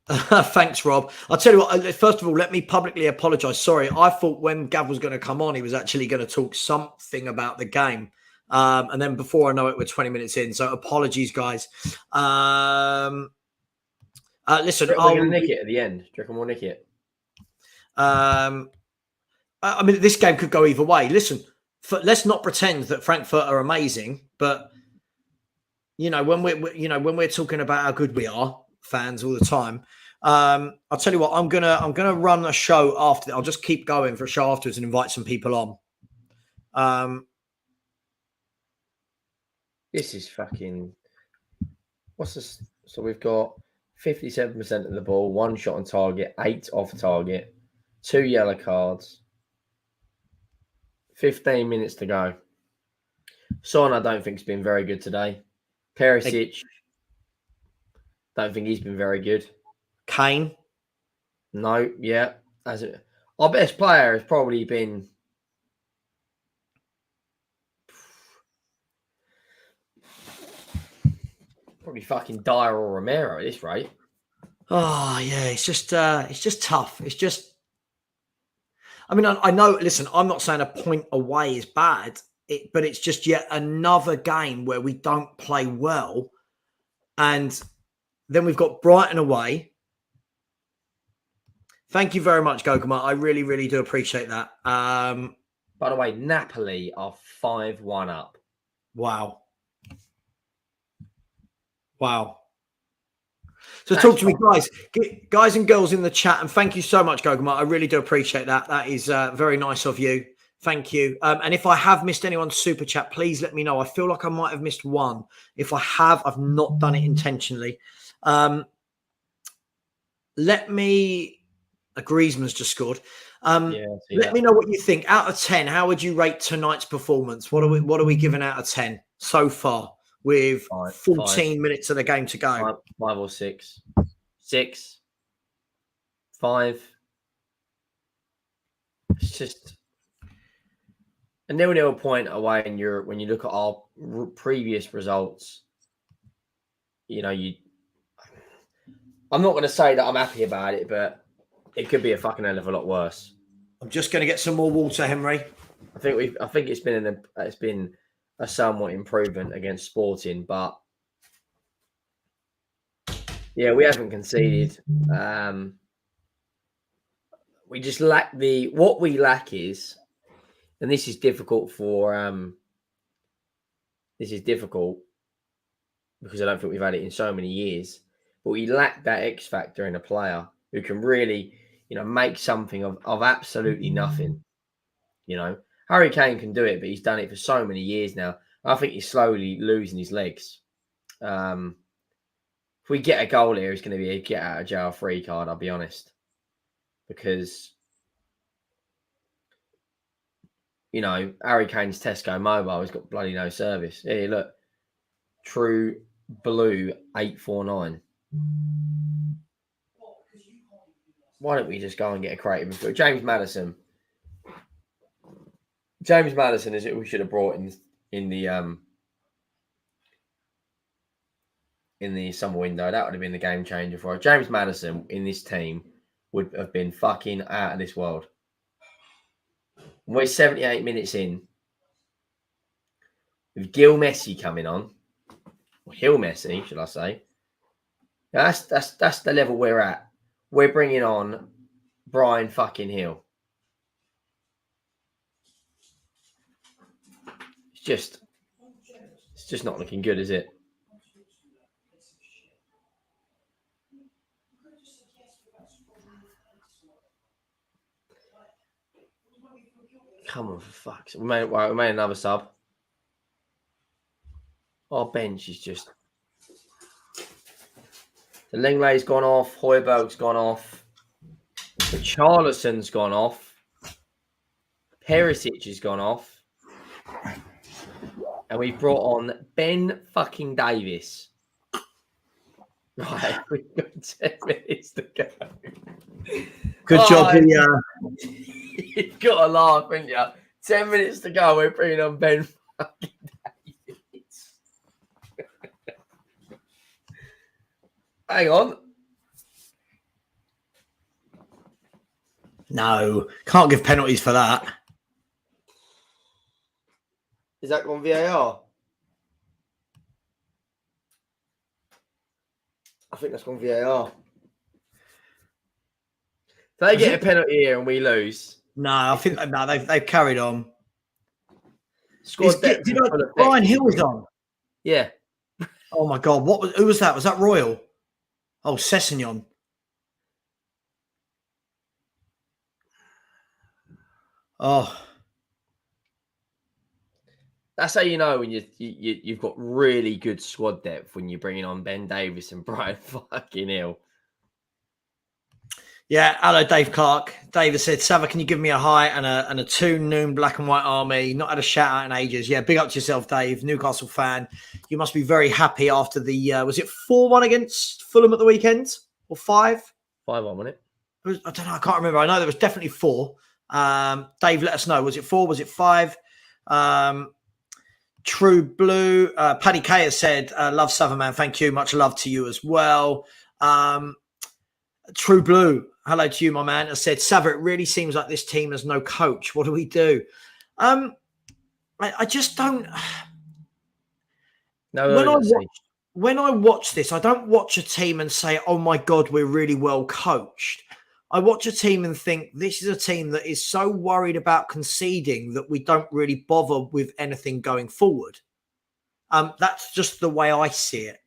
Thanks, Rob. I'll tell you what, first of all, let me publicly apologise. Sorry, I thought when Gav was going to come on, he was actually going to talk something about the game. And then before I know it, we're 20 minutes in. So apologies, guys. Listen, we're going to nick it at the end. Do you reckon we'll nick it? I mean, this game could go either way. Listen, let's not pretend that Frankfurt are amazing, but when we're talking about how good we are, fans all the time. I'll tell you what, I'm gonna run a show after. I'll just keep going for a show afterwards and invite some people on. This is fucking. What's this? So we've got 57% of the ball, 1 shot on target, 8 off target, 2 yellow cards, 15 minutes to go. Son, I don't think, has been very good today. Perisic, don't think he's been very good. Kane, no, yeah. Our best player has probably been. Probably fucking Dyer or Romero at this rate. Oh yeah, it's just tough. It's just. I mean, I know. Listen, I'm not saying a point away is bad, but it's just yet another game where we don't play well, and then we've got Brighton away. Thank you very much, Gokuma. I really, really do appreciate that. By the way, Napoli are 5-1 up. Wow. So that's talk to me, guys and girls in the chat, and thank you so much, Gokuma. I really do appreciate that. That is very nice of you. Thank you. And if I have missed anyone's super chat, please let me know. I feel like I might have missed one. If I have, I've not done it intentionally. Griezmann's just scored. Let me know what you think. Out of 10, how would you rate tonight's performance? What are we giving out of 10 so far with 14 minutes of the game to go? 5 or 6. 6. 5. It's just a 0-0 point away in Europe. When you look at our previous results, I'm not going to say that I'm happy about it, but it could be a fucking hell of a lot worse. I'm just going to get some more water, Henry. I think it's been a somewhat improvement against Sporting, but yeah, we haven't conceded. We just lack what we lack is, and this is difficult because I don't think we've had it in so many years, but we lack that X factor in a player who can really, make something of absolutely nothing. Harry Kane can do it, but he's done it for so many years now. I think he's slowly losing his legs. If we get a goal here, it's going to be a get out of jail free card, I'll be honest. Because, Harry Kane's Tesco Mobile has got bloody no service. Here, look. True Blue 849. Why don't we just go and get a creative? James Maddison. James Maddison is it we should have brought in the summer window. That would have been the game changer for us. James Maddison in this team would have been fucking out of this world. We're 78 minutes in. With Gil Messi coming on. Or Hill Messi, should I say. That's the level we're at. We're bringing on Brian fucking Hill. It's just not looking good, is it? Come on, for fuck's sake. We made another sub. Our bench is just... The Lenglet's gone off. Højbjerg's gone off. The Charlison's gone off. Perisic has gone off. And we've brought on Ben fucking Davis. Right, we've got 10 minutes to go. Good job. You've got to laugh, haven't you? 10 minutes to go. We're bringing on Ben fucking Davis. Hang on. No, can't give penalties for that. Is that on VAR? I think that's gone VAR. If they get a penalty here and we lose. No, I think they've carried on. Squad Brian Hill was on. Yeah. Oh my God, who was that? Was that Royal? Oh, Sessegnon. Oh. That's how you know when you've got really good squad depth when you're bringing on Ben Davis and Brian fucking Hill. Yeah, hello, Dave Clark. David said, Sava, can you give me a hi and a 2 noon black and white army? Not had a shout out in ages. Yeah, big up to yourself, Dave. Newcastle fan. You must be very happy after the, was it 4-1 against Fulham at the weekend? Or 5? 5-1, wasn't it? I don't know. I can't remember. I know there was definitely 4. Dave, let us know. Was it 4? Was it 5? True Blue. Paddy K has said, love Sutherman. Thank you. Much love to you as well. True Blue. Hello to you, my man. Has said, Sava, it really seems like this team has no coach. What do we do? I just don't. No. When I watch this, I don't watch a team and say, oh my God, we're really well coached. I watch a team and think this is a team that is so worried about conceding that we don't really bother with anything going forward. That's just the way I see it.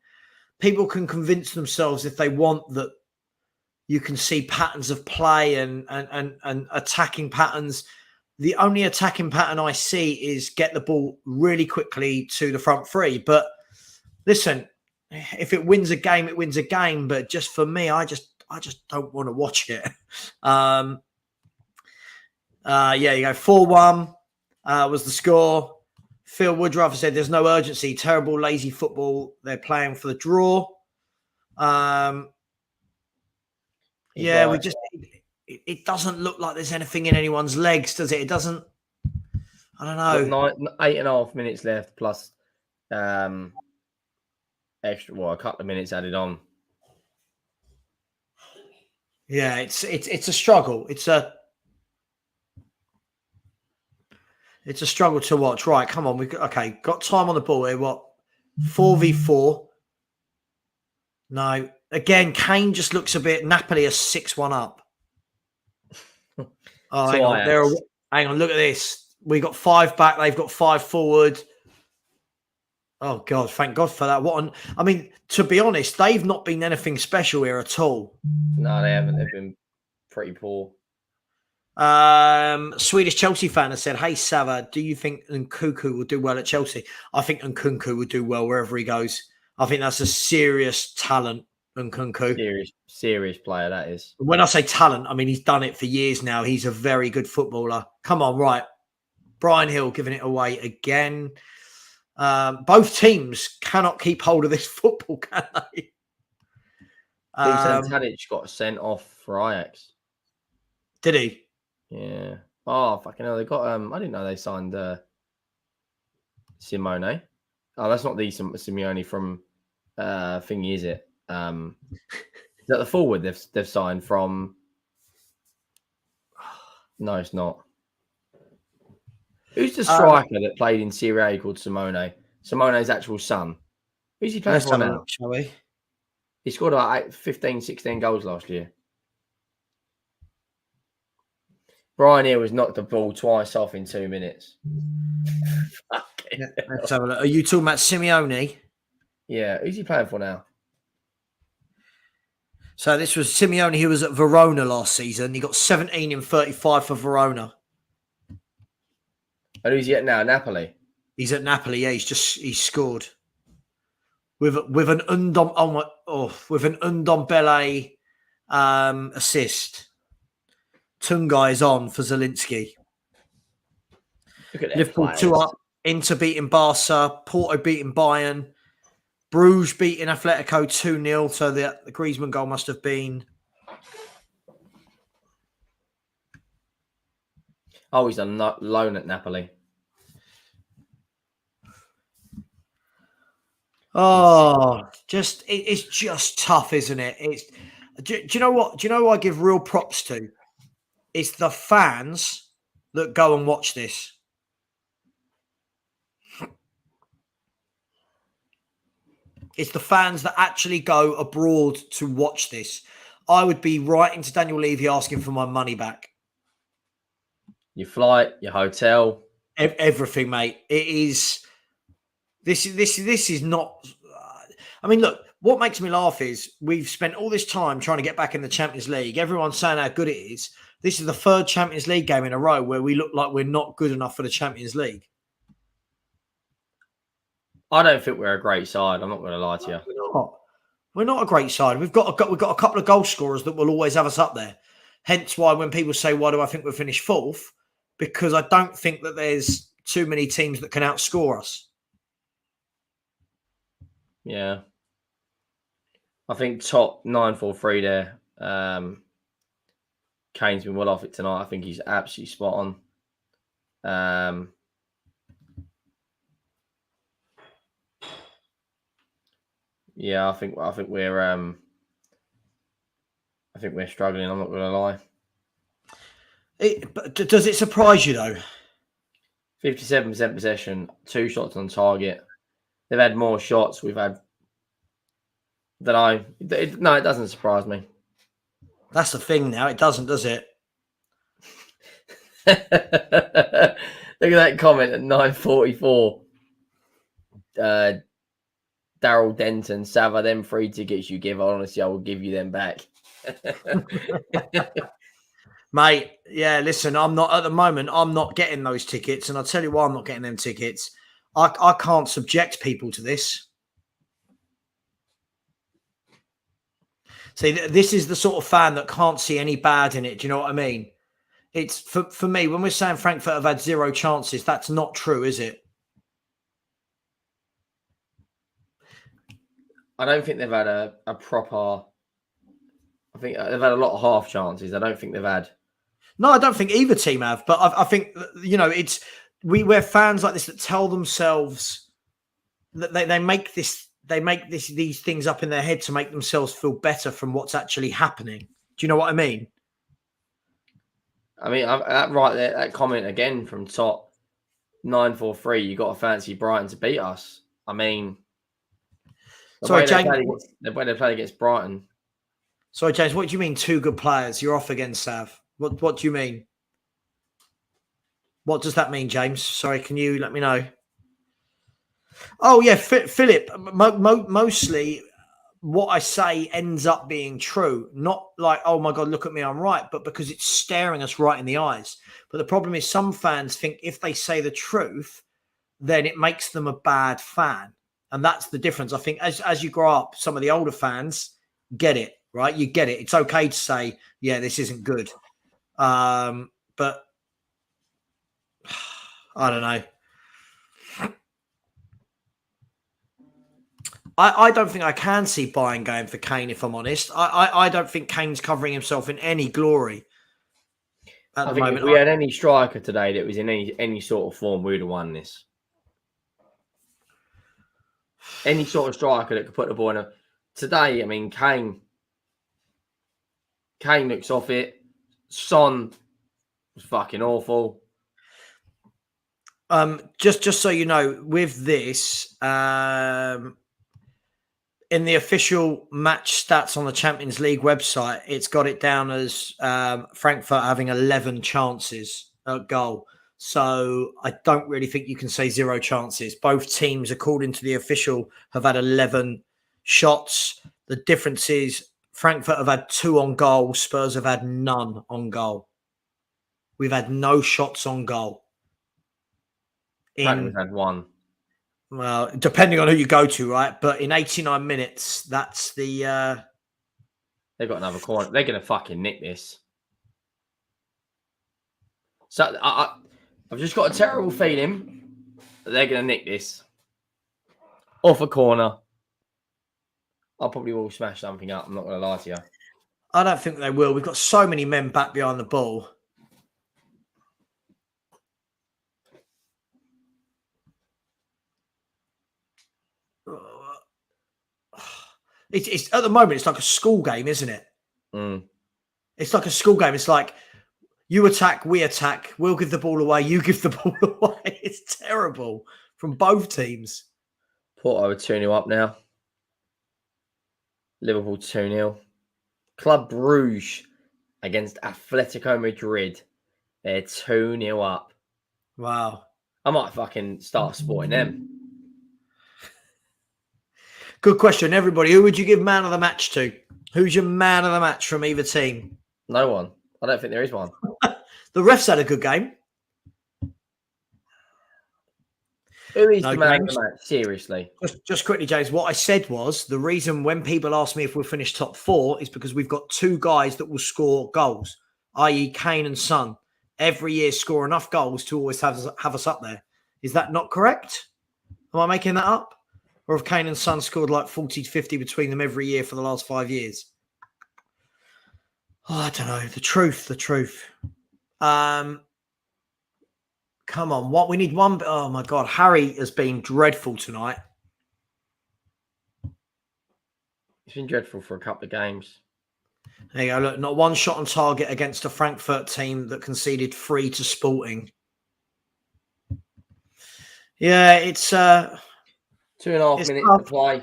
People can convince themselves if they want that you can see patterns of play and attacking patterns. The only attacking pattern I see is get the ball really quickly to the front three. But listen, if it wins a game, it wins a game. But just for me, I just don't want to watch it. Yeah, you go 4-1 was the score. Phil Woodruff said there's no urgency. Terrible, lazy football. They're playing for the draw. Yeah, we just it doesn't look like there's anything in anyone's legs, does it? It doesn't. I don't know. 8.5 minutes left plus extra. Well, a couple of minutes added on. Yeah, it's a struggle. It's a struggle to watch. Right, come on. Got time on the ball here. What? 4v4. No. Again, Kane just looks a bit Napoli are 6-1 up. Oh, hang on. Hang on, look at this. We got 5 back, they've got 5 forward. Oh God, thank God for that. I mean, to be honest, they've not been anything special here at all. No, they haven't. They've been pretty poor. Swedish Chelsea fan has said, hey Sava, do you think Nkunku will do well at Chelsea? I think Nkunku will do well wherever he goes. I think that's a serious talent, Nkunku. Serious player, that is. When I say talent, I mean he's done it for years now. He's a very good footballer. Come on, right. Brian Hill giving it away again. Both teams cannot keep hold of this football, can they? Tadic got sent off for Ajax. Did he? Yeah. Oh, fucking hell. They got, I didn't know they signed Simone. Oh, that's not the Simeone from thingy, is it? Is that the forward they've signed from? No, it's not. Who's the striker that played in Serie A called Simone? Simone's actual son. Who's he playing for now? Shall we? He scored about 15, 16 goals last year. Brian Hill was knocked the ball twice off in 2 minutes. Yeah, let's have a look. Are you talking about Simeone? Yeah. Who's he playing for now? So this was Simeone, who was at Verona last season. He got 17 in 35 for Verona. And who's he at now? Napoli. He's at Napoli. Yeah, he's scored with an Ndombele assist. Tungai is on for Zielinski. Look at that. Liverpool 2-up. Inter beating Barca. Porto beating Bayern. Bruges beating Atletico 2-0. So the Griezmann goal must have been. Oh, he's on loan at Napoli. Oh, it's just tough, isn't it? Do you know what? Do you know who I give real props to? It's the fans that go and watch this. It's the fans that actually go abroad to watch this. I would be writing to Daniel Levy asking for my money back. Your flight, your hotel, everything, mate. It is. This is not. I mean, look. What makes me laugh is we've spent all this time trying to get back in the Champions League. Everyone's saying how good it is. This is the third Champions League game in a row where we look like we're not good enough for the Champions League. I don't think we're a great side. I'm not going to lie to you. We're not a great side. We've got a couple of goal scorers that will always have us up there. Hence why when people say, why do I think we'll finish fourth? Because I don't think that there's too many teams that can outscore us. Yeah. I think top 9-4-3 there. Kane's been well off it tonight. I think he's absolutely spot on. Yeah, I think we're struggling. I'm not going to lie. Does it surprise you though? 57% possession, 2 shots on target. They've had more shots. We've had. No, it doesn't surprise me. That's the thing now. It doesn't, does it? Look at that comment at 9:44. Daryl Denton, Sava, them 3 tickets you give, honestly, I will give you them back. Mate, yeah, listen, I'm not getting those tickets. And I'll tell you why I'm not getting them tickets. I can't subject people to this. See, this is the sort of fan that can't see any bad in it. Do you know what I mean? It's for me, when we're saying Frankfurt have had 0 chances, that's not true, is it? I don't think they've had a proper. I think they've had a lot of half chances. I don't think they've had. No, I don't think either team have. But I think we're fans like this that tell themselves that they make these things up in their head to make themselves feel better from what's actually happening. Do you know what I mean? I mean, that comment again from top 943. You got to fancy Brighton to beat us. I mean, sorry, James. The way they played against Brighton. Sorry, James. What do you mean? 2 good players. You're off again, Sav. What do you mean? What does that mean, James? Sorry, can you let me know? Oh, yeah, Philip, mostly what I say ends up being true. Not like, oh, my God, look at me, I'm right, but because it's staring us right in the eyes. But the problem is some fans think if they say the truth, then it makes them a bad fan. And that's the difference. I think as you grow up, some of the older fans get it, right? You get it. It's okay to say, yeah, this isn't good. But I don't know. I don't think I can see Bayern going for Kane, if I'm honest. I don't think Kane's covering himself in any glory at the moment. If we had any striker today that was in any sort of form, we would have won this. Any sort of striker that could put the ball in a... Today, I mean, Kane looks off it. Son was fucking awful. Just so you know, with this... in the official match stats on the Champions League website, it's got it down as Frankfurt having 11 chances at goal. So I don't really think you can say 0 chances. Both teams, according to the official, have had 11 shots. The difference is Frankfurt have had 2 on goal. Spurs have had none on goal. We've had no shots on goal. We've had 1. Well, depending on who you go to, right? But in 89 minutes, that's the... They've got another corner. They're going to fucking nick this. So I've just got a terrible feeling that they're going to nick this. Off a corner. I probably will smash something up. I'm not going to lie to you. I don't think they will. We've got so many men back behind the ball. It's at the moment, it's like a school game, isn't it? Mm. It's like a school game. It's like you attack, we attack. We'll give the ball away. You give the ball away. It's terrible from both teams. Porto are 2-0 up now. Liverpool 2-0. Club Brugge against Atletico Madrid. They're 2-0 up. Wow. I might fucking start supporting them. Good question, everybody. Who would you give man of the match to? Who's your man of the match from either team? No one. I don't think there is one. The refs had a good game. Who is the man of the match? Seriously. Just quickly, James, what I said was the reason when people ask me if we'll finish top 4 is because we've got 2 guys that will score goals, i.e. Kane and Son. Every year score enough goals to always have us up there. Is that not correct? Am I making that up? Or have Kane and Son scored like 40 to 50 between them every year for the last 5 years? Oh, I don't know. The truth. Come on. What we need one. Oh my God. Harry has been dreadful tonight. It's been dreadful for a couple of games. There you go. Look, not one shot on target against a Frankfurt team that conceded 3 to Sporting. Yeah, it's 2.5 minutes tough to play.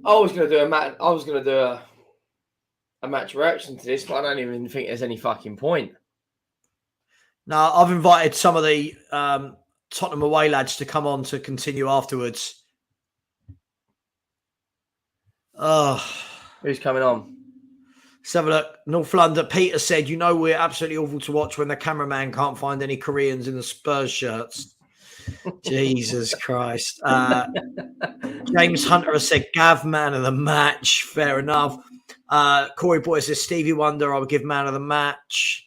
I was going to do a match reaction to this, but I don't even think there's any fucking point. No, I've invited some of the Tottenham away lads to come on to continue afterwards. Oh, who's coming on? Let's have a look. North London. Peter said, we're absolutely awful to watch when the cameraman can't find any Koreans in the Spurs shirts. Jesus Christ. James Hunter has said, Gav, man of the match. Fair enough. Corey Boy says, Stevie Wonder, I would give man of the match.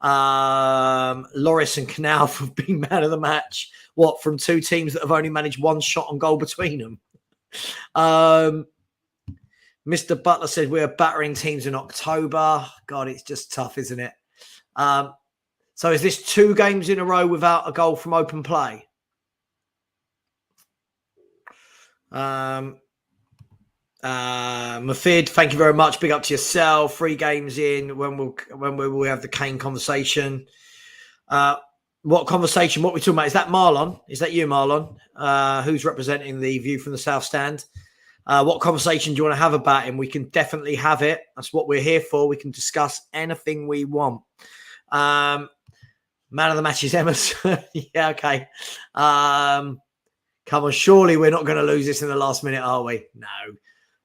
Loris and Canal for being man of the match. What, from 2 teams that have only managed 1 shot on goal between them? Mr. Butler said we're battering teams in October. God, it's just tough, isn't it? So is this 2 games in a row without a goal from open play? Mafid, thank you very much. Big up to yourself. 3 games in when we will have the Kane conversation. What conversation? What we're talking about? Is that Marlon? Is that you, Marlon? Who's representing the view from the South Stand? What conversation do you want to have about him? We can definitely have it. That's what we're here for. We can discuss anything we want. Man of the match is Emerson. Yeah, okay. Come on, surely we're not going to lose this in the last minute, are we? No.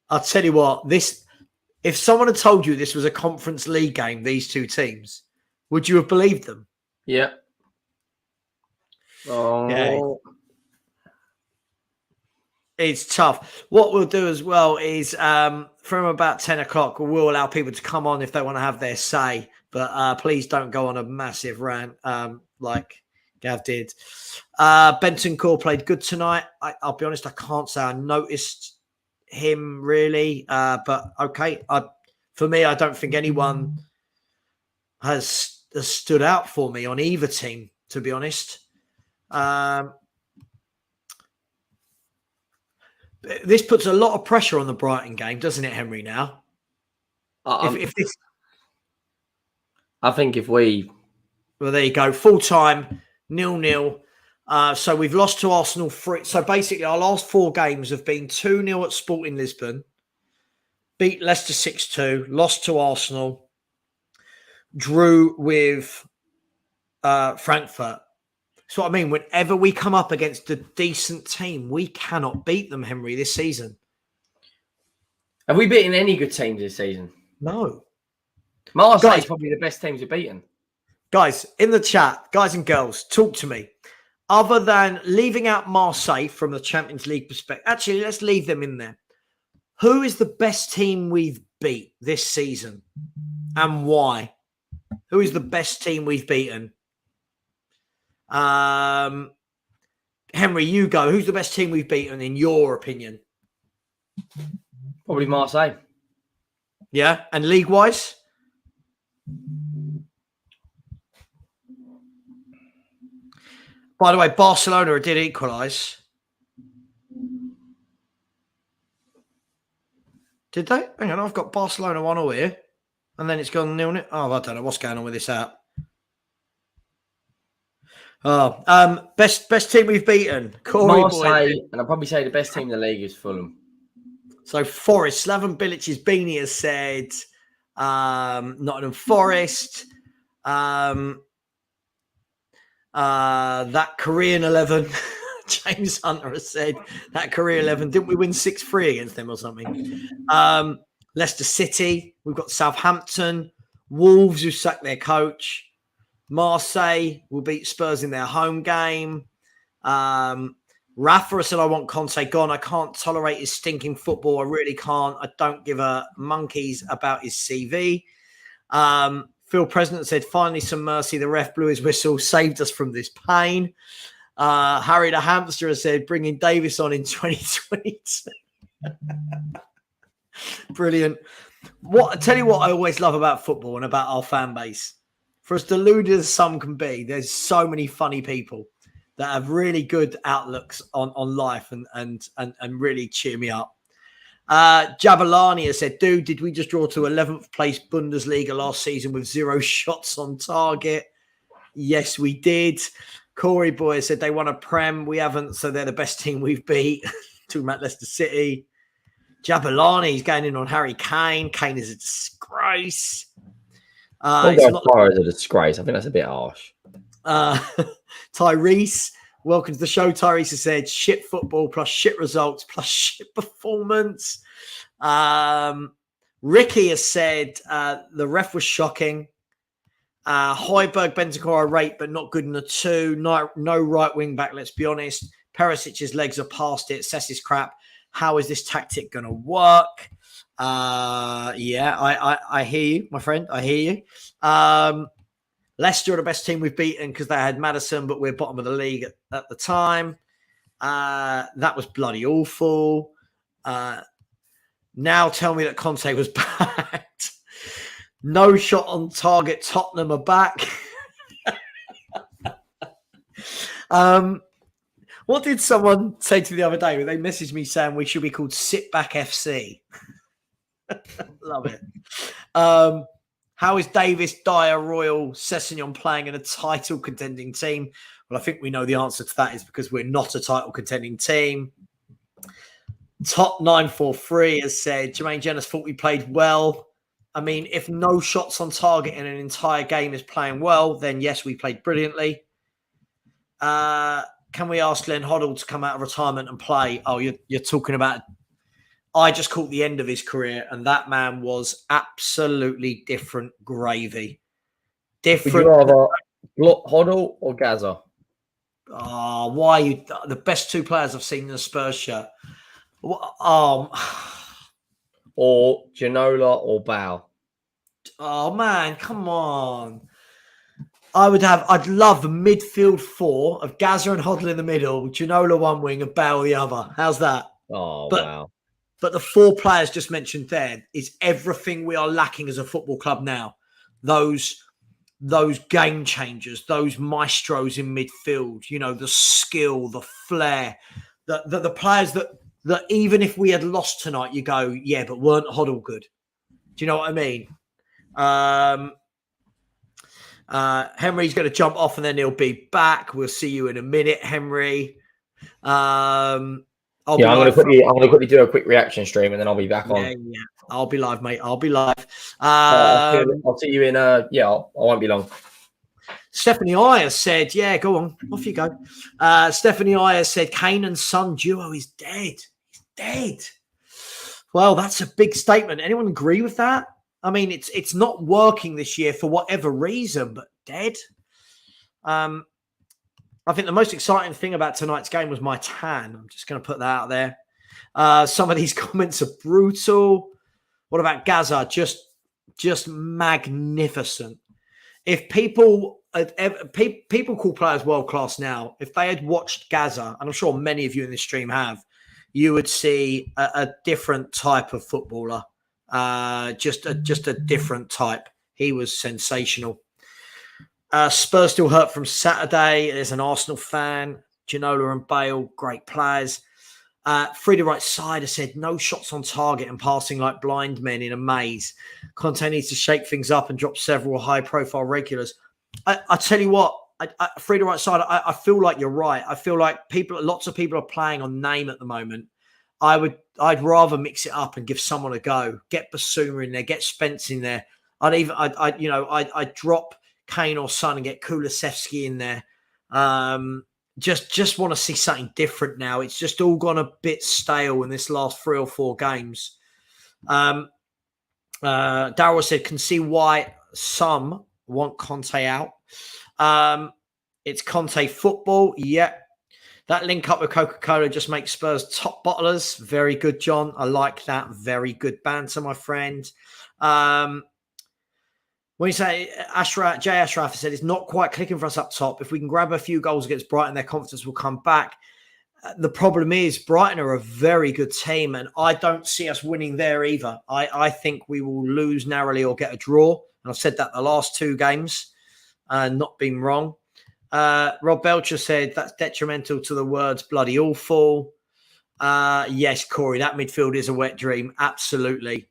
I'll tell you what, if someone had told you this was a Conference League game, these 2 teams, would you have believed them? Yeah. Oh. Yeah. It's tough. What we'll do as well is from about 10 o'clock, we'll allow people to come on if they want to have their say. But please don't go on a massive rant like Gav did. Benton Core played good tonight. I'll be honest, I can't say I noticed him really. But okay. For me, I don't think anyone has stood out for me on either team, to be honest. This puts a lot of pressure on the Brighton game, doesn't it, Henry, now? If this... I think if we... Well, there you go. Full time, 0-0. So we've lost to Arsenal 3. So basically our last 4 games have been 2-0 at Sporting Lisbon, beat Leicester 6-2, lost to Arsenal, drew with Frankfurt. So I mean, whenever we come up against a decent team, we cannot beat them, Henry, this season. Have we beaten any good teams this season? No. Marseille is probably the best teams we've beaten. Guys, in the chat, guys and girls, talk to me. Other than leaving out Marseille from the Champions League perspective, actually, let's leave them in there. Who is the best team we've beat this season and why? Who is the best team we've beaten? Henry, you go. Who's the best team we've beaten in your opinion? Probably Marseille. Yeah, and league-wise? By the way, Barcelona did equalise. Did they? Hang on, I've got Barcelona 1-0 here. And then it's gone 0-0. Oh, I don't know what's going on with this app. Oh, best team we've beaten. Corey Marseille, Boyd. and I'd probably say the best team in the league is Fulham. So Forest, Slaven Bilic's beanie has said Nottingham Forest. That Korean 11, James Hunter has said that Korea 11. Didn't we win 6-3 against them or something? Leicester City. We've got Southampton. Wolves, who sacked their coach. Marseille will beat Spurs in their home game. Rafa said, I want Conte gone. I can't tolerate his stinking football. I really can't. I don't give a monkeys about his CV. Phil President said, finally some mercy. The ref blew his whistle, saved us from this pain. Harry the Hamster has said, bringing Davis on in 2022. Brilliant. I tell you what I always love about football and about our fan base. For as deluded as some can be, there's so many funny people that have really good outlooks on life and really cheer me up. Jabalani has said, dude, did we just draw to 11th place Bundesliga last season with 0 shots on target? Yes, we did. Corey Boy said they won a Prem. We haven't, so they're the best team we've beat. Talking about Leicester City. Jabalani's going in on Harry Kane. Kane is a disgrace. Is a disgrace. I think that's a bit harsh. Tyrese, welcome to the show. Tyrese has said shit football plus shit results plus shit performance. Ricky has said the ref was shocking. Højbjerg, Bentancur rate, but not good in the 2. No right wing back, let's be honest. Perisic's legs are past it. Sess's crap. How is this tactic going to work? Yeah, I hear you, my friend. I hear you. Leicester are the best team we've beaten because they had Maddison, but we're bottom of the league at the time. That was bloody awful. Now tell me that Conte was backed. No shot on target. Tottenham are back. What did someone say to me the other day? They messaged me saying we should be called Sit Back FC. Love it. How is Davis, Dyer, Royal, Sessegnon playing in a title contending team? Well, I think we know the answer to that is because we're not a title contending team. Top 943 has said Jermaine Jenner thought we played well. I mean, if no shots on target in an entire game is playing well, then yes, we played brilliantly. Can we ask Glenn Hoddle to come out of retirement and play? Oh, you're talking about... I just caught the end of his career, and that man was absolutely different gravy. Different. Would you rather Hoddle or Gaza? Oh, why are you... The best 2 players I've seen in a Spurs shirt. Or Ginola or Bow? Oh, man, come on. I'd love the midfield 4 of Gaza and Hoddle in the middle, Ginola one wing and Bow the other. How's that? Oh, wow. But the 4 players just mentioned there is everything we are lacking as a football club now. Those game changers, those maestros in midfield, you know, the skill, the flair, the players that even if we had lost tonight, you go, yeah, but weren't Hoddle good? Do you know what I mean? Henry's going to jump off and then he'll be back. We'll see you in a minute, Henry. I'm going to quickly do a quick reaction stream and then I'll be back on. Yeah. I'll be live, mate. I'll be live. I'll see you in. I won't be long. Stephanie Iyer said, "Yeah, go on, off you go." Stephanie Iyer said, "Kane and Son duo is dead. He's dead." Well, that's a big statement. Anyone agree with that? I mean, it's not working this year for whatever reason, but dead. I think the most exciting thing about tonight's game was my tan. I'm just going to put that out there. Some of these comments are brutal. What about Gaza? Just magnificent. If people call players world class now, if they had watched Gaza, and I'm sure many of you in this stream have, you would see a different type of footballer. Just a different type. He was sensational. Spurs still hurt from Saturday. There's an Arsenal fan. Ginola and Bale, great players. Frida Right Side has said no shots on target and passing like blind men in a maze. Conte needs to shake things up and drop several high-profile regulars. I tell you what, Frida Right Side, I feel like you're right. I feel like lots of people are playing on name at the moment. I'd rather mix it up and give someone a go. Get Basuma in there, get Spence in there. I'd drop Kane or Son and get Kulusevski in there. Just want to see something different now. It's just all gone a bit stale in this last 3 or 4 games. Darryl said, can see why some want Conte out. It's Conte football. Yeah. That link up with Coca-Cola just makes Spurs top bottlers. Very good, John. I like that. Very good banter, my friend. When you say Jay Ashraf said it's not quite clicking for us up top. If we can grab a few goals against Brighton, their confidence will come back. The problem is Brighton are a very good team, and I don't see us winning there either. I think we will lose narrowly or get a draw. And I've said that the last 2 games, not being wrong. Rob Belcher said that's detrimental to the words bloody awful. Yes, Corey, that midfield is a wet dream. Absolutely.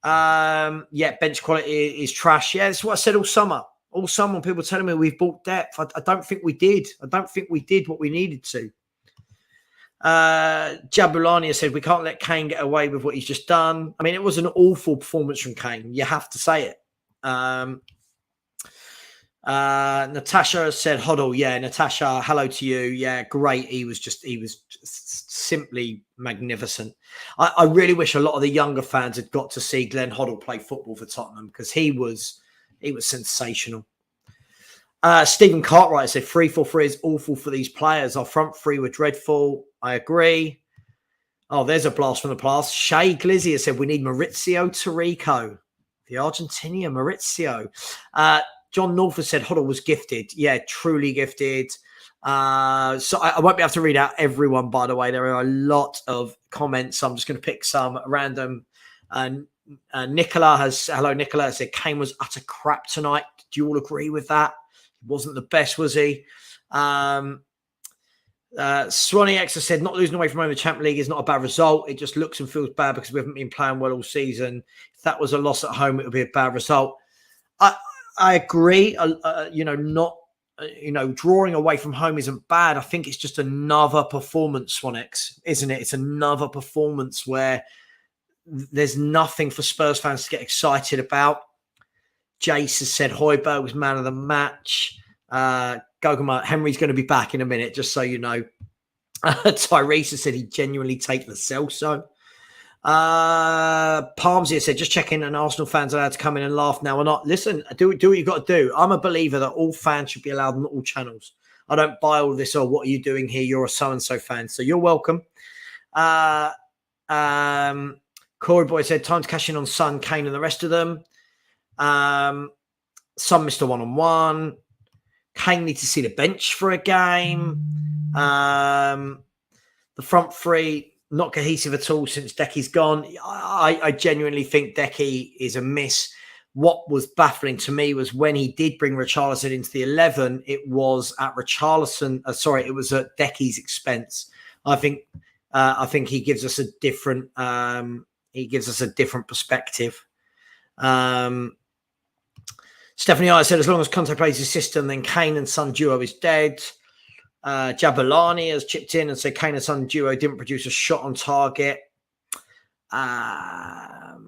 Bench quality is trash. Yeah, that's what I said all summer. All summer, people telling me we've bought depth. I don't think we did. I don't think we did what we needed to. Jabulani said we can't let Kane get away with what he's just done. I mean, it was an awful performance from Kane. You have to say it. Natasha said Hoddle. Yeah, Natasha, hello to you. Yeah, great. He was just simply magnificent. I really wish a lot of the younger fans had got to see Glenn Hoddle play football for Tottenham because he was sensational. Stephen Cartwright said 3-4-3 is awful for these players. Our front 3 were dreadful. I agree. Oh, there's a blast from the past. Shay Glizzy has said we need Maurizio Tirico. The Argentinian Maurizio. John Norfolk said Hoddle was gifted. Yeah, truly gifted. So I won't be able to read out everyone, by the way. There are a lot of comments. I'm just going to pick some random. Nicola said Kane was utter crap tonight. Do you all agree with that? He wasn't the best, was he? Swanee X has said not losing away from home in the Champions League is not a bad result. It just looks and feels bad because we haven't been playing well all season. If that was a loss at home, it would be a bad result. I agree. Drawing away from home isn't bad. I think it's just another performance, Swanex, isn't it? It's another performance where there's nothing for Spurs fans to get excited about. Jace has said Højbjerg was man of the match. Gogama, Henry's going to be back in a minute, just so you know. Tyrese has said he'd genuinely take the Celso. Palmsy said, just checking, and Arsenal fans are allowed to come in and laugh now or not. Listen, do what you've got to do. I'm a believer that all fans should be allowed on all channels. I don't buy all this, or what are you doing here? You're a so-and-so fan, so you're welcome. Corey Boy said, time to cash in on Son, Kane and the rest of them. Some missed a one-on-one. Kane needs to see the bench for a game. The front 3, not cohesive at all since Decky's gone. I genuinely think Decky is a miss. What was baffling to me was when he did bring Richarlison into the 11, it was at it was at Decky's expense. I think he gives us a different perspective. Stephanie I said, as long as Conte plays his system, then Kane and Son duo is dead. Jabulani has chipped in and said Kane and Son duo didn't produce a shot on target. Part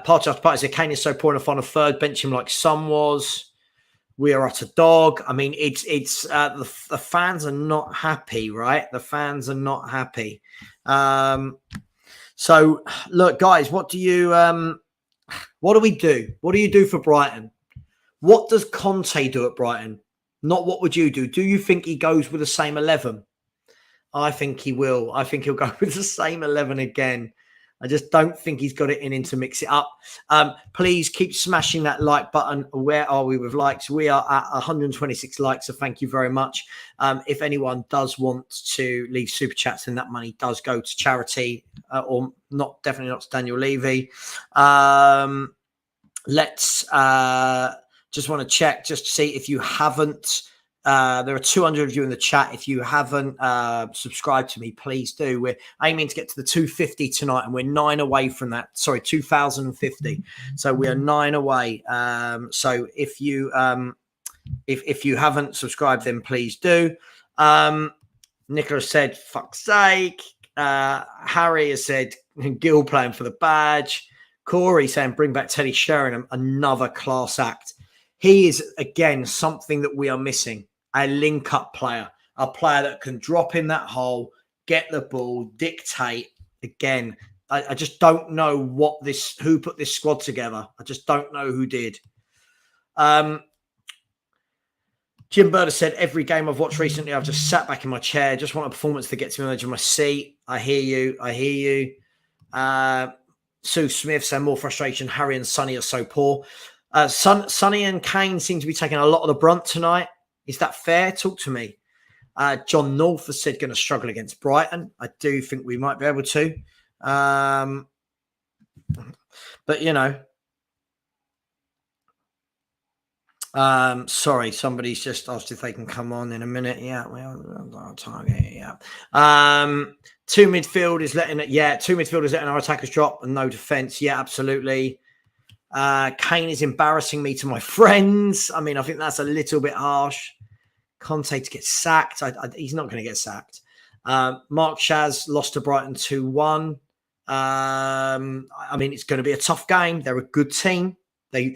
after party said Kane is so poor in a final third, bench him like Son was. We are at a dog. I mean, it's the fans are not happy, right? The fans are not happy. So, look, guys, what do we do? What do you do for Brighton? What does Conte do at Brighton? Not what would you do? Do you think he goes with the same 11? I think he will. I think he'll go with the same 11 again. I just don't think he's got it in him to mix it up. Please keep smashing that like button. Where are we with likes? We are at 126 likes, so thank you very much. If anyone does want to leave super chats, then that money does go to charity, or not, definitely not to Daniel Levy. Let's just want to check just to see if you haven't. There are 200 of you in the chat. If you haven't subscribed to me, please do. We're aiming to get to the 250 tonight, and we're 9 away from that. Sorry, 2050. So we are 9 away. So if you haven't subscribed, then please do. Nicola said, "Fuck's sake." Harry has said, "Gil playing for the badge." Corey saying, "Bring back Teddy Sheringham, another class act." He is, again, something that we are missing. A link-up player, a player that can drop in that hole, get the ball, dictate. Again, I just don't know who put this squad together. I just don't know who did. Jim Bird said, "Every game I've watched recently, I've just sat back in my chair. Just want a performance that gets me on the edge of my seat." I hear you. Sue Smith said, "More frustration. Harry and Sonny are so poor." Sonny and Kane seem to be taking a lot of the brunt tonight. Is that fair? Talk to me. John North has said going to struggle against Brighton. I do think we might be able to. But, you know. Sorry, somebody's just asked if they can come on in a minute. Yeah, well, our target. Yeah. Two midfielders letting our attackers drop and no defence. Yeah, absolutely. Kane is embarrassing me to my friends. I mean, I think that's a little bit harsh. Conte to get sacked. He's not going to get sacked. Mark Shaz lost to Brighton 2-1. I mean, it's going to be a tough game. They're a good team. They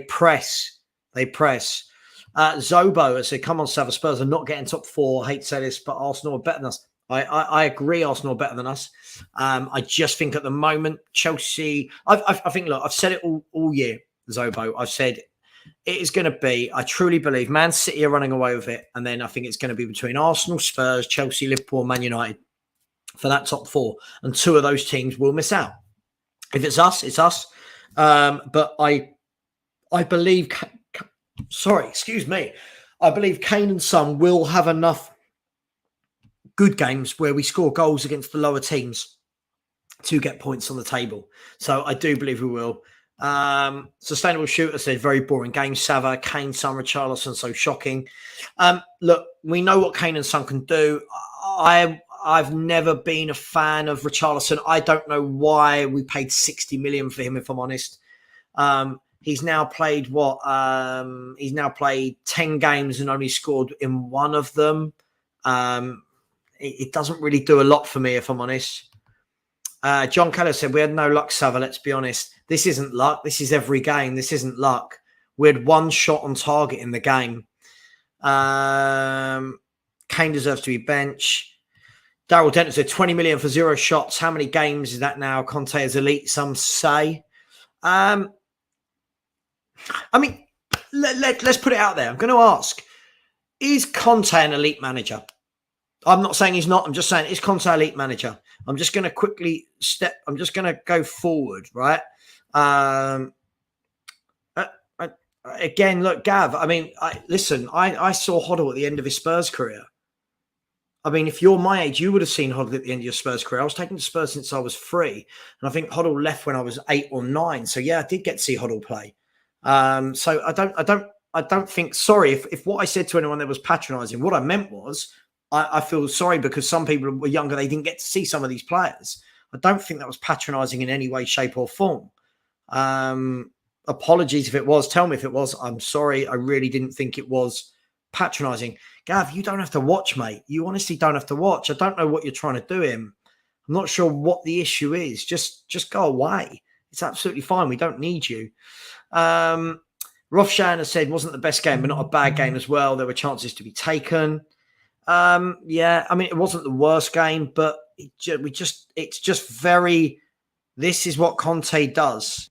press. Zobo has said, "Come on, Savage, Spurs are not getting top 4. I hate to say this, but Arsenal are better than us." I agree, Arsenal are better than us. I just think at the moment, Chelsea, I think, look, I've said it all year, Zobo. I've said it is going to be, I truly believe, Man City are running away with it. And then I think it's going to be between Arsenal, Spurs, Chelsea, Liverpool, Man United for that top 4. And 2 of those teams will miss out. If it's us, it's us. But I believe, I believe Kane and Son will have enough good games where we score goals against the lower teams to get points on the table. So I do believe we will. Sustainable Shooter said, "Very boring game. Sava, Kane, Son, Richarlison, so shocking." Look, we know what Kane and Son can do. I've never been a fan of Richarlison. I don't know why we paid 60 million for him, if I'm honest. He's now played he's now played 10 games and only scored in 1 of them. It doesn't really do a lot for me, if I'm honest. John Keller said, "We had no luck, Sava, let's be honest. This isn't luck. This is every game. This isn't luck. We had 1 shot on target in the game." Kane deserves to be benched. Daryl Denton said, 20 million for 0 shots. How many games is that now? Conte is elite, some say. I mean, let's put it out there. I'm going to ask, is Conte an elite manager? I'm not saying he's not. I'm just saying, is Conte an elite manager? I'm just going to I'm just going to go forward, right? Again, look, Gav, I mean, I saw Hoddle at the end of his Spurs career. I mean, if you're my age, you would have seen Hoddle at the end of your Spurs career. I was taking to Spurs since I was 3. And I think Hoddle left when I was 8 or 9. So, yeah, I did get to see Hoddle play. So I don't think, sorry, if what I said to anyone that was patronising, what I meant was, I feel sorry because some people were younger, they didn't get to see some of these players. I don't think that was patronising in any way, shape or form. Apologies if it was. Tell me if it was. I'm sorry. I really didn't think it was patronising. Gav, you don't have to watch, mate. You honestly don't have to watch. I don't know what you're trying to do him. I'm not sure what the issue is. Just go away. It's absolutely fine. We don't need you. Rofshan has said, wasn't the best game, but not a bad game as well. There were chances to be taken. Yeah, I mean, it wasn't the worst game, but it's just very This is what Conte does.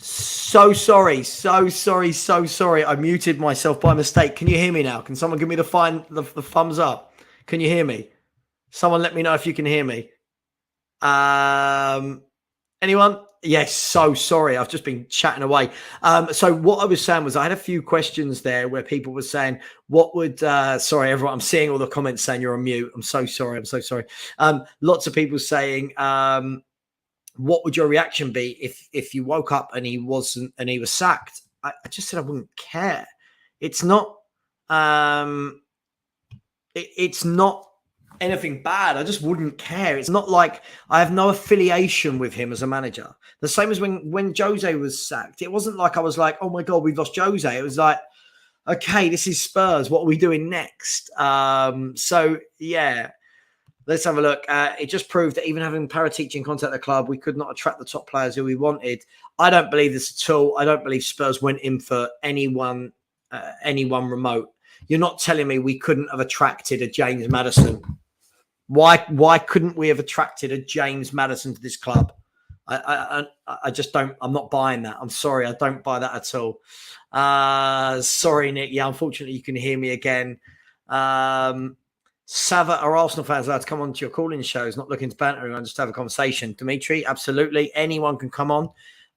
So sorry. I muted myself by mistake. Can you hear me now? Can someone give me the thumbs up? Can you hear me? Someone let me know if you can hear me. Anyone? Yes, so sorry. I've just been chatting away. So what I was saying was I had a few questions there where people were saying, what would, sorry, everyone, I'm seeing all the comments saying you're on mute. I'm so sorry. Lots of people saying, what would your reaction be if you woke up and he was sacked? I just said I wouldn't care. It's not it's not anything bad. I just wouldn't care. It's not like I have no affiliation with him as a manager. The same as when Jose was sacked. It wasn't like I was like, oh my God, we've lost Jose. It was like, okay, this is Spurs. What are we doing next? So yeah. Let's have a look. It just proved that even having Paratici in contact the club, we could not attract the top players who we wanted. I don't believe this at all. I don't believe Spurs went in for anyone remote. You're not telling me we couldn't have attracted a James Maddison. Why couldn't we have attracted a James Maddison to this club? I just don't. I'm not buying that. I'm sorry. I don't buy that at all. Sorry, Nick. Yeah, unfortunately, you can hear me again. Sava, are Arsenal fans allowed to come on to your calling shows? Not looking to banter anyone, just have a conversation. Dimitri, absolutely. Anyone can come on.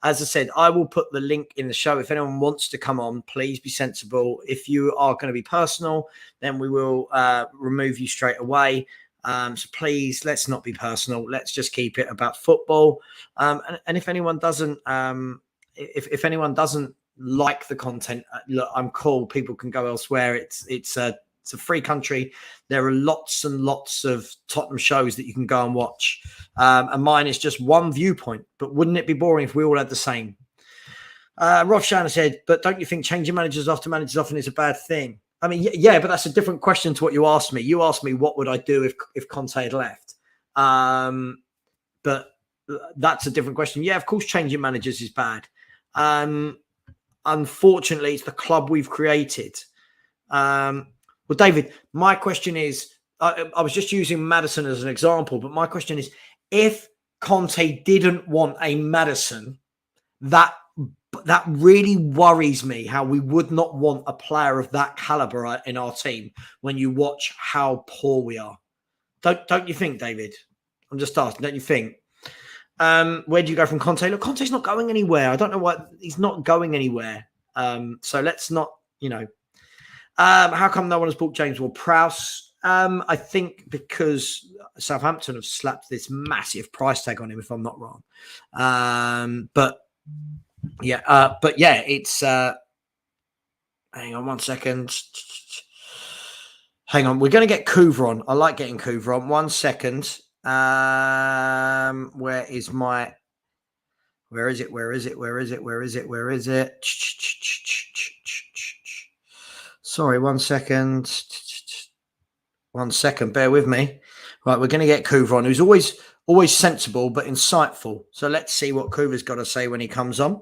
As I said, I will put the link in the show. If anyone wants to come on, please be sensible. If you are going to be personal, then we will remove you straight away. So please, let's not be personal. Let's just keep it about football. And if anyone doesn't, if anyone doesn't like the content, look, I'm cool. People can go elsewhere. It's a free country. There are lots and lots of Tottenham shows that you can go and watch. And mine is just one viewpoint. But wouldn't it be boring if we all had the same? Rob Shannon said, but don't you think changing managers after managers often is a bad thing? I mean, yeah, but that's a different question to what you asked me. You asked me, what would I do if Conte had left? But that's a different question. Yeah, of course, changing managers is bad. Unfortunately, it's the club we've created. Well, David, my question is, I was just using Maddison as an example, but my question is, if Conte didn't want a Maddison, that really worries me, how we would not want a player of that caliber in our team when you watch how poor we are. Don't you think, David? I'm just asking, don't you think? Where do you go from Conte? Look, Conte's not going anywhere. I don't know why he's not going anywhere. So let's not, how come no one has bought James Ward-Prowse? I think because Southampton have slapped this massive price tag on him, if I'm not wrong. But yeah, it's hang on 1 second. Hang on, we're going to get Coover on. I like getting Coover on. 1 second. Where is my Where is it? Where is it? Where is it? Where is it? Where is it? Sorry, 1 second. 1 second. Bear with me. Right, we're going to get Kuva on, who's always sensible but insightful. So let's see what Kuva's got to say when he comes on.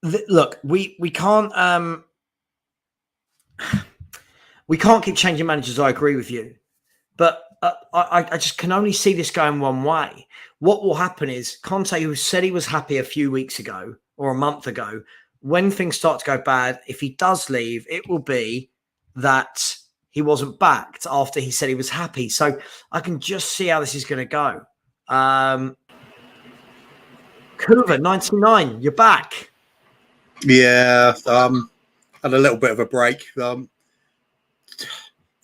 Look, we can't keep changing managers. I agree with you, but I just can only see this going one way. What will happen is Conte, who said he was happy a few weeks ago or a month ago, when things start to go bad, if he does leave, it will be that he wasn't backed after he said he was happy. So I can just see how this is going to go. Kuva, 99, you're back. Yeah, had a little bit of a break.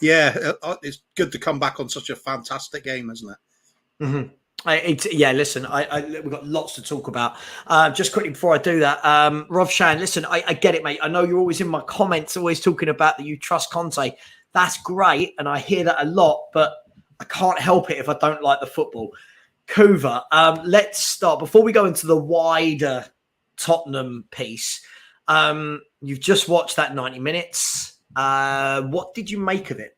It's good to come back on such a fantastic game, isn't it? Mm-hmm. Listen, we've got lots to talk about. Just quickly before I do that, Rob Shan, listen, I get it, mate. I know you're always in my comments, always talking about that you trust Conte. That's great, and I hear that a lot, but I can't help it if I don't like the football. Kuva, let's start. Before we go into the wider Tottenham piece, you've just watched that 90 minutes. What did you make of it?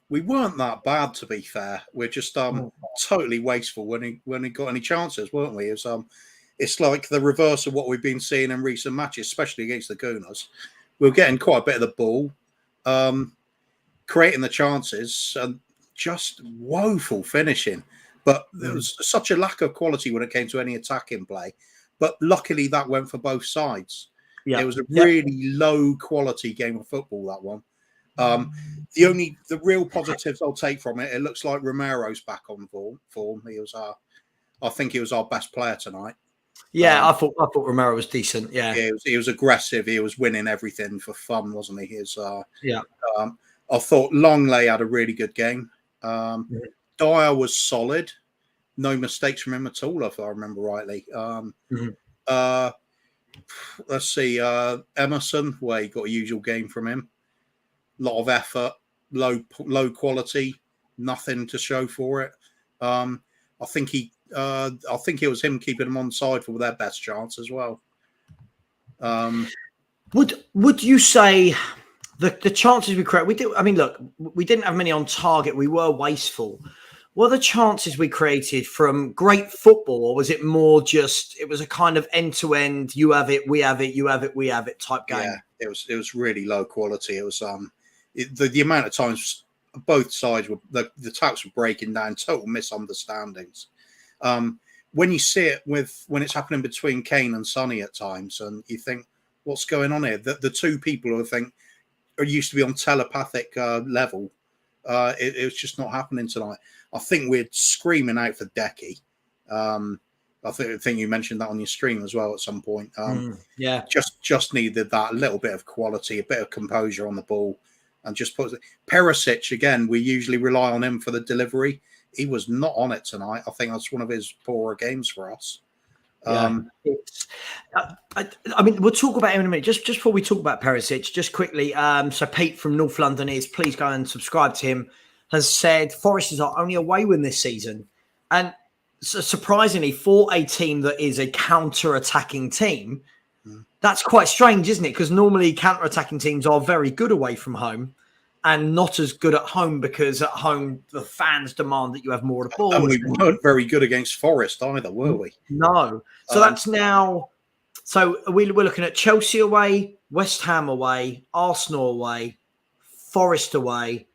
We weren't that bad, to be fair. We're just totally wasteful when he got any chances, weren't we? It's like the reverse of what we've been seeing in recent matches, especially against the Gunners. We were getting quite a bit of the ball, creating the chances, and just woeful finishing. But there was such a lack of quality when it came to any attacking play. But luckily, that went for both sides. Yeah. It was a really low quality game of football, that one. The real positives I'll take from it, it looks like Romero's back on form. I think he was our best player tonight. Yeah, I thought Romero was decent. Yeah, he was aggressive. He was winning everything for fun, wasn't he? I thought Longley had a really good game. Dyer was solid. No mistakes from him at all, if I remember rightly. Let's see, Emerson, he got a usual game from him. Lot of effort, low quality, nothing to show for it. I think it was him keeping them on side for their best chance as well. Would you say the chances we create? We did. I mean, look, we didn't have many on target. We were wasteful. What are the chances we created from great football, or was it more just it was a kind of end to end? You have it, we have it. You have it, we have it type game. Yeah, it was really low quality. It was the amount of times both sides were the taps were breaking down, total misunderstandings. When you see it when it's happening between Kane and Sonny at times, and you think, what's going on here? The two people who I think are used to be on telepathic level, it was just not happening tonight. I think we're screaming out for Decky. I think you mentioned that on your stream as well at some point. Just needed that little bit of quality, a bit of composure on the ball, and just put Perisic again. We usually rely on him for the delivery. He was not on it tonight. I think that's one of his poorer games for us. I mean, we'll talk about him in a minute. Just before we talk about Perisic, just quickly. So Pete from North London please go and subscribe to him. Has said Forest is our only away win this season, and surprisingly, for a team that is a counter-attacking team, that's quite strange, isn't it? Because normally counter-attacking teams are very good away from home and not as good at home, because at home the fans demand that you have more of the ball. And we weren't very good against Forest either, were we? No. So that's now. So we're looking at Chelsea away, West Ham away, Arsenal away, Forest away,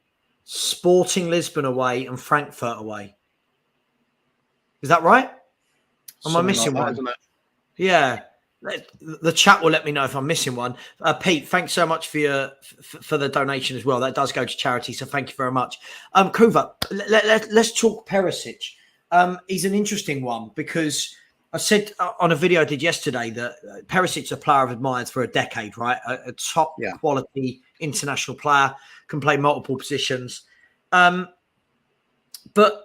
Sporting Lisbon away, and Frankfurt away. Is that right? Am I missing one? Isn't it? Yeah. The chat will let me know if I'm missing one. Pete, thanks so much for the donation as well. That does go to charity, so thank you very much. Kuva, let's talk Perisic. He's an interesting one because I said on a video I did yesterday that Perisic is a player I've admired for a decade, right? A top quality international player, can play multiple positions. But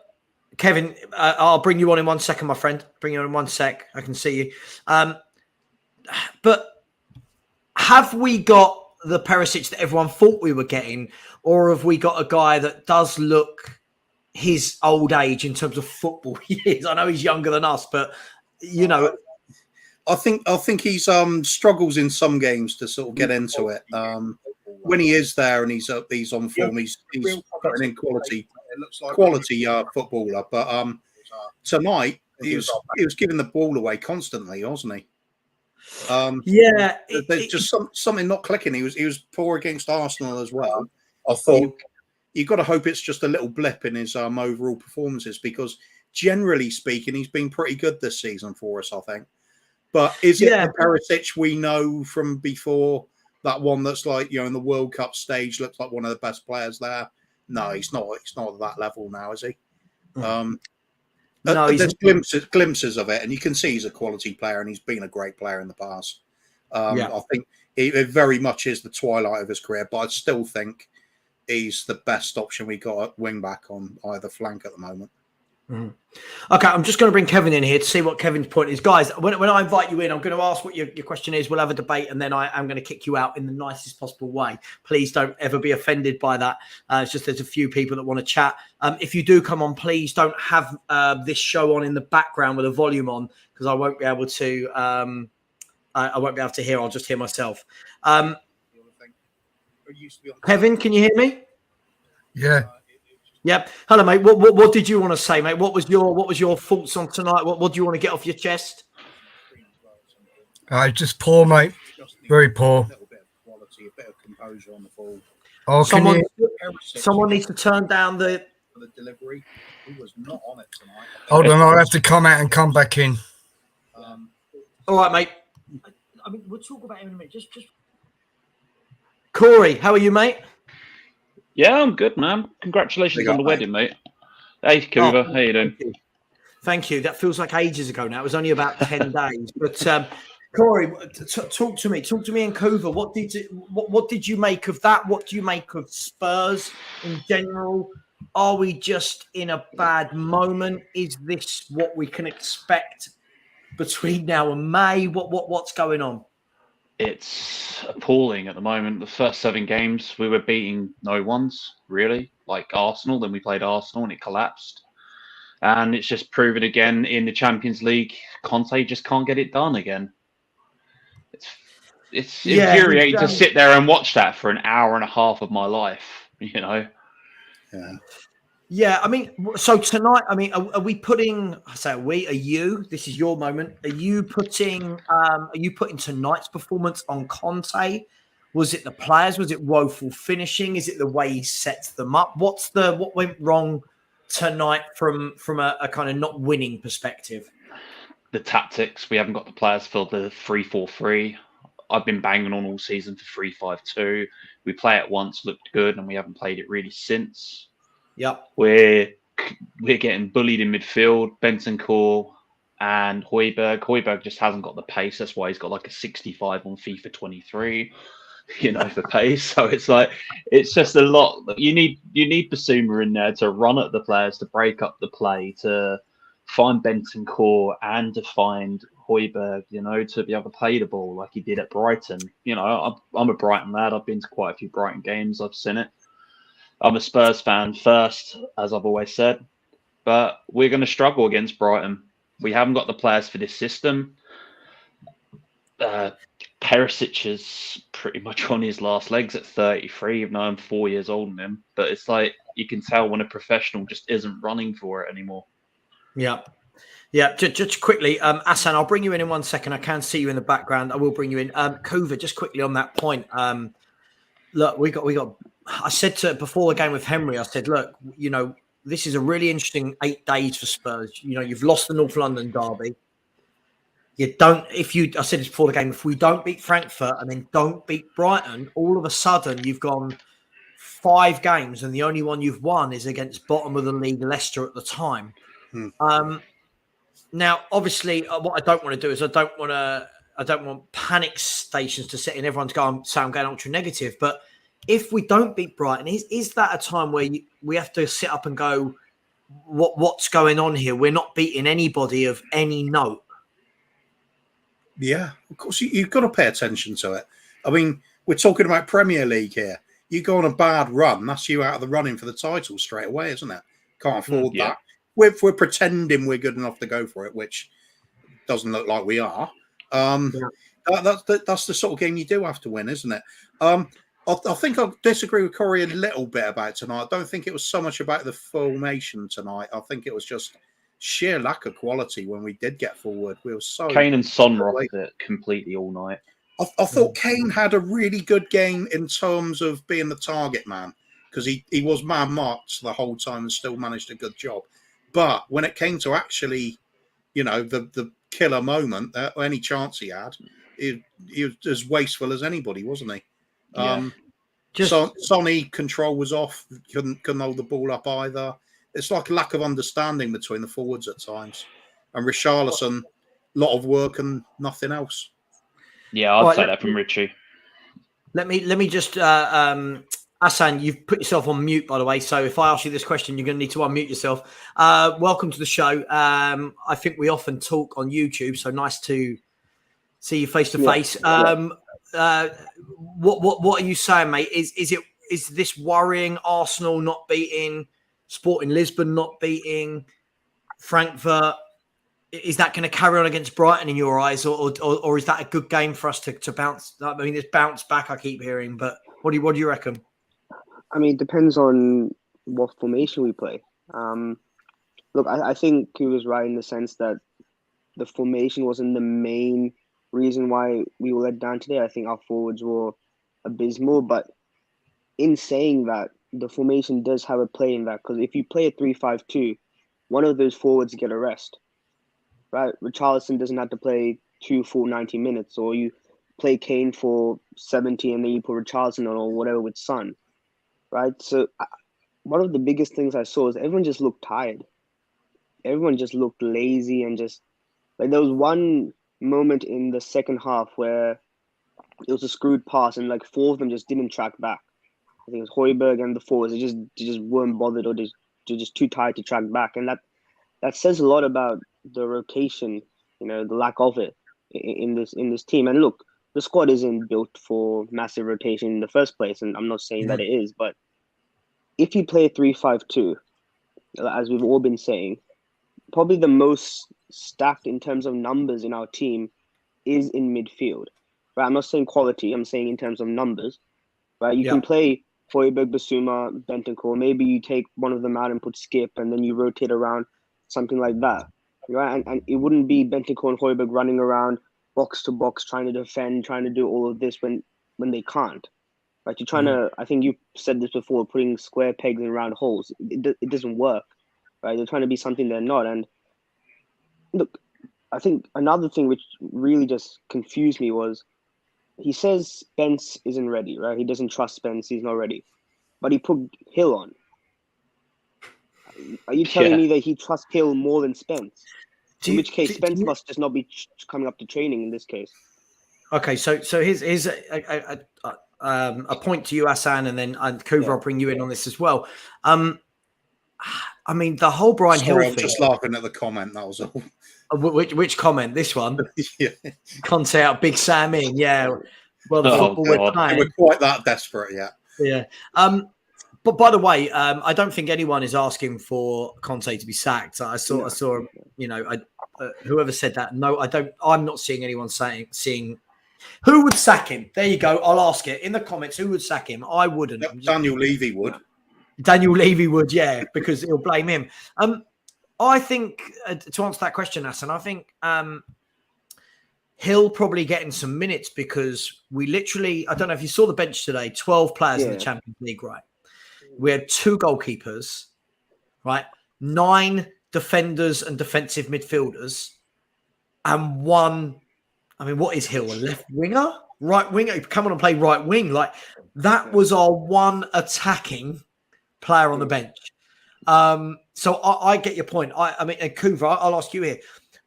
Kevin, I'll bring you on in 1 second, my friend. Bring you on in 1 sec. I can see you. But have we got the Perisic that everyone thought we were getting, or have we got a guy that does look his old age in terms of football years. I know he's younger than us, but you know, I think he's struggles in some games to sort of get into it. When he is there and he's on form, he's putting in quality footballer. But tonight he was giving the ball away constantly, wasn't he? There's just something not clicking. He was poor against Arsenal as well. I thought you've got to hope it's just a little blip in his overall performances, because generally speaking, he's been pretty good this season for us, I think. But is it the Perisic we know from before? That one that's like, in the World Cup stage looks like one of the best players there. No, he's not. He's not at that level now, is he? No, there's glimpses of it, and you can see he's a quality player, and he's been a great player in the past. I think it very much is the twilight of his career, but I still think he's the best option we got at wing back on either flank at the moment. Okay, I'm just going to bring Kevin in here to see what Kevin's point is. Guys, when I invite you in, I'm going to ask what your question is. We'll have a debate, and then I'm going to kick you out in the nicest possible way. Please don't ever be offended by that. It's just there's a few people that want to chat. If you do come on, please don't have this show on in the background with a volume on, because I won't be able to. I won't be able to hear. I'll just hear myself. Kevin, can you hear me? Yeah. Yep. Hello, mate. What did you want to say, mate? What was your thoughts on tonight? What do you want to get off your chest? Just poor, mate. Very poor. A little bit of quality, a bit of composure on the ball. Oh, someone needs to turn down the delivery. He was not on it tonight. Hold on, I'll have to come out and come back in. All right, mate. I mean, we'll talk about him in a minute. Just Corey, how are you, mate? Yeah, I'm good, man. Congratulations on the wedding, mate. Hey, Kuva, how you doing? Thank you. That feels like ages ago now. It was only about 10 days. But Corey, talk to me. Talk to me and Kuva. What did you make of that? What do you make of Spurs in general? Are we just in a bad moment? Is this what we can expect between now and May? What's going on? It's appalling at the moment. The first 7 games, we were beating no ones, really. Like Arsenal, then we played Arsenal and it collapsed. And it's just proven again in the Champions League, Conte just can't get it done again. It's infuriating to sit there and watch that for an hour and a half of my life, Yeah. Yeah, I mean, so tonight, I mean, are we putting? I say are you? This is your moment. Are you putting tonight's performance on Conte? Was it the players? Was it woeful finishing? Is it the way he sets them up? What went wrong tonight from a kind of not winning perspective? The tactics. We haven't got the players for the 3-4-3. I've been banging on all season for 3-5-2. We play it once, looked good, and we haven't played it really since. Yep. We're getting bullied in midfield. Bentancur and Højbjerg. Højbjerg just hasn't got the pace. That's why he's got like a 65 on FIFA 23, for pace. So it's just a lot. You need Basuma in there to run at the players, to break up the play, to find Bentancur and to find Højbjerg, to be able to play the ball like he did at Brighton. I'm a Brighton lad. I've been to quite a few Brighton games. I've seen it. I'm a Spurs fan first, as I've always said, but we're going to struggle against Brighton. We haven't got the players for this system. Perisic is pretty much on his last legs at 33, even though I'm 4 years older than him. But it's like you can tell when a professional just isn't running for it anymore. Yeah. Yeah, just quickly, Hassan, I'll bring you in 1 second. I can see you in the background. I will bring you in. Kuva, just quickly on that point. Look, we got. I said before the game with Henry, I said, look, this is a really interesting 8 days for Spurs. You've lost the North London derby. I said this before the game, if we don't beat Frankfurt and then don't beat Brighton, all of a sudden you've gone 5 games and the only one you've won is against bottom of the league Leicester at the time. Now, obviously, what I don't want to do is I don't want panic stations to set in. Everyone's going ultra negative, but if we don't beat Brighton, is that a time where we have to sit up and go, what's going on here? We're not beating anybody of any note. Yeah, of course, you've got to pay attention to it. I mean, we're talking about Premier League here. You go on a bad run, that's you out of the running for the title straight away, isn't it? Can't afford that. If we're pretending we're good enough to go for it, which doesn't look like we are, that's the sort of game you do have to win, isn't it? I think I disagree with Corey a little bit about tonight. I don't think it was so much about the formation tonight. I think it was just sheer lack of quality when we did get forward. We were so... Kane and Son were off it completely all night. I thought Kane had a really good game in terms of being the target man, because he was man-marked the whole time and still managed a good job. But when it came to actually, the killer moment, any chance he had, he was as wasteful as anybody, wasn't he? Sonny control was off, couldn't hold the ball up either. It's like a lack of understanding between the forwards at times. And Richarlison, a lot of work and nothing else. Yeah, I'd say that from Richie. Let me just Hassan, you've put yourself on mute, by the way. So if I ask you this question, you're going to need to unmute yourself. Welcome to the show. I think we often talk on YouTube, so nice to see you face to face. What are you saying, mate? Is this worrying? Arsenal not beating, Sporting Lisbon not beating, Frankfurt? Is that going to carry on against Brighton in your eyes, or is that a good game for us to bounce? I mean, this bounce back I keep hearing, but what do you reckon? I mean, it depends on what formation we play. Look, I think he was right in the sense that the formation wasn't the main reason why we were let down today. I think our forwards were abysmal, but in saying that, the formation does have a play in that, because if you play a 3-5-2, one of those forwards get a rest, right? Richarlison doesn't have to play 2 full 90 minutes, or you play Kane for 70 and then you put Richarlison on or whatever with Son, right? So one of the biggest things I saw is everyone just looked tired. Everyone just looked lazy, and just like there was one moment in the second half where it was a screwed pass and like 4 of them just didn't track back. I think it was Højbjerg and the forwards. They just weren't bothered, or they're just too tired to track back, and that says a lot about the rotation, the lack of it in this team. And look, the squad isn't built for massive rotation in the first place, and I'm not saying that it is, but if you play a 3-5-2, as we've all been saying, probably the most stacked in terms of numbers in our team is in midfield. Right? I'm not saying quality, I'm saying in terms of numbers. Right? You can play Højbjerg, Basuma, Bentancur. Maybe you take one of them out and put Skip, and then you rotate around, something like that. Right? And it wouldn't be Bentancur and Højbjerg running around box to box, trying to defend, trying to do all of this when they can't. Right? You're trying to, I think you said this before, putting square pegs in round holes. It doesn't work. Right? They're trying to be something they're not. And look, I think another thing which really just confused me was, he says Spence isn't ready, right? He doesn't trust Spence. He's not ready. But he put Hill on. Are you telling me that he trusts Hill more than Spence? In which case, Spence must just not be coming up to training in this case. Okay, so here's a point to you, Hassan, and then Kuva, I'll bring you in on this as well. I mean, the whole Brian Hill thing. I'm just laughing at the comment, that was all. Which comment? This one? Yeah. Conte out, Big Sam in. Yeah. Well, the football we're playing. We're quite that desperate yet. Yeah. But by the way, I don't think anyone is asking for Conte to be sacked. I saw, whoever said that. No, I don't. I'm not seeing anyone seeing who would sack him. There you go. I'll ask it in the comments. Who would sack him? I wouldn't. Daniel Levy would. Daniel Levy would, yeah, because he'll blame him. I think, to answer that question, Hassan, I think he'll probably get in some minutes, because we literally, I don't know if you saw the bench today, 12 players in the Champions League, right? We had 2 goalkeepers, right? 9 defenders and defensive midfielders, and 1, I mean, what is Hill, a left winger? Right winger? Come on and play right wing. Like, that was our one attacking player on the bench. So I get your point. I mean, Kuva, I'll ask you here.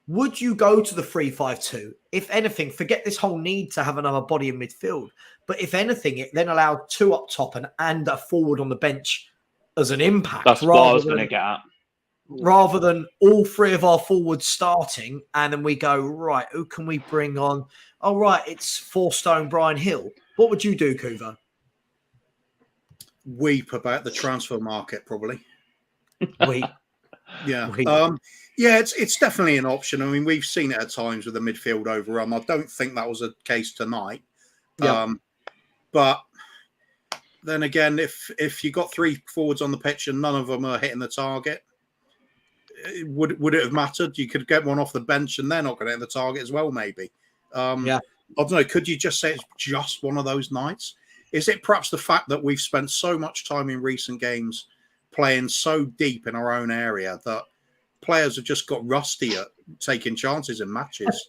Would you go to the 3-5-2? If anything, forget this whole need to have another body in midfield. But if anything, it then allowed 2 up top and a forward on the bench as an impact. That's what I was going to get at. Rather than all 3 of our forwards starting, and then we go, right, who can we bring on? Oh, right, it's 4-stone Brian Hill. What would you do, Kuva? Weep about the transfer market, probably. We. Yeah. We. Yeah, it's definitely an option. I mean, we've seen it at times with the midfield overrun. I don't think that was a case tonight. Yeah. But then again, if you got 3 forwards on the pitch and none of them are hitting the target, would it have mattered? You could get one off the bench and they're not going to hit the target as well, maybe. Yeah. I don't know. Could you just say it's just one of those nights? Is it perhaps the fact that we've spent so much time in recent games playing so deep in our own area that players have just got rusty at taking chances in matches?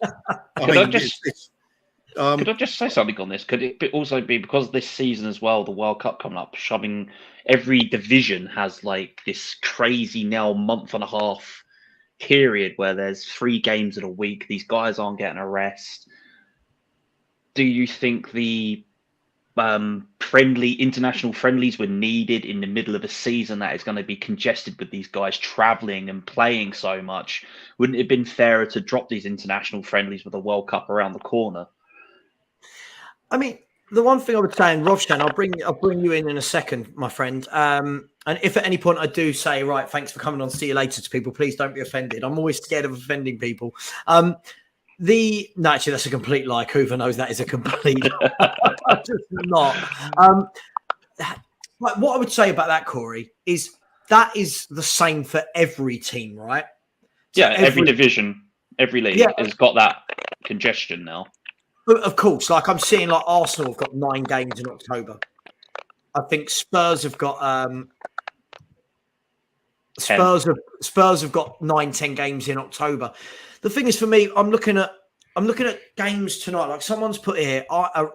Could I just say something on this? Could it also be because this season as well, the World Cup coming up, shoving every division has like this crazy now month and a half period where there's 3 games in a week. These guys aren't getting a rest. Do you think the international friendlies were needed in the middle of a season that is going to be congested with these guys traveling and playing so much? Wouldn't it have been fairer to drop these international friendlies with the World Cup around the corner? I mean, the one thing I would say, and Rovshan, I'll bring you in a second, my friend. And if at any point I do say, right, thanks for coming on, see you later to people, please don't be offended. I'm always scared of offending people. Actually, that's a complete lie. Hoover knows that is a complete just not. What I would say about that, Corey, is that is the same for every team, right? So yeah, every division, every league has got that congestion now. But of course, like I'm seeing, like Arsenal have got 9 games in October. I think Spurs have got Spurs have got 9-10 games in October. The thing is, for me, I'm looking at games tonight. Like someone's put here,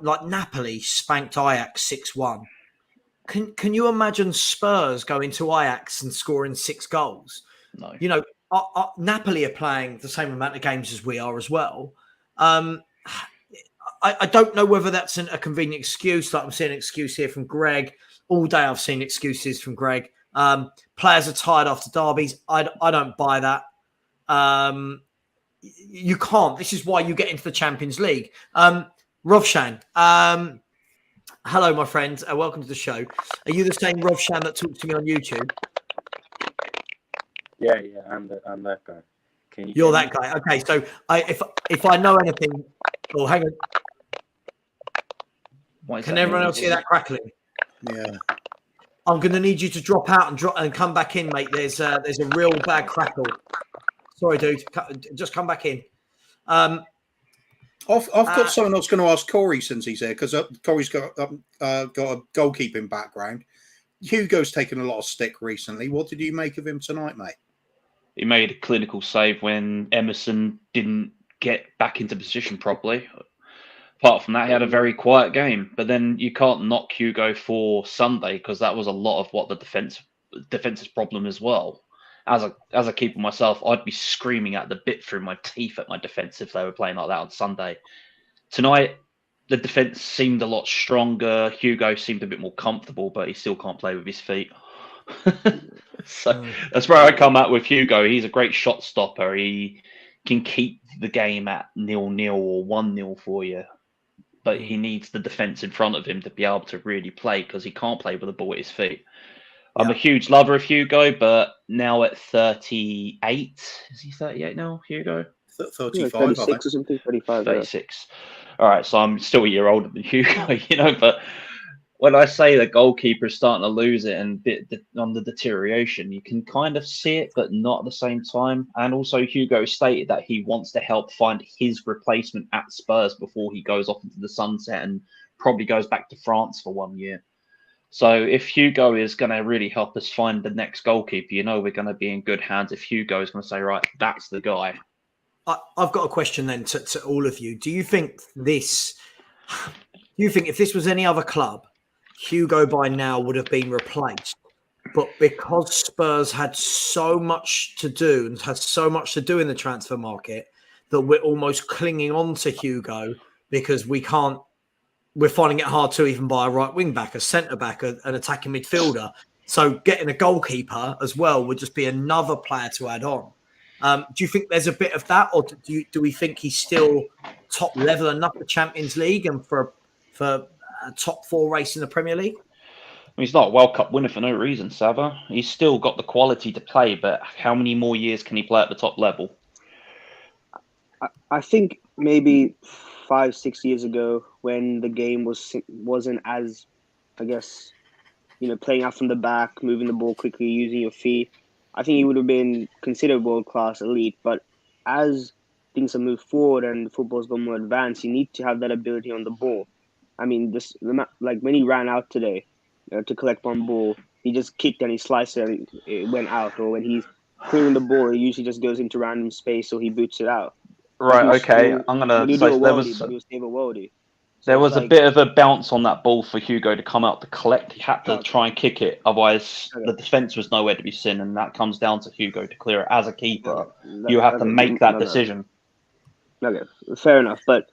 like Napoli spanked Ajax 6-1. Can you imagine Spurs going to Ajax and scoring 6 goals? No. You know, Napoli are playing the same amount of games as we are as well. I don't know whether that's a convenient excuse. Like I'm seeing an excuse here from Greg. All day I've seen excuses from Greg. Players are tired after derbies. I don't buy that. You can't. This is why you get into the Champions League. Rovshan, hello, my friend. Welcome to the show. Are you the same Rovshan that talks to me on YouTube? Yeah, I'm that guy. You're that guy. Okay, so if I know anything, oh, hang on. Can everyone else hear that crackling? Yeah. I'm going to need you to drop out and come back in, mate. There's a real bad crackle. Sorry, dude. Just come back in. I've got someone else going to ask Corey since he's here, because Corey's got a goalkeeping background. Hugo's taken a lot of stick recently. What did you make of him tonight, mate? He made a clinical save when Emerson didn't get back into position properly. Apart from that, he had a very quiet game. But then you can't knock Hugo for Sunday, because that was a lot of what the defense's problem as well. As a keeper myself, I'd be screaming at the bit through my teeth at my defence if they were playing like that on Sunday. Tonight, the defence seemed a lot stronger. Hugo seemed a bit more comfortable, but he still can't play with his feet. So that's where I come at with Hugo. He's a great shot stopper. He can keep the game at 0-0 or 1-0 for you. But he needs the defence in front of him to be able to really play, because he can't play with the ball at his feet. I'm a huge lover of Hugo, but now at 38, is he 38 now, Hugo? 35, 36 or something, 35. 36. Yeah. All right, so I'm still a year older than Hugo, but when I say the goalkeeper is starting to lose it and on the deterioration, you can kind of see it, but not at the same time. And also, Hugo stated that he wants to help find his replacement at Spurs before he goes off into the sunset and probably goes back to France for 1 year. So if Hugo is going to really help us find the next goalkeeper, we're going to be in good hands if Hugo is going to say, right, that's the guy. I've got a question then to all of you. Do you think if this was any other club, Hugo by now would have been replaced? But because Spurs had so much to do and had so much to do in the transfer market, that we're almost clinging on to Hugo because we're finding it hard to even buy a right wing back, a centre back, an attacking midfielder. So getting a goalkeeper as well would just be another player to add on. Do you think there's a bit of that, or do we think he's still top level enough for Champions League and for a top 4 race in the Premier League? he's not a World Cup winner for no reason, Sava. He's still got the quality to play, but how many more years can he play at the top level? I think maybe 5-6 years ago, when the game wasn't as, I guess, playing out from the back, moving the ball quickly, using your feet, I think he would have been considered world-class elite. But as things have moved forward and football's gone more advanced, you need to have that ability on the ball. I mean, like when he ran out today to collect one ball, he just kicked and he sliced it and it went out. Or when he's clearing the ball, it usually just goes into random space, so he boots it out. Right, okay. I'm going to say there was David Worldy. There was a bit of a bounce on that ball for Hugo to come out to collect. He had to try and kick it. Otherwise, the defence was nowhere to be seen. And that comes down to Hugo to clear it. As a keeper, you have to make that decision. Okay, fair enough. But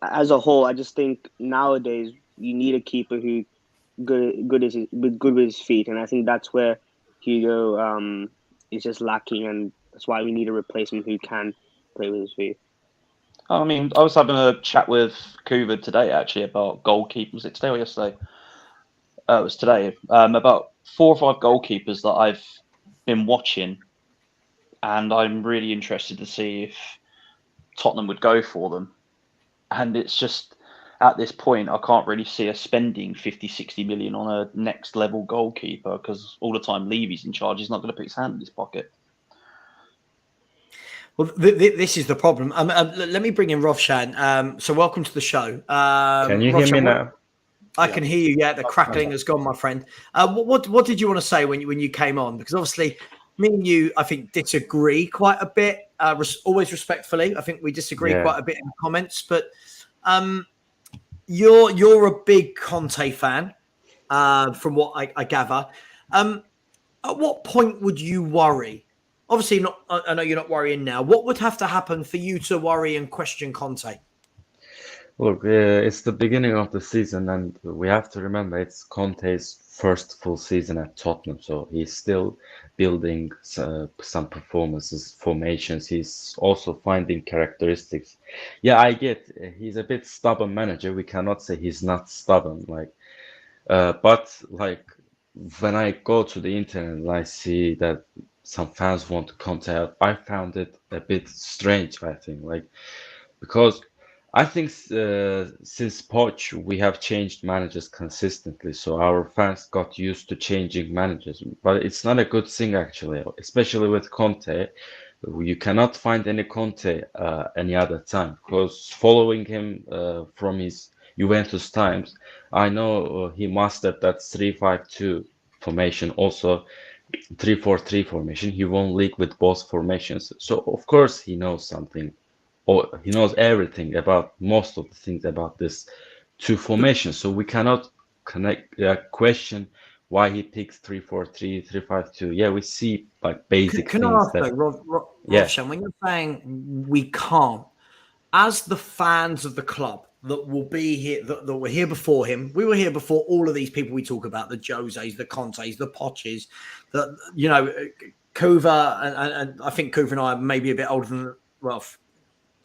as a whole, I just think nowadays you need a keeper who good with his feet. And I think that's where Hugo is just lacking. And that's why we need a replacement who can play with his feet. I mean, I was having a chat with Kuva today, actually, about goalkeepers. Was it today or yesterday? It was today. About 4 or 5 goalkeepers that I've been watching, and I'm really interested to see if Tottenham would go for them. And it's just, at this point, I can't really see us spending 50, 60 million on a next level goalkeeper, because all the time Levy's in charge, he's not going to put his hand in his pocket. Well, this is the problem. Let me bring in Rovshan. So welcome to the show. Can you Rovshan, hear me now? I can hear you. Yeah, the crackling has gone, my friend. What did you want to say when you came on? Because obviously, me and you, I think, disagree quite a bit. Always respectfully, I think we disagree quite a bit in the comments. But you're a big Conte fan, from what I gather. At what point would you worry? Obviously, not. I know you're not worrying now. What would have to happen for you to worry and question Conte? Look, it's the beginning of the season, and we have to remember it's Conte's first full season at Tottenham, so he's still building some performances, formations. He's also finding characteristics. Yeah, I get he's a bit stubborn manager. We cannot say he's not stubborn, but when I go to the internet and I see that some fans want to Conte out, I found it a bit strange, I think, because I think since Poch, we have changed managers consistently, so our fans got used to changing managers. But it's not a good thing, actually, especially with Conte. You cannot find any Conte any other time, because following him from his Juventus times, I know he mastered that 3-5-2 formation, also 3-4-3 formation. He won league with both formations, so of course he knows something. Or he knows everything about most of the things about this 2 formations. So we cannot question why he picks 3-4-3, 3-5-2. Yeah, we see basic Can things. I ask though, Rovshan, when you're saying we can't, as the fans of the club that will be here, that were here before him, we were here before all of these people we talk about, the Joses, the Contes, the Poches, Kuva, and I think Kuva and I are maybe a bit older than, well,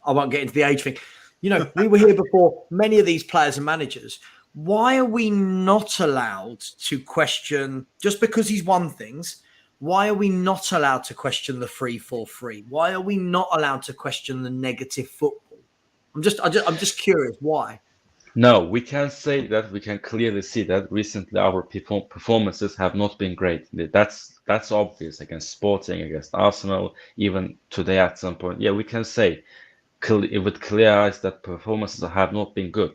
I won't get into the age thing. We were here before many of these players and managers. Why are we not allowed to question, just because he's won things, why are we not allowed to question the 3-4-3? Why are we not allowed to question the negative football? I'm just curious why. No, we can say that, we can clearly see that recently our performances have not been great. That's obvious against Sporting, against Arsenal, even today at some point. Yeah, we can say with clear eyes that performances have not been good.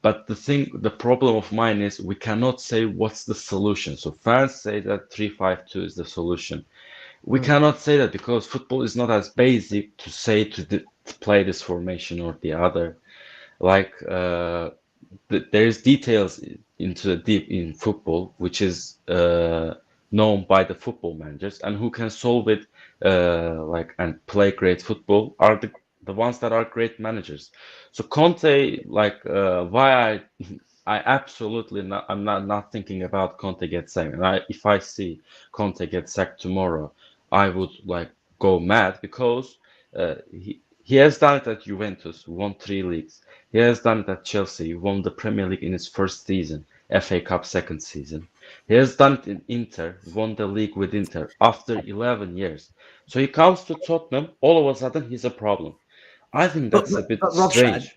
But the problem of mine is we cannot say what's the solution. So fans say that 3-5-2 is the solution. We cannot say that because football is not as basic to say to play this formation or the other. There's details into deep in football, which is known by the football managers, and who can solve it and play great football are the ones that are great managers. So Conte, why I absolutely not, I'm not thinking about Conte get sacked. And if I see Conte get sacked tomorrow, I would go mad because he has done it at Juventus, won 3 leagues. He has done it at Chelsea, won the Premier League in his first season, FA Cup second season. He has done it in Inter, won the league with Inter after 11 years. So he comes to Tottenham, all of a sudden he's a problem. I think that's a bit strange.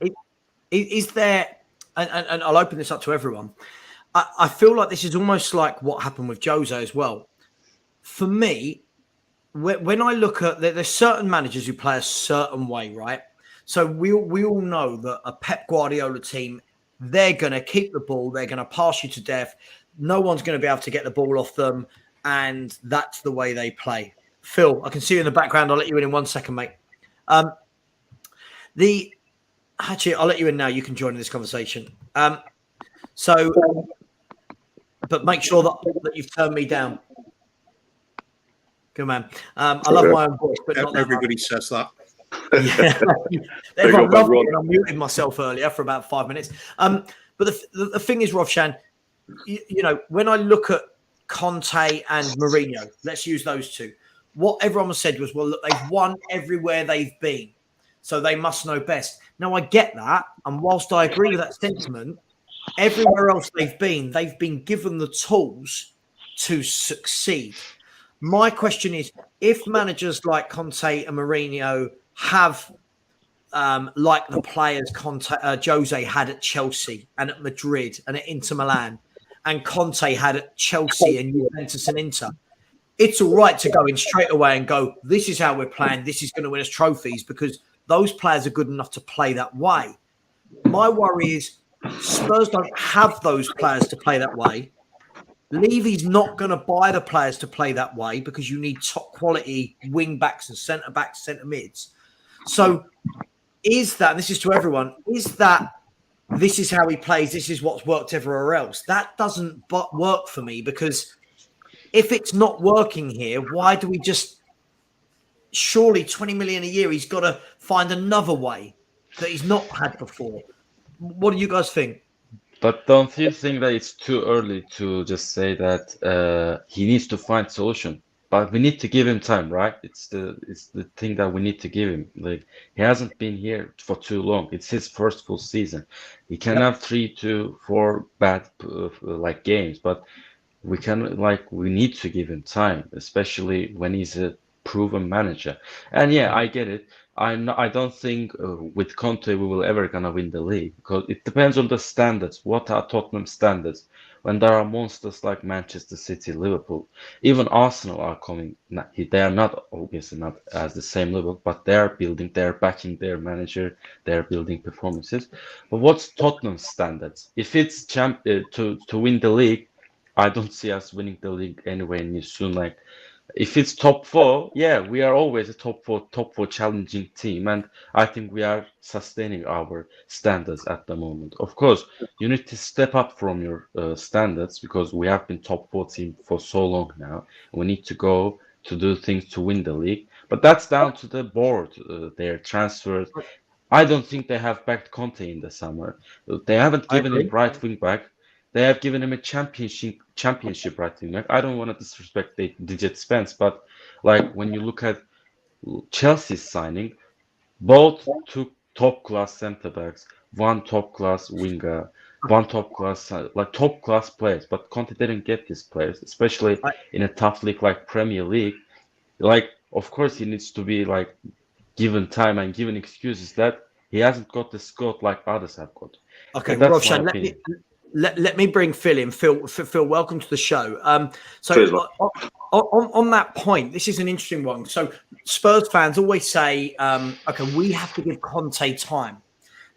Is there, and I'll open this up to everyone, I feel like this is almost like what happened with Jose as well. For me, when I look at, there's certain managers who play a certain way, right? So we all know that a Pep Guardiola team, they're going to keep the ball, they're going to pass you to death. No one's going to be able to get the ball off them, and that's the way they play. Phil, I can see you in the background. I'll let you in 1 second, mate. Actually, I'll let you in now. You can join in this conversation. But make sure that you've turned me down. Good man. I love my own voice, but not everybody says that. Yeah. Everyone loved it, and I muted myself earlier for about 5 minutes. But the thing is, Rovshan, you know, when I look at Conte and Mourinho, let's use those two. What everyone said was, well, look, they've won everywhere they've been, so they must know best. Now, I get that. And whilst I agree with that sentiment, everywhere else they've been given the tools to succeed. My question is, if managers like Conte and Mourinho have, like the players Jose had at Chelsea and at Madrid and at Inter Milan, and Conte had at Chelsea and Juventus and Inter, it's all right to go in straight away and go, this is how we're playing, this is going to win us trophies, because those players are good enough to play that way. My worry is Spurs don't have those players to play that way. Levy's not going to buy the players to play that way because you need top quality wing backs and centre backs, centre mids. So is that, and this is to everyone, is that this is how he plays, this is what's worked everywhere else? That doesn't work for me, because if it's not working here, why do we just, surely 20 million a year, he's got to find another way that he's not had before. What do you guys think? But don't you think that it's too early to just say that he needs to find solution? But we need to give him time, right? It's the thing that we need to give him. Like, he hasn't been here for too long. It's his first full season. He can have 3 to 4 bad like games, but we need to give him time, especially when he's a proven manager. And yeah, I get it. I don't think with Conte we will ever gonna win the league, because it depends on the standards. What are Tottenham's standards? When there are monsters like Manchester City, Liverpool, even Arsenal are coming. They are not obviously not as the same level, but they are building, they are backing their manager, they are building performances. But what's Tottenham's standards? If it's to win the league, I don't see us winning the league anywhere near soon. Like, if it's top 4, yeah, we are always a top four challenging team, and I think we are sustaining our standards at the moment. Of course, you need to step up from your standards, because we have been top 4 team for so long now. We need to go to do things to win the league, but that's down to the board. Their transfers. I don't think they have backed Conte in the summer. They haven't given him right wing back. They have given him a championship right wing back. I don't want to disrespect Digit Spence, but like, when you look at Chelsea's signing, both took top class centre backs, one top class winger, one top class players. But Conte didn't get these players, especially in a tough league like Premier League. Like, of course, he needs to be like given time and given excuses that he hasn't got the squad like others have got. Okay, Rovshan, let me bring Phil in. Phil, welcome to the show. On that point, this is an interesting one. So Spurs fans always say, okay, we have to give Conte time.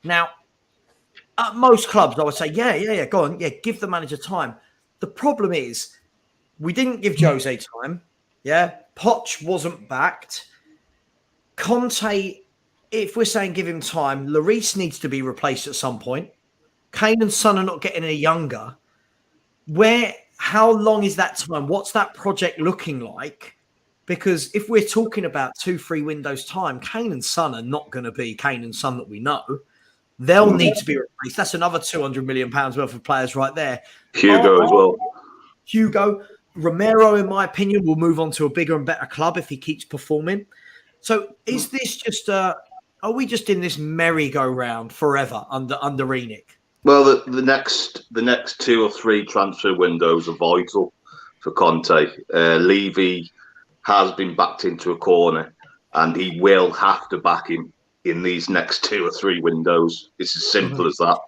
Now, at most clubs, I would say, yeah, go on. Yeah, give the manager time. The problem is we didn't give Jose time. Yeah, Poch wasn't backed. Conte, if we're saying give him time, Lloris needs to be replaced at some point. Kane and Son are not getting any younger. How long is that time? What's that project looking like? Because if we're talking about 2-3 windows time, Kane and Son are not going to be Kane and Son that we know. They'll need to be replaced. That's another £200 million worth of players right there. Hugo as well. Hugo. Romero, in my opinion, will move on to a bigger and better club if he keeps performing. So is this just are we just in this merry-go-round forever under ENIC? Well, the next 2 or 3 transfer windows are vital for Conte. Levy has been backed into a corner, and he will have to back him in these next 2 or 3 windows. It's as simple as that.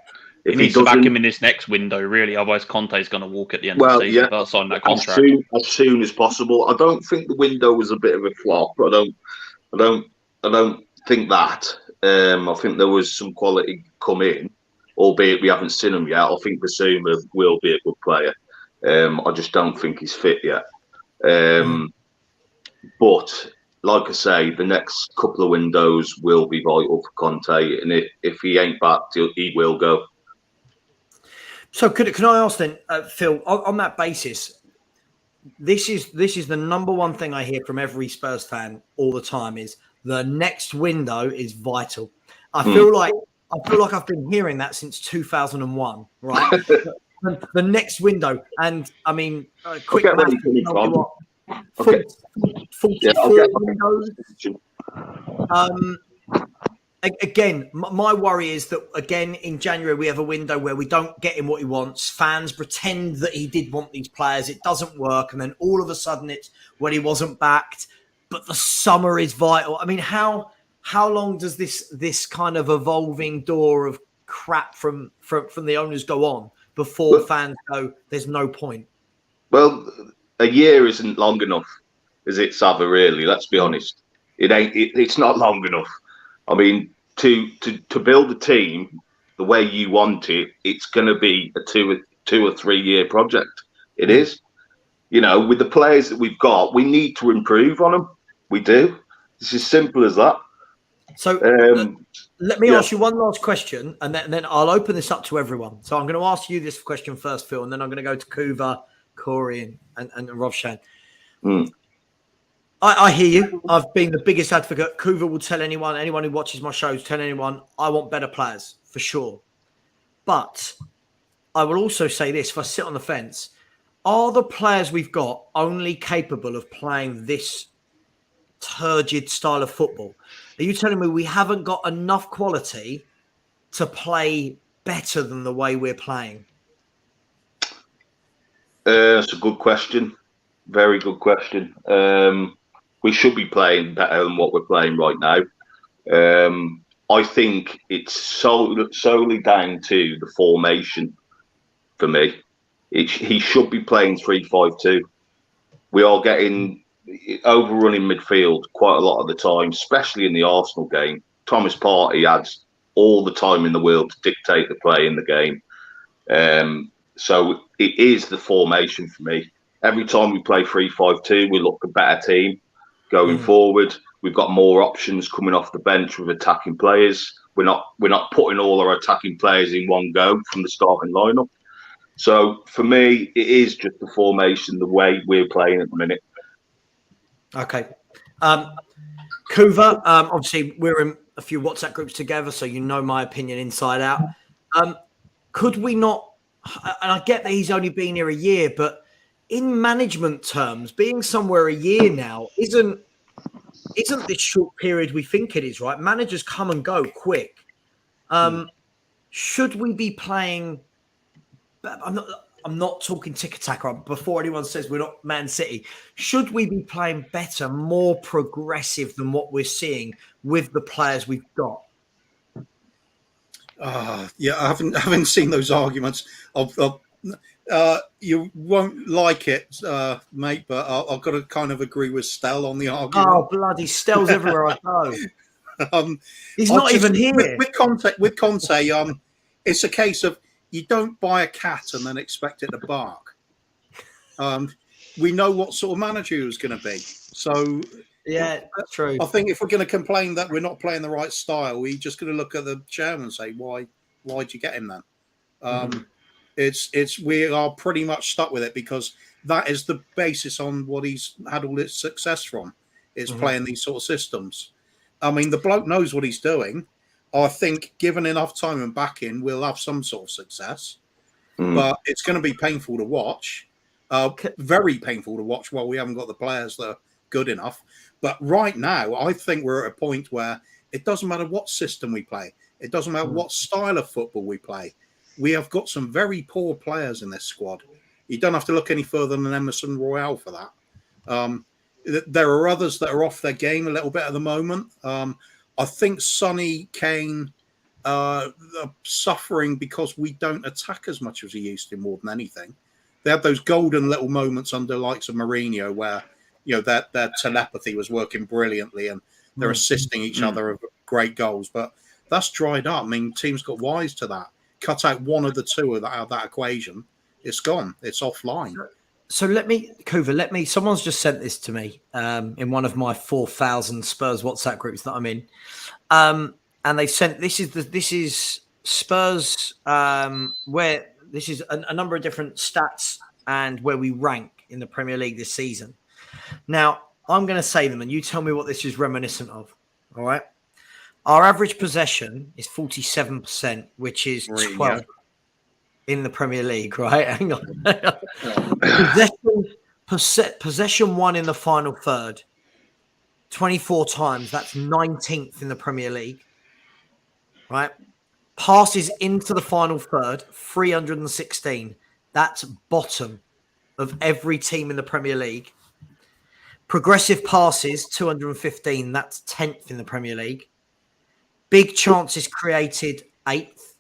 If he needs to back him in this next window, really. Otherwise, Conte's going to walk at the end of the season without signing that contract. As soon as possible. I don't think the window was a bit of a flop. I don't think that. I think there was some quality come in, albeit we haven't seen him yet. I think Basuma will be a good player. I just don't think he's fit yet. But like I say, the next couple of windows will be vital for Conte, and if he ain't backed, he will go. So can I ask then, Phil, on that basis, this is the number one thing I hear from every Spurs fan all the time is the next window is vital. I feel like I've been hearing that since 2001, right? the next window, and I mean, quick math. 44 windows. Again, my worry is that, again, in January, we have a window where we don't get him what he wants. Fans pretend that he did want these players. It doesn't work. And then all of a sudden it's when he wasn't backed. But the summer is vital. I mean, how long does this kind of evolving door of crap from the owners go on before fans go, there's no point? Well, a year isn't long enough, is it, Sava, really? Let's be honest. It's not long enough. I mean, to build a team the way you want it, it's going to be a 2 or 3 year project. It is. You know, with the players that we've got, we need to improve on them. We do. It's as simple as that. So let me ask you one last question, and then I'll open this up to everyone. So I'm going to ask you this question first, Phil, and then I'm going to go to Kuva, Corey, and Rovshan. I hear you. I've been the biggest advocate. Kuva will tell anyone who watches my shows, tell anyone, I want better players, for sure. But I will also say this, if I sit on the fence, are the players we've got only capable of playing this turgid style of football? Are you telling me we haven't got enough quality to play better than the way we're playing? That's a good question. Very good question. We should be playing better than what we're playing right now. I think it's solely down to the formation for me. He should be playing 3-5-2. We are getting overrun in midfield quite a lot of the time, especially in the Arsenal game. Thomas Partey has all the time in the world to dictate the play in the game. So it is the formation for me. Every time we play 3-5-2, we look a better team going forward. We've got more options coming off the bench with attacking players. We're not putting all our attacking players in one go from the starting lineup. So for me, it is just the formation, the way we're playing at the minute. Okay. Kuva, obviously we're in a few WhatsApp groups together, so you know my opinion inside out. Could we not, and I get that he's only been here a year, but in management terms, being somewhere a year now isn't this short period we think it is, right? Managers come and go quick. Should we be playing? I'm not talking tiki-taka. Before anyone says we're not Man City, should we be playing better, more progressive than what we're seeing with the players we've got? Yeah, I haven't seen those arguments. You won't like it, mate, but I've got to kind of agree with Stel on the argument. Oh, bloody Stel's everywhere I go. He's not even here. With Conte, it's a case of you don't buy a cat and then expect it to bark. We know what sort of manager he was going to be. So, yeah, that's true. I think if we're going to complain that we're not playing the right style, we're just going to look at the chairman and say, why'd you get him then? We are pretty much stuck with it because that is the basis on what he's had all his success from, is playing these sort of systems. I mean, the bloke knows what he's doing. I think given enough time and backing, we'll have some sort of success. But it's going to be painful to watch. Very painful to watch while we haven't got the players that are good enough. But right now, I think we're at a point where it doesn't matter what system we play. It doesn't matter what style of football we play. we have got some very poor players in this squad. You don't have to look any further than Emerson Royal for that. There are others that are off their game a little bit at the moment. I think Sonny, Kane are suffering because we don't attack as much as we used to more than anything. They had those golden little moments under the likes of Mourinho where, their telepathy was working brilliantly and they're assisting each other of great goals. But that's dried up. I mean, teams got wise to that. Cut out one of the two out of that equation. It's gone. It's offline. So someone's just sent this to me in one of my 4,000 Spurs WhatsApp groups that I'm in. And they sent, this is Spurs, where this is a number of different stats and where we rank in the Premier League this season. Now, I'm going to say them and you tell me what this is reminiscent of. All right. Our average possession is 47%, which is 12 in the Premier League, right? Hang on. Possession won in the final third 24 times. That's 19th in the Premier League, right? Passes into the final third, 316. That's bottom of every team in the Premier League. Progressive passes, 215. That's 10th in the Premier League. Big chances created, 8th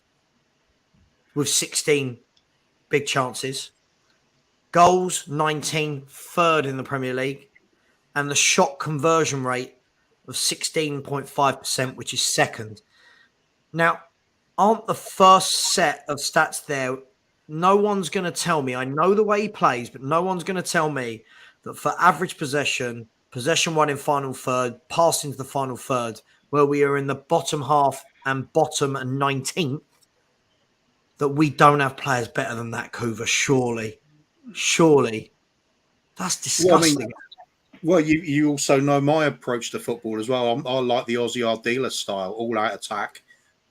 with 16 big chances. Goals, 19, 3rd in the Premier League. And the shot conversion rate of 16.5%, which is 2nd. Now, aren't the first set of stats there? No one's going to tell me. I know the way he plays, but no one's going to tell me that for average possession won in final third, passing to the final third, where we are in the bottom half and bottom and 19th, that we don't have players better than that, Kuva. Surely. That's disgusting. Well, you also know my approach to football as well. I like the Aussie Ardila style, all-out attack,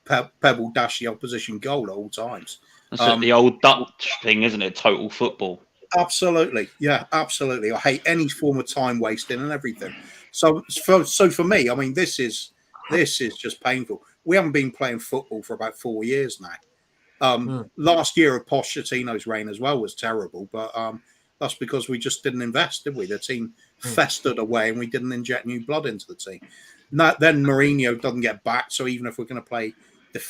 pebble dash the opposition goal at all times. That's the old Dutch thing, isn't it? Total football. Absolutely. Yeah, absolutely. I hate any form of time wasting and everything. So for me, I mean, this is just painful. We haven't been playing football for about 4 years now. Last year of Pochettino's reign as well was terrible, but that's because we just didn't invest, did we? The team festered away and we didn't inject new blood into the team. Then Mourinho doesn't get back, so even if we're going to play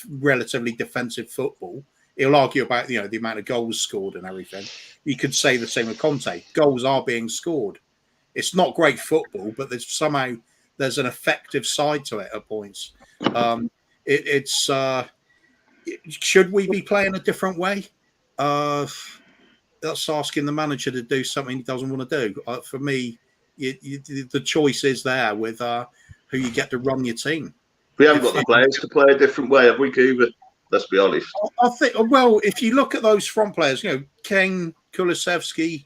relatively defensive football, he'll argue about the amount of goals scored and everything. You could say the same with Conte. Goals are being scored. It's not great football, but there's an effective side to it at points. Should we be playing a different way? That's asking the manager to do something he doesn't want to do. For me, the choice is there with who you get to run your team. We haven't got the players to play a different way, have we, Kuba? Let's be honest. I think, well, if you look at those front players, Kane, Kulusevski,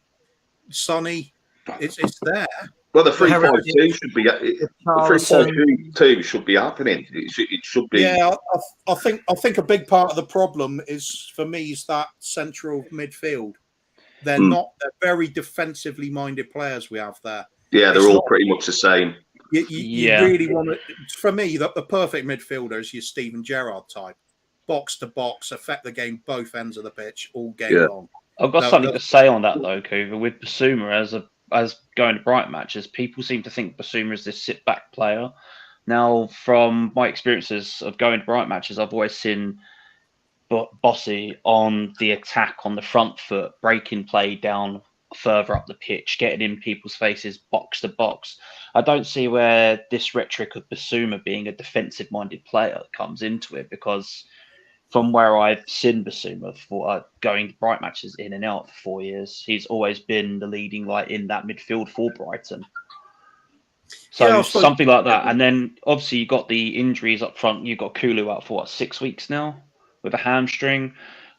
Sonny, it's there. Well, the 3-5-2 should be. The 3-5-2 should be happening. It should be. Yeah, I think a big part of the problem is for me is that central midfield. They're very defensively minded players we have there. Yeah, they're all pretty much the same. You really want to. For me, the perfect midfielder is your Steven Gerrard type. Box to box, affect the game both ends of the pitch all game long. I've got something to say on that though, Kuva. With Basuma as going to Brighton matches, people seem to think Basuma is this sit back player. Now, from my experiences of going to Brighton matches, I've always seen Bossy on the attack on the front foot, breaking play down further up the pitch, getting in people's faces, box to box. I don't see where this rhetoric of Basuma being a defensive minded player comes into it, because from where I've seen Basuma for going to Brighton matches in and out for 4 years, he's always been the leading light in that midfield for Brighton. So something like that. And then obviously you got the injuries up front. You've got Kulu out for 6 weeks now with a hamstring,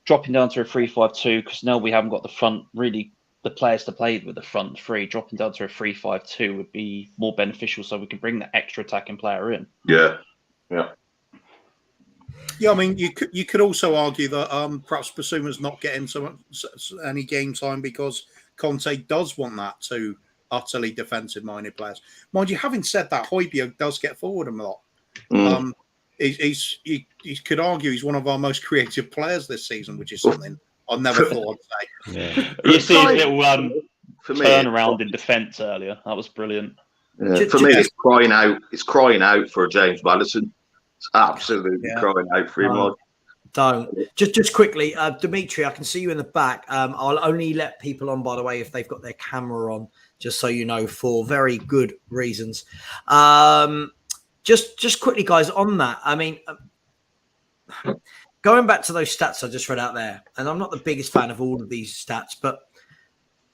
dropping down to a 3-5-2, because now we haven't got the front, really the players to play with the front three. Dropping down to a 3-5-2 would be more beneficial, so we can bring that extra attacking player in. Yeah. Yeah, I mean, you could also argue that perhaps Basuma's not getting any game time because Conte does want that to utterly defensive-minded players. Mind you, having said that, Højbjerg does get forward a lot. you could argue he's one of our most creative players this season, which is something I never thought I'd say. Yeah. You see his little for me, turnaround in defence earlier. That was brilliant. For me, it's crying out. It's crying out for James Maddison. It's absolutely crying out for him. Don't. Just quickly, Dimitri, I can see you in the back. I'll only let people on, by the way, if they've got their camera on, just so you know, for very good reasons. Just quickly, guys, on that. I mean, going back to those stats I just read out there, and I'm not the biggest fan of all of these stats, but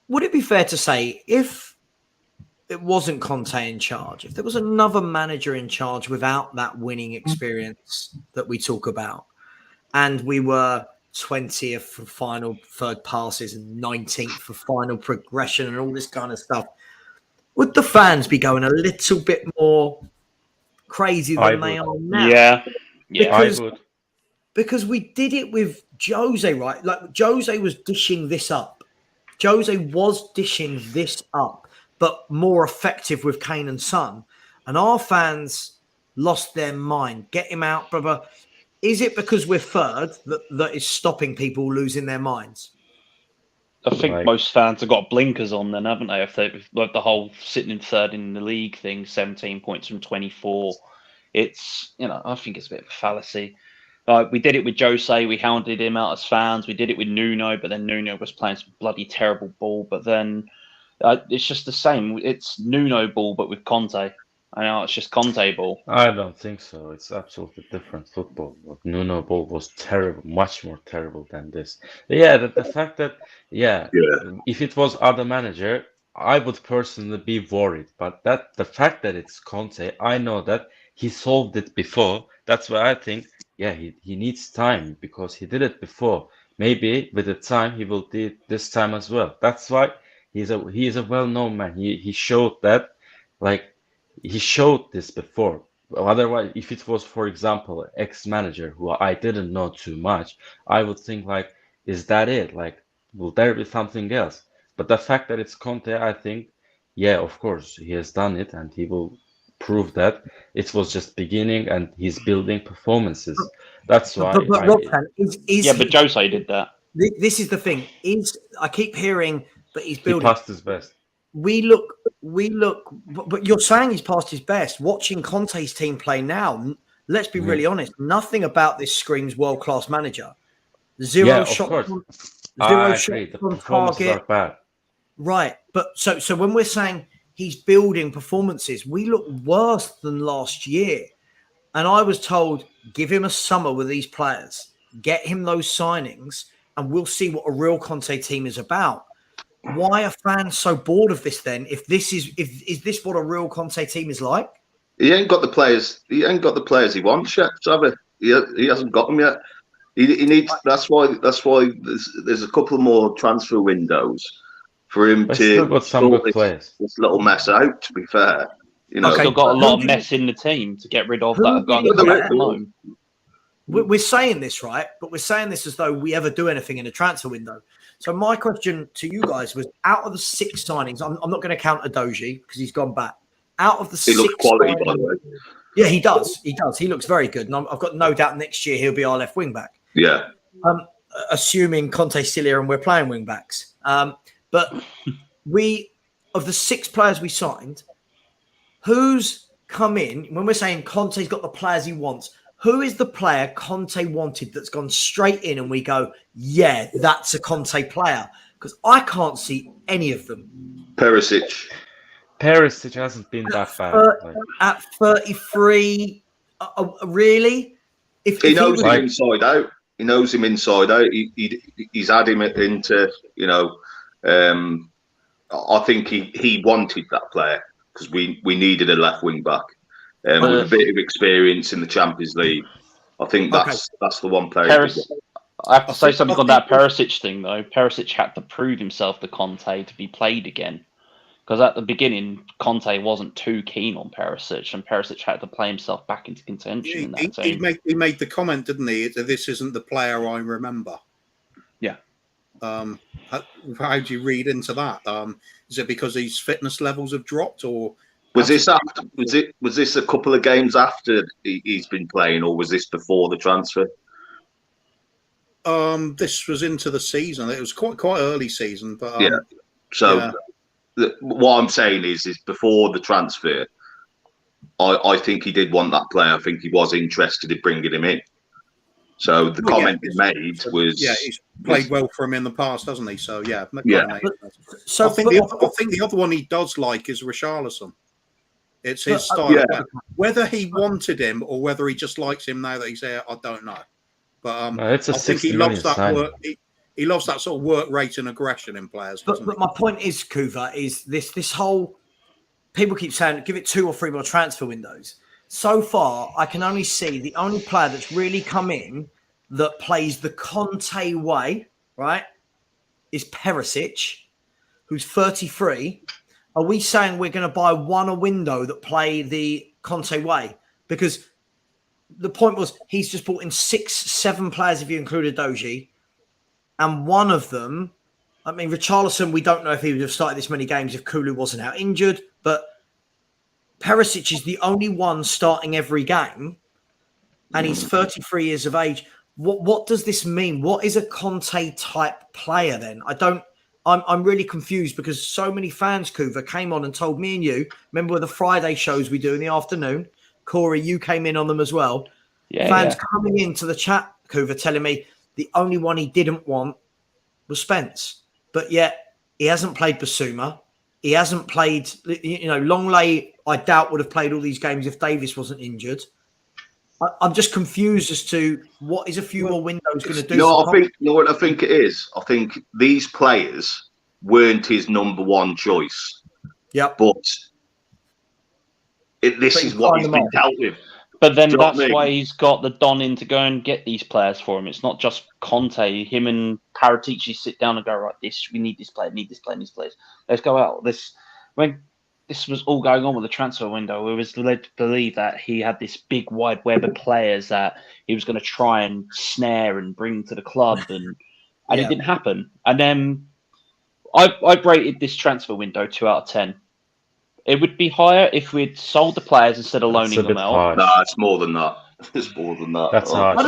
would it be fair to say if it wasn't Conte in charge, if there was another manager in charge without that winning experience that we talk about, and we were 20th for final third passes and 19th for final progression and all this kind of stuff, would the fans be going a little bit more crazy than they are now? Yeah, because, I would. Because we did it with Jose, right? Like Jose was dishing this up. Jose was dishing this up, but more effective with Kane and Son. And our fans lost their mind. Get him out, brother. Is it because we're third that is stopping people losing their minds? I think most fans have got blinkers on then, haven't they? If like the whole sitting in third in the league thing, 17 points from 24. It's, I think it's a bit of a fallacy. We did it with Jose. We hounded him out as fans. We did it with Nuno, but then Nuno was playing some bloody terrible ball. But then it's just the same. It's Nuno ball, but with Conte. I know it's just Conte ball. I don't think so. It's absolutely different football. But Nuno ball was terrible, much more terrible than this. Yeah, the fact that, if it was other manager, I would personally be worried. But the fact that it's Conte, I know that he solved it before. That's why I think, he needs time because he did it before. Maybe with the time he will do it this time as well. That's why he is a well-known man. He showed that, he showed this before. Otherwise, if it was, for example, ex-manager who I didn't know too much, I would think is that it? Will there be something else? But the fact that it's Conte, I think, of course, he has done it and he will prove that it was just beginning and he's building performances. That's why. But Jose did that. This is the thing. I keep hearing, but he's building. He passed his best. We look, but you're saying he's past his best. Watching Conte's team play now, let's be really honest. Nothing about this screams world-class manager. Zero shots on target. Bad. Right, but so when we're saying he's building performances, we look worse than last year. And I was told, give him a summer with these players, get him those signings, and we'll see what a real Conte team is about. Why are fans so bored of this then? Is this what a real Conte team is like? He ain't got the players. He ain't got the players he wants yet, Xavi. He hasn't got them yet. He needs. That's why there's a couple more transfer windows for him to got some good players. This little mess out. To be fair, still got a lot of mess in the team to get rid of that guy at home. We're saying this, right? But we're saying this as though we ever do anything in a transfer window. So my question to you guys was, out of the 6 signings, I'm not going to count Adoji because he's gone back. Out of the 6 looks quality, by the way. Yeah, he does. He looks very good. And I've got no doubt next year he'll be our left wing back. Yeah. Assuming Conte's still here and we're playing wing backs. But of the 6 players we signed, who's come in, when we're saying Conte's got the players he wants, who is the player Conte wanted that's gone straight in and we go, yeah, that's a Conte player? Because I can't see any of them. Perisic hasn't been that bad. At 33, really? He knows him inside out. He knows him inside out. He's had him into, I think he wanted that player because we needed a left wing back. With a bit of experience in the Champions League, I think that's the one player. I have to say something on that Perisic thing, though. Perisic had to prove himself to Conte to be played again. Because at the beginning, Conte wasn't too keen on Perisic, and Perisic had to play himself back into contention in that team. He made the comment, didn't he, that this isn't the player I remember. Yeah. How do you read into that? Is it because his fitness levels have dropped, or Was this after? Was this a couple of games after he's been playing, or was this before the transfer? This was into the season. It was quite early season, but yeah. So what I'm saying is before the transfer, I think he did want that player. I think he was interested in bringing him in. So the comment he made was, he's played well for him in the past, hasn't he? So So I think the other one he does like is Richarlison. It's his style. Yeah. Whether he wanted him or whether he just likes him now that he's here, I don't know. But I think he loves that work. He loves that sort of work rate and aggression in players. But my point is, Kuva, is this whole people keep saying give it 2 or 3 more transfer windows. So far, I can only see the only player that's really come in that plays the Conte way, right, is Perisic, who's 33. Are we saying we're going to buy one a window that play the Conte way? Because the point was he's just brought in 6, 7 players if you included Doji. And one of them, I mean, Richarlison, we don't know if he would have started this many games if Kulu wasn't out injured. But Perisic is the only one starting every game. And he's 33 years of age. What does this mean? What is a Conte type player then? I'm really confused because so many fans, Kuva, came on and told me and you, remember the Friday shows we do in the afternoon? Corey, you came in on them as well. Fans coming into the chat, Kuva, telling me the only one he didn't want was Spence. But yet he hasn't played Basuma. He hasn't played, Longley, I doubt would have played all these games if Davis wasn't injured. I'm just confused as to what is a few more windows going to do. No, I think it is. I think these players weren't his number one choice. Yeah, but this is what he's been dealt with. But then that's why he's got the Don in to go and get these players for him. It's not just Conte. Him and Paratici sit down and go, right, we need this player, need this player, need this player. Let's go out. When this was all going on with the transfer window, we was led to believe that he had this big wide web of players that he was going to try and snare and bring to the club, and it didn't happen. And then I've rated this transfer window 2 out of 10. It would be higher if we'd sold the players instead of loaning them out. No, it's more than that. It's more than that. That's harsh. I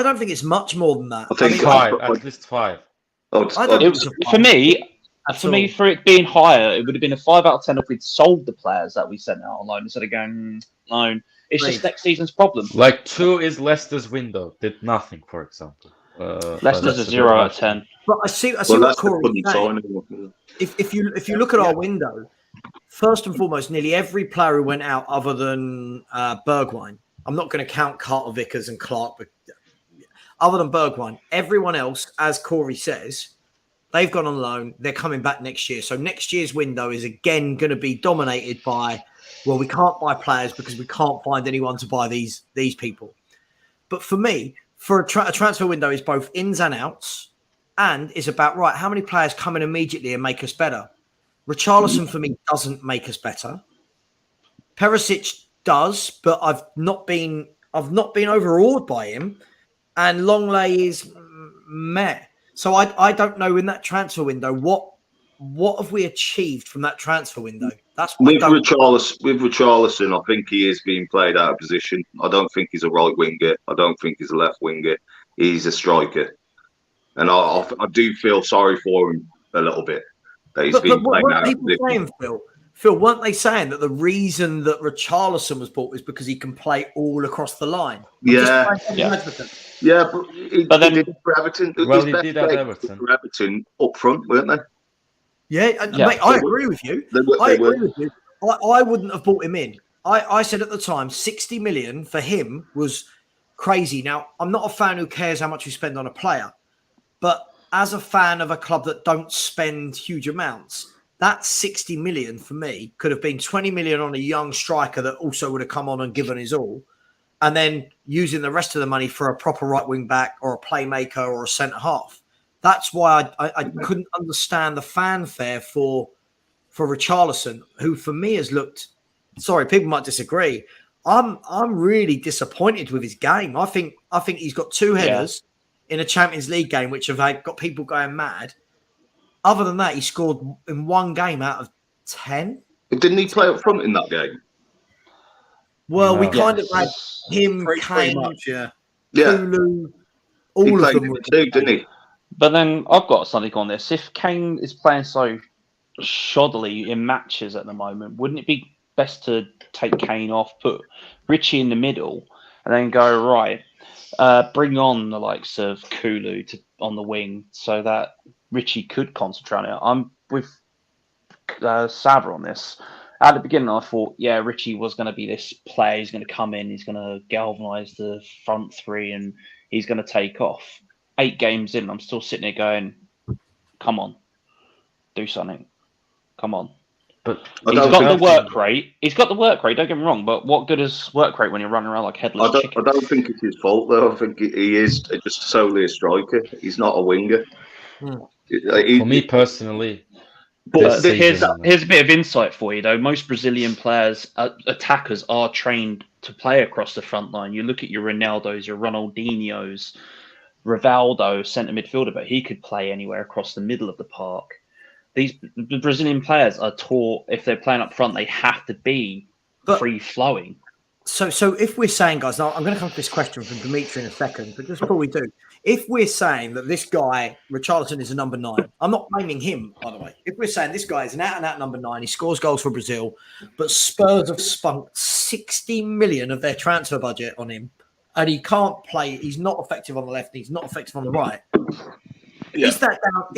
don't think it's much more than that. I think 5, at least 5. For me, for it being higher, it would have been a 5 out of 10 if we'd sold the players that we sent out on loan instead of going loan. It's just next season's problem. Like 2 is Leicester's window. Did nothing, for example. Leicester's a 0 out of 10. But I see what Corey's saying. If you look at our window, first and foremost, nearly every player who went out other than Bergwijn, I'm not going to count Carter Vickers and Clark, but other than Bergwijn, everyone else, as Corey says, they've gone on loan. They're coming back next year. So next year's window is again going to be dominated by, well, we can't buy players because we can't find anyone to buy these people. But for me, for a transfer window is both ins and outs, and is about, right, how many players come in immediately and make us better? Richarlison, for me, doesn't make us better. Perisic does, but I've not been overawed by him. And Longley is meh. So I don't know in that transfer window what have we achieved from that transfer window. That's what with Richarlison, I think he is being played out of position. I don't think he's a right winger. I don't think he's a left winger. He's a striker, and I do feel sorry for him a little bit that he's been played out of position. Phil, weren't they saying that the reason that Richarlison was bought was because he can play all across the line? Yeah, but then he did for Everton. Well, he did at Everton. For Everton up front, weren't they? Yeah, mate, I agree with you. I agree with you. I wouldn't have bought him in. I said at the time, 60 million for him was crazy. Now, I'm not a fan who cares how much you spend on a player, but as a fan of a club that don't spend huge amounts, that 60 million for me could have been 20 million on a young striker that also would have come on and given his all, and then using the rest of the money for a proper right wing back or a playmaker or a centre half. That's why I couldn't understand the fanfare for Richarlison, who for me has looked. Sorry, people might disagree. I'm really disappointed with his game. I think he's got 2 headers in a Champions League game, which have got people going mad. Other than that, he scored in 1 game out of 10. Didn't he play up front in that game? Well, we kind of had him, pretty Kane, much, yeah. Kulu, He all of played them. it too, didn't he? But then I've got something on this. If Kane is playing so shoddily in matches at the moment, wouldn't it be best to take Kane off, put Richie in the middle, and then go, right, bring on the likes of Kulu on the wing so that Richie could concentrate on it? I'm with Sava on this. At the beginning, I thought, yeah, Richie was going to be this player. He's going to come in, he's going to galvanise the front three, and he's going to take off. 8 games in, I'm still sitting there going, come on, do something. Come on. But he's got the work rate. He's got the work rate, don't get me wrong, but what good is work rate when you're running around like headless chicken? I don't think it's his fault, though. I think he is just solely a striker. He's not a winger. For me personally... But here's a bit of insight for you, though. Most Brazilian players, attackers, are trained to play across the front line. You look at your Ronaldos, your Ronaldinhos, Rivaldo, centre midfielder, but he could play anywhere across the middle of the park. The Brazilian players are taught, if they're playing up front, they have to be free-flowing. So if we're saying, guys, now I'm going to come to this question from Dimitri in a second, but just before we do, if we're saying that this guy, Richarlison, is a number 9, I'm not blaming him, by the way. If we're saying this guy is an out-and-out number 9, he scores goals for Brazil, but Spurs have spunked 60 million of their transfer budget on him, and he can't play, he's not effective on the left, and he's not effective on the right. Yeah. Is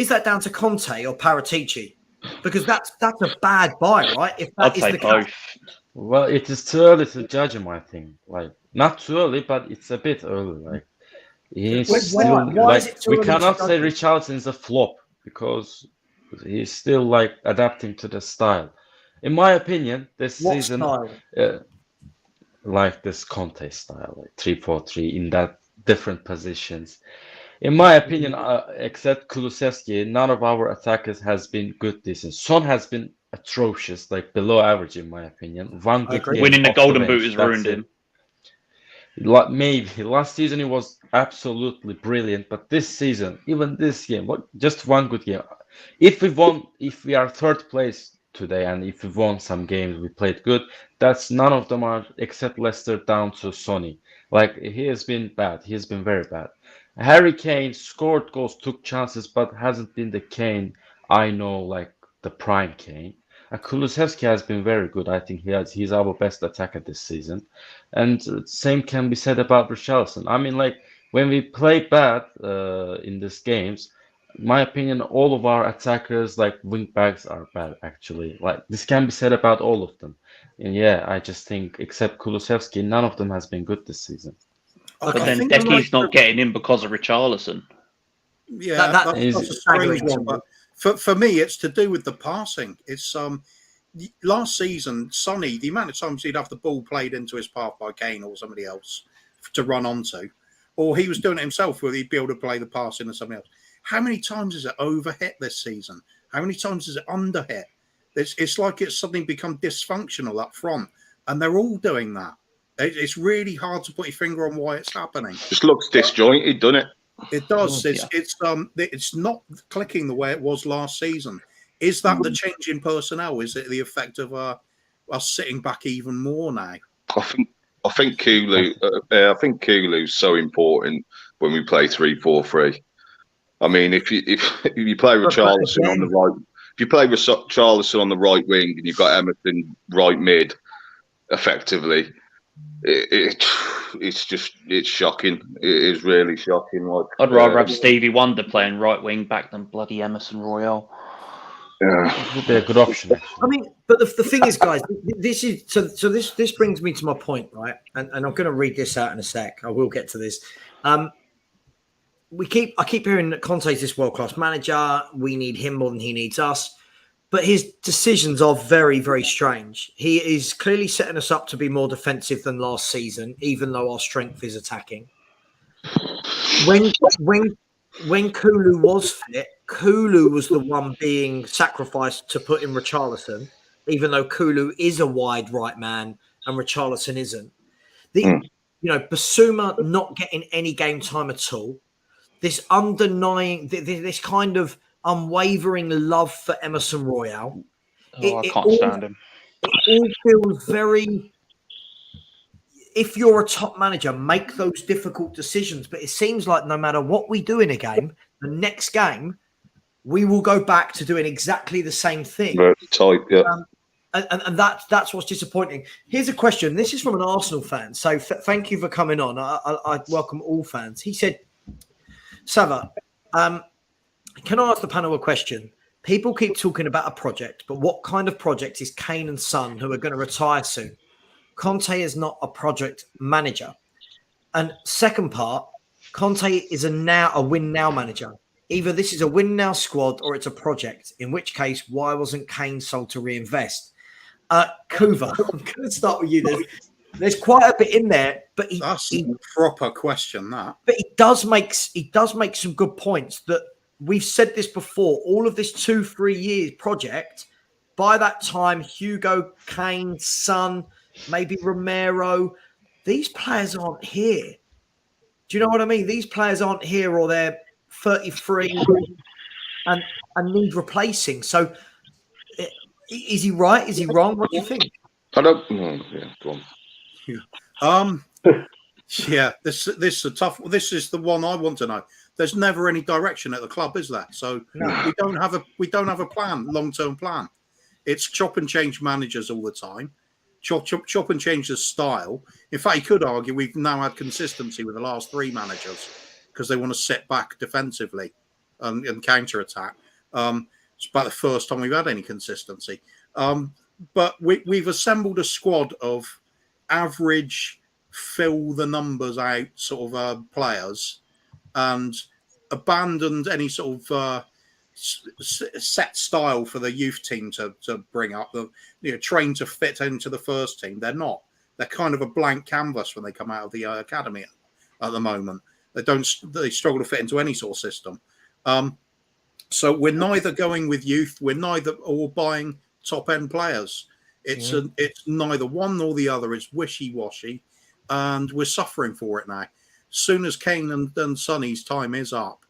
that down to Conte or Paratici? Because that's a bad buy, right? If that is the case. Well, it is too early to judge him, I think. Like, not too early, but it's a bit early. Like, why is it too we early cannot to say judge Richarlison is a flop because he's still like adapting to the style. In my opinion, this season, like this Conte style, like 3-4-3 in that different positions. In my opinion, except Kulusevski, none of our attackers has been good this season. Son has been atrocious, like below average in my opinion. One good game winning the Golden Boot has ruined him. Maybe last season he was absolutely brilliant, but this season, even this game, just one good game. If we are third place today, and if we won some games, we played good. That's none of them are except Leicester down to Sonny. Like he has been bad. He has been very bad. Harry Kane scored goals, took chances, but hasn't been the Kane I know, like the prime Kane. And Kulusevski has been very good. I think he's our best attacker this season. And same can be said about Richarlison. I mean, like when we play bad in these games, in my opinion, all of our attackers, like wing backs, are bad actually. Like this can be said about all of them. And yeah, I just think except Kulusevski, none of them has been good this season. But then Decky's not getting in because of Richarlison. Yeah, that's a strange one. But for me, it's to do with the passing. It's last season, Sonny, the amount of times he'd have the ball played into his path by Kane or somebody else to run onto, or he was doing it himself where he'd be able to play the pass into somebody else. How many times is it overhit this season? How many times is it underhit? It's like it's suddenly become dysfunctional up front, and they're all doing that. It's really hard to put your finger on why it's happening. Just looks disjointed, doesn't it? It does. It's not clicking the way it was last season. Is that the change in personnel? Is it the effect of us sitting back even more now? I think Kulu's so important when we play 3-4-3. I mean, if you play with Richarlison on the right, if you play with Richarlison on the right wing and you've got Emerson right mid, effectively. It's shocking. It is really shocking. Like, I'd rather have Stevie Wonder playing right wing back than bloody Emerson Royal. It would be a good option. I mean, but the thing is, guys, this is this brings me to my point, right? And I'm going to read this out in a sec. I will get to this. I keep hearing that Conte's this world-class manager. We need him more than he needs us. But his decisions are very, very strange. He is clearly setting us up to be more defensive than last season, even though our strength is attacking. When Kulu was fit, Kulu was the one being sacrificed to put in Richarlison, even though Kulu is a wide right man and Richarlison isn't. Basuma not getting any game time at all. This this kind of unwavering love for Emerson Royal. I can't stand him. it all feels very. If you're a top manager, make those difficult decisions. But it seems like no matter what we do in a game, the next game we will go back to doing exactly the same thing. Very tight, yeah. And that's what's disappointing. Here's a question. This is from an Arsenal fan. So thank you for coming on. I welcome all fans. He said, Sava, can I ask the panel a question? People keep talking about a project, but what kind of project is Kane and Son, who are going to retire soon? Conte is not a project manager. And second part, Conte is a win now manager. Either this is a win now squad or it's a project, in which case, why wasn't Kane sold to reinvest? Kuva, I'm going to start with you. There's quite a bit in there, but that's a proper question. That, but he does make some good points. That we've said this before. All of this 2-3 years project. By that time, Hugo, Kane, Son, maybe Romero, these players aren't here. Do you know what I mean? These players aren't here, or they're 33 and need replacing. So. Is he right? Is he wrong? What do you think? I don't know. Yeah, go on. Yeah, this is a tough. This is the one I want to know. There's never any direction at the club, is there? So we don't have a plan, long-term plan. It's chop and change managers all the time. Chop and change the style. In fact, you could argue we've now had consistency with the last 3 managers because they want to sit back defensively and counter attack. It's about the first time we've had any consistency. But we've assembled a squad of average, fill the numbers out sort of players and abandoned any sort of set style for the youth team to bring up. Trained to fit into the first team. They're not. They're kind of a blank canvas when they come out of the academy at the moment. They struggle to fit into any sort of system. So we're neither going with youth, we're neither or buying top-end players. It's neither one nor the other. It's wishy-washy, and we're suffering for it now. As soon as Kane and Sonny's time is up,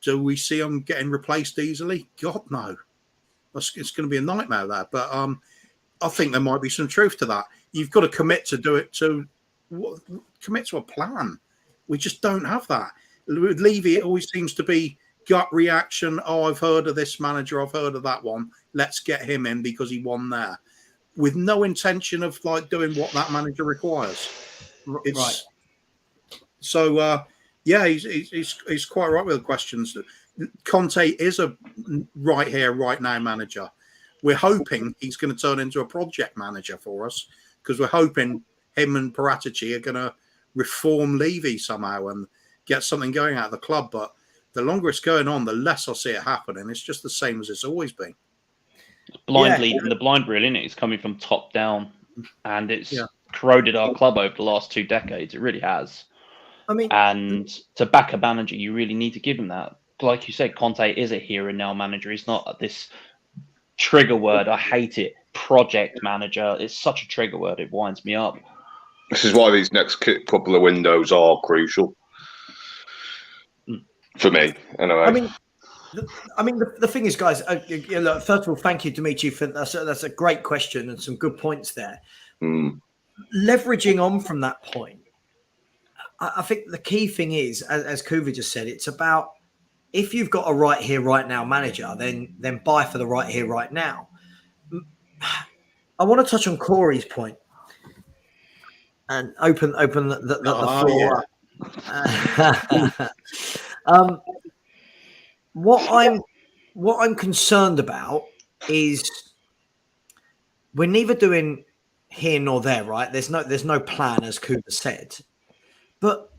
do we see them getting replaced easily? God, no. It's going to be a nightmare there. But I think there might be some truth to that. You've got to commit to do it commit to a plan. We just don't have that. With Levy, it always seems to be gut reaction. Oh, I've heard of this manager. I've heard of that one. Let's get him in because he won there, with no intention of doing what that manager requires. Right. So, he's quite right with the questions. Conte is a right here, right now manager. We're hoping he's going to turn into a project manager for us because we're hoping him and Paratici are going to reform Levy somehow and get something going out of the club. But the longer it's going on, the less I see it happening. It's just the same as it's always been. Blind leading the blind, really, isn't it? It's coming from top down, and it's corroded our club over the last 2 decades. It really has. I mean, and to back a manager, you really need to give him that. Like you said, Conte is a here and now manager. He's not this trigger word. I hate it. Project manager. It's such a trigger word. It winds me up. This is why these next couple of windows are crucial. For me, anyway. I mean, the thing is, guys. Look, first of all, thank you, Dimitri, for that's a great question and some good points there. Leveraging on from that point, I think the key thing is, as Kuva just said, it's about if you've got a right here, right now manager, then buy for the right here, right now. I want to touch on Corey's point and open the floor up. What I'm concerned about is we're neither doing here nor there, right? There's no plan, as Cooper said. But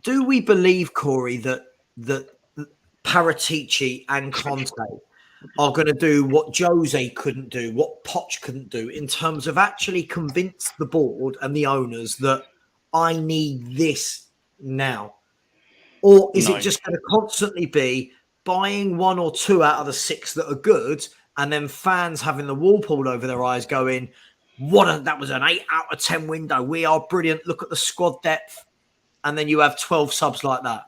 do we believe, Corey, that Paratici and Conte are going to do what Jose couldn't do, what Poch couldn't do, in terms of actually convince the board and the owners that I need this now? Or is it just going to constantly be buying 1 or 2 out of the 6 that are good, and then fans having the wool pulled over their eyes going, that was an 8 out of 10 window. We are brilliant. Look at the squad depth. And then you have 12 subs like that.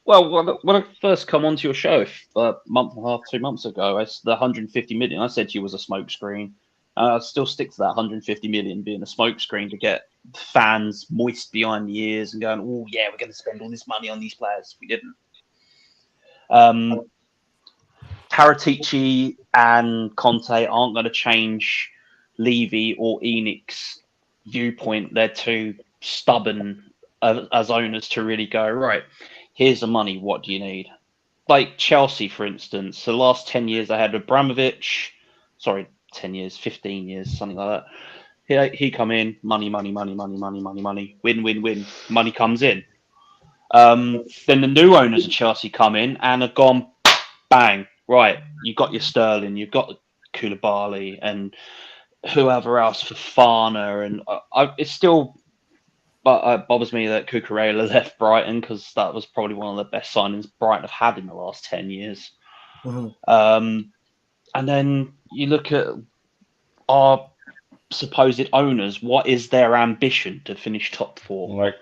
Well, when I first come onto your show a month and a half, 2 months ago, the 150 million, I said to you was a smokescreen. I'd still stick to that 150 million being a smokescreen to get fans moist behind the ears and going, oh, yeah, we're going to spend all this money on these players. We didn't. Paratici and Conte aren't going to change Levy or Enoch's viewpoint. They're too stubborn as owners to really go, right, here's the money. What do you need? Like Chelsea, for instance, the last 10 years they had Abramovich, 10 years, 15 years, something like that. He come in, money, win. Money comes in. Then the new owners of Chelsea come in and have gone, bang, right, you've got your Sterling, you've got Koulibaly and whoever else, Fofana, and it's still bothers me that Cucurella left Brighton because that was probably one of the best signings Brighton have had in the last 10 years. Mm-hmm. And then you look at our supposed owners, what is their ambition to finish top four?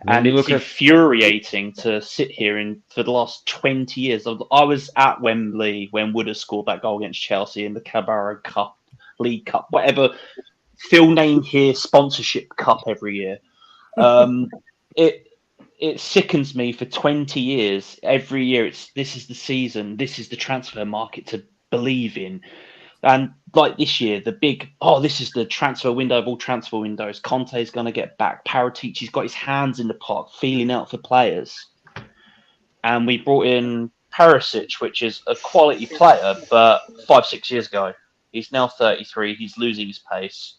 And it's infuriating to sit here for the last 20 years. I was at Wembley when Wood scored that goal against Chelsea in the Carabao Cup, League Cup, whatever Phil named here, sponsorship cup every year. It sickens me for 20 years. Every year, this is the season, this is the transfer market to believe in. And like this year, this is the transfer window of all transfer windows. Conte's going to get back. Paratici's got his hands in the pot, feeling out for players. And we brought in Perisic, which is a quality player, but 5-6 years ago. He's now 33. He's losing his pace.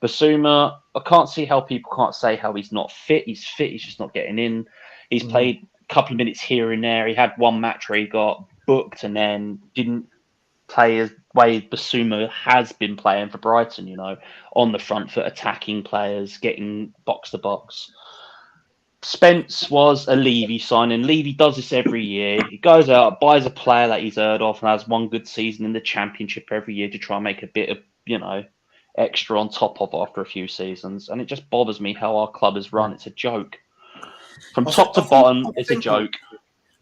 Basuma, I can't see how people can't say how he's not fit. He's fit. He's just not getting in. He's played a couple of minutes here and there. He had one match where he got booked and then didn't play as way Basuma has been playing for Brighton, on the front foot, attacking players, getting box to box. Spence was a Levy signing. Levy does this every year. He goes out, buys a player that he's heard of, and has one good season in the Championship every year to try and make a bit of, extra on top of after a few seasons. And it just bothers me how our club is run. It's a joke. From top to bottom, it's a joke.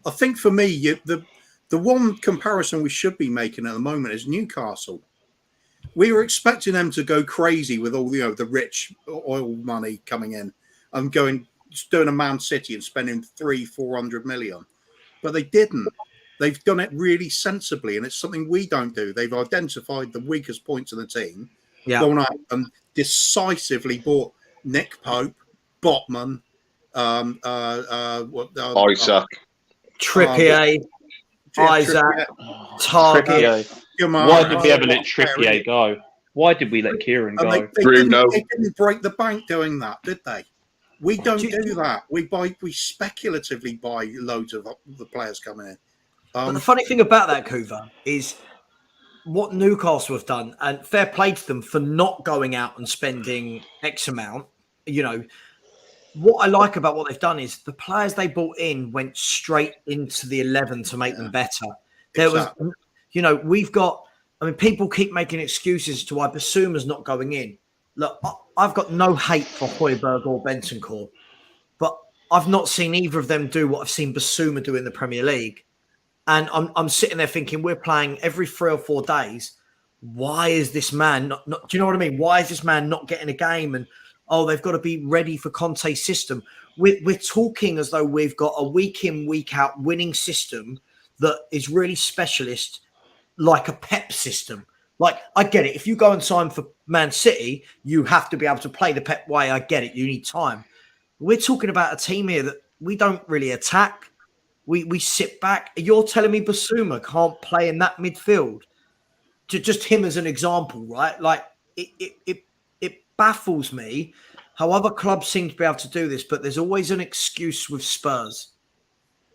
I think for me, the one comparison we should be making at the moment is Newcastle. We were expecting them to go crazy with all the rich oil money coming in and doing a Man City and spending 300-400 million, but they didn't. They've done it really sensibly, and it's something we don't do. They've identified the weakest points of the team, gone out and decisively bought Nick Pope, Botman, Isaac, Trippier. Isaac, Target. Why did we ever let Trippier go? Why did we let Kieran go? They didn't break the bank doing that, did they? We don't do that. We speculatively buy loads of the players coming in. But the funny thing about that, Kuva, is what Newcastle have done, and fair play to them for not going out and spending X amount. What I like about what they've done is the players they brought in went straight into the 11 to make them better. There was, we've got, people keep making excuses to why Basuma's not going in. Look, I've got no hate for Højbjerg or Bentancur, but I've not seen either of them do what I've seen Basuma do in the Premier League. And I'm sitting there thinking, we're playing every 3 or 4 days. Why is this man not do you know what I mean? Why is this man not getting a game? And they've got to be ready for Conte's system. We're talking as though we've got a week in, week out winning system that is really specialist, like a Pep system. Like, I get it. If you go and sign for Man City, you have to be able to play the Pep way. I get it. You need time. We're talking about a team here that we don't really attack. We sit back. You're telling me Basuma can't play in that midfield? Just him as an example, right? Like, it baffles me how other clubs seem to be able to do this, but there's always an excuse with Spurs.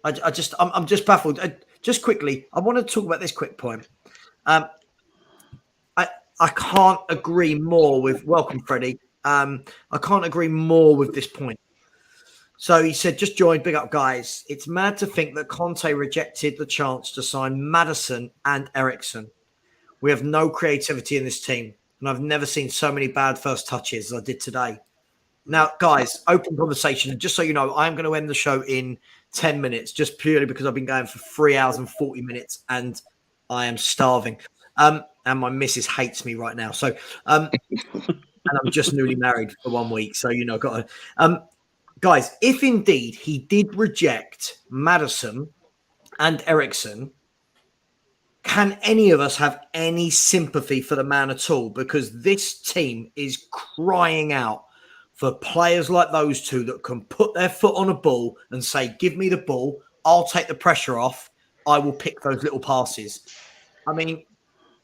I'm just baffled. Just quickly, I want to talk about this quick point. I can't agree more with, welcome Freddie. I can't agree more with this point. So he said, just joined, big up guys. It's mad to think that Conte rejected the chance to sign Maddison and Eriksen. We have no creativity in this team. And I've never seen so many bad first touches as I did today. Now, guys, open conversation. And just so you know, I'm going to end the show in 10 minutes, just purely because I've been going for 3 hours and 40 minutes and I am starving. and my missus hates me right now. So, and I'm just newly married for 1 week. So, got to, guys, if indeed he did reject Maddison and Eriksen, can any of us have any sympathy for the man at all? Because this team is crying out for players like those two that can put their foot on a ball and say, give me the ball, I'll take the pressure off, I will pick those little passes. I mean,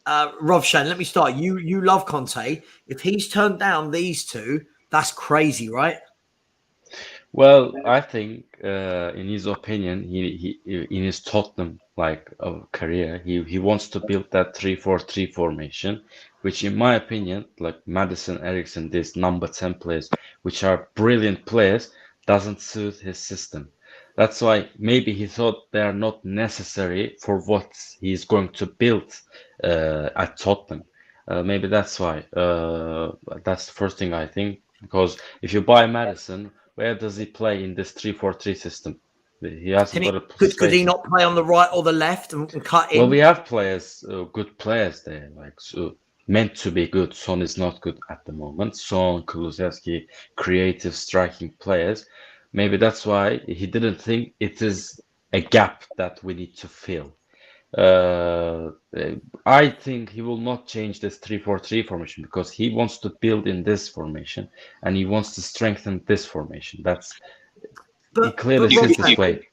Rovshan, let me start. You love Conte. If he's turned down these two, that's crazy, right? Well, I think in his opinion, he in his Tottenham career, he wants to build that 3-4-3 formation, which in my opinion, like Maddison, Eriksen, these number 10 players, which are brilliant players, doesn't suit his system. That's why maybe he thought they are not necessary for what he's going to build at Tottenham. Maybe that's why. That's the first thing I think, because if you buy Maddison, where does he play in this 3-4-3 system? He hasn't got a could he not play on the right or the left and cut in? Well, we have players, good players there, meant to be good. Son is not good at the moment. Son, Kulusevski, creative striking players. Maybe that's why he didn't think it is a gap that we need to fill. I think he will not change this 3-4-3 formation because he wants to build in this formation and he wants to strengthen this formation. He clearly sees this way.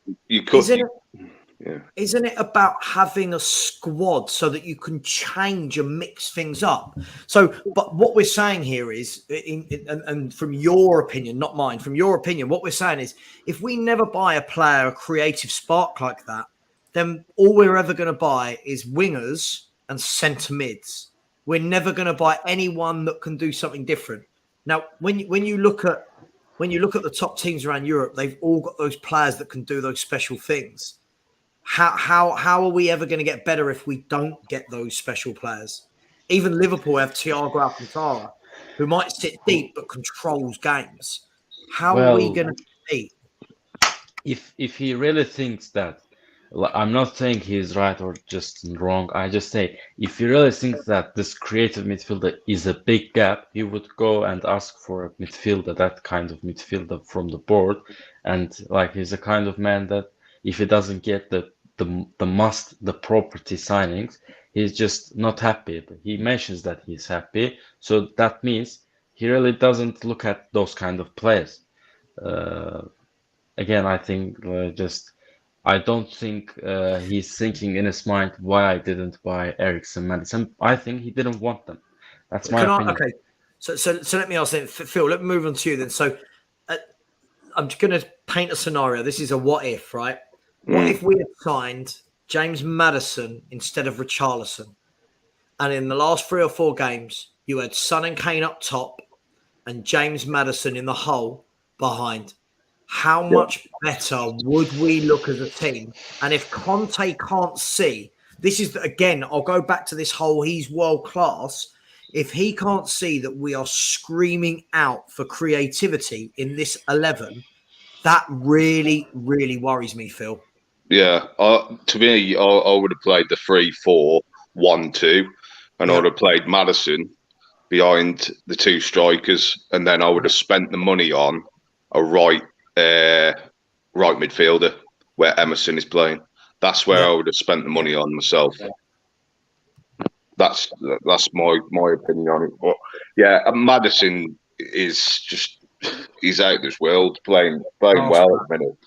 Isn't it about having a squad so that you can change and mix things up? So, but what we're saying here is, and from your opinion, not mine, from your opinion, what we're saying is, if we never buy a player, a creative spark like that, then all we're ever going to buy is wingers and centre mids. We're never going to buy anyone that can do something different. Now, when you look at the top teams around Europe, they've all got those players that can do those special things. How are we ever going to get better if we don't get those special players? Even Liverpool have Thiago Alcantara, who might sit deep but controls games. How are we going to compete? If he really thinks that, I'm not saying he's right or just wrong. I just say if he really thinks that this creative midfielder is a big gap, he would go and ask for a midfielder, that kind of midfielder from the board. And he's a kind of man that if he doesn't get the property signings, he's just not happy. But he mentions that he's happy, so that means he really doesn't look at those kind of players. Again, I think I don't think he's thinking in his mind why I didn't buy Eriksen, Maddison. I think he didn't want them. That's my opinion. Okay, so let me ask then, Phil. Let me move on to you then. So I'm just going to paint a scenario. This is a what if, right? What if we had signed James Maddison instead of Richarlison? And in the last 3 or 4 games, you had Son and Kane up top and James Maddison in the hole behind. How much better would we look as a team? And if Conte can't see, this is, again, I'll go back to this whole he's world class. If he can't see that we are screaming out for creativity in this 11, that really, really worries me, Phil. Yeah, to me, I would have played the 3-4-1-2, and I would have played Maddison behind the 2 strikers, and then I would have spent the money on a right midfielder where Emerson is playing. That's where I would have spent the money on myself. That's my opinion on it. But yeah, Maddison is just he's out of this world, playing well at the minute.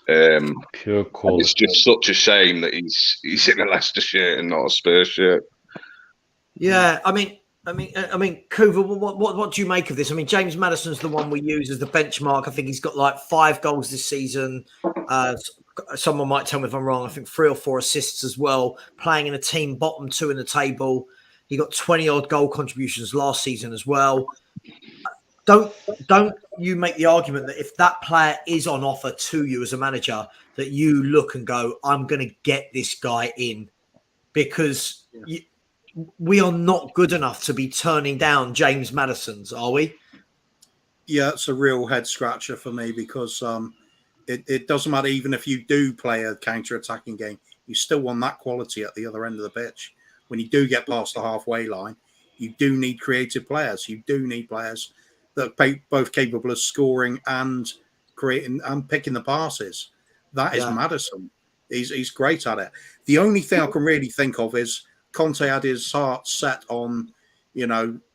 Pure quality. It's just such a shame that he's in a Leicester shirt and not a Spurs shirt. Yeah, I mean, Kuva, what do you make of this? I mean, James Maddison's the one we use as the benchmark. I think he's got 5 goals this season. Someone might tell me if I'm wrong. I think 3 or 4 assists as well. Playing in a team bottom 2 in the table. He got 20-odd goal contributions last season as well. Don't you make the argument that if that player is on offer to you as a manager, that you look and go, I'm going to get this guy in, because we are not good enough to be turning down James Maddison's, are we? Yeah, it's a real head scratcher for me because it doesn't matter, even if you do play a counter-attacking game, you still want that quality at the other end of the pitch. when you do get past the halfway line, you do need creative players. You do need players that are both capable of scoring and creating and picking the passes. That is Maddison. He's great at it. The only thing I can really think of is Conte had his heart set on, SMS,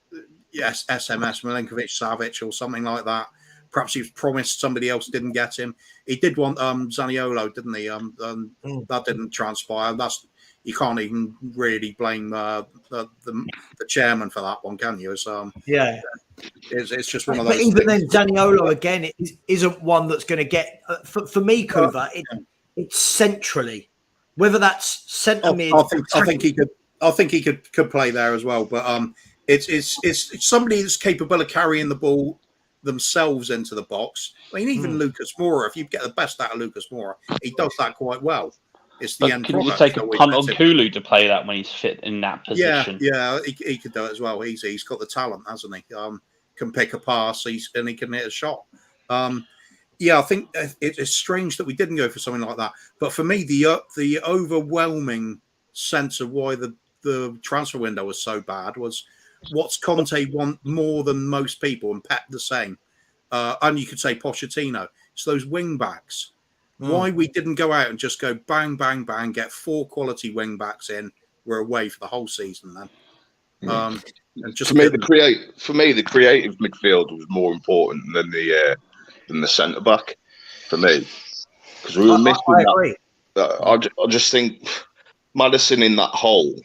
Milenkovic-Savic or something like that. Perhaps he was promised somebody else didn't get him. He did want Zaniolo, didn't he? That didn't transpire. You can't even really blame the chairman for that one, can you? It's just one of those. But even things. then, Zaniolo again isn't one that's going to get for me, Kuva. It's centrally, whether that's centre mid. I think he could. I think he could play there as well. But it's somebody that's capable of carrying the ball themselves into the box. I mean, even Lucas Moura, if you get the best out of Lucas Moura, he does that quite well. It's the end product. Can you take a punt on Kulu to play that when he's fit in that position? Yeah, he could do it as well. He's got the talent, hasn't he? Can pick a pass, and he can hit a shot. I think it's strange that we didn't go for something like that. But for me, the overwhelming sense of why the transfer window was so bad was what's Conte want more than most people, and Pep the same. And you could say Pochettino. It's those wing backs. Why we didn't go out and just go bang, bang, bang, get 4 quality wing backs in, we're away for the whole season then. And just for me, the creative midfield was more important than the centre back for me, because we were missing that. I just think Maddison in that hole,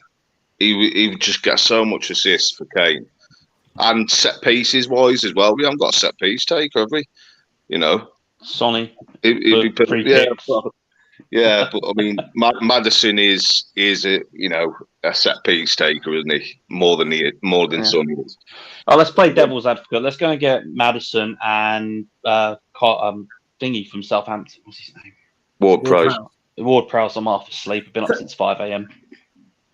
he would just get so much assists for Kane, and set pieces wise as well. We haven't got a set piece taker, have we? Sonny. But I mean, Maddison is a set piece taker, isn't he? More than Sonny is. Oh, let's play devil's advocate. Let's go and get Maddison and Thingy from Southampton. What's his name? Ward-Prowse. Ward-Prowse. I'm half asleep. I've been up since 5 a.m.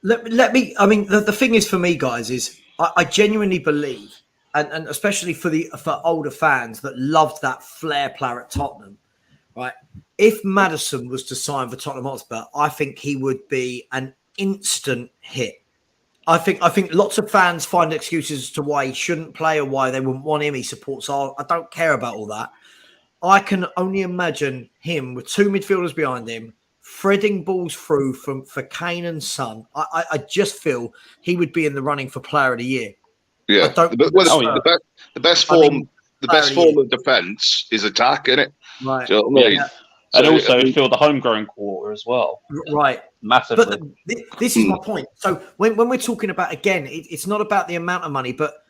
Let me. I mean, the thing is for me, guys, is I genuinely believe. And especially for older fans that loved that flair player at Tottenham, right? If Maddison was to sign for Tottenham Hotspur, I think he would be an instant hit. I think lots of fans find excuses as to why he shouldn't play or why they wouldn't want him. He supports I don't care about all that. I can only imagine him with 2 midfielders behind him, threading balls through for Kane and Son. I just feel he would be in the running for Player of the Year. Yeah, the best form of defence is attack, isn't it? Right. Do you know what I mean? Yeah. And also fill the homegrown quarter as well. Right. Massively. But this is my point. So when we're talking about, again, it's not about the amount of money, but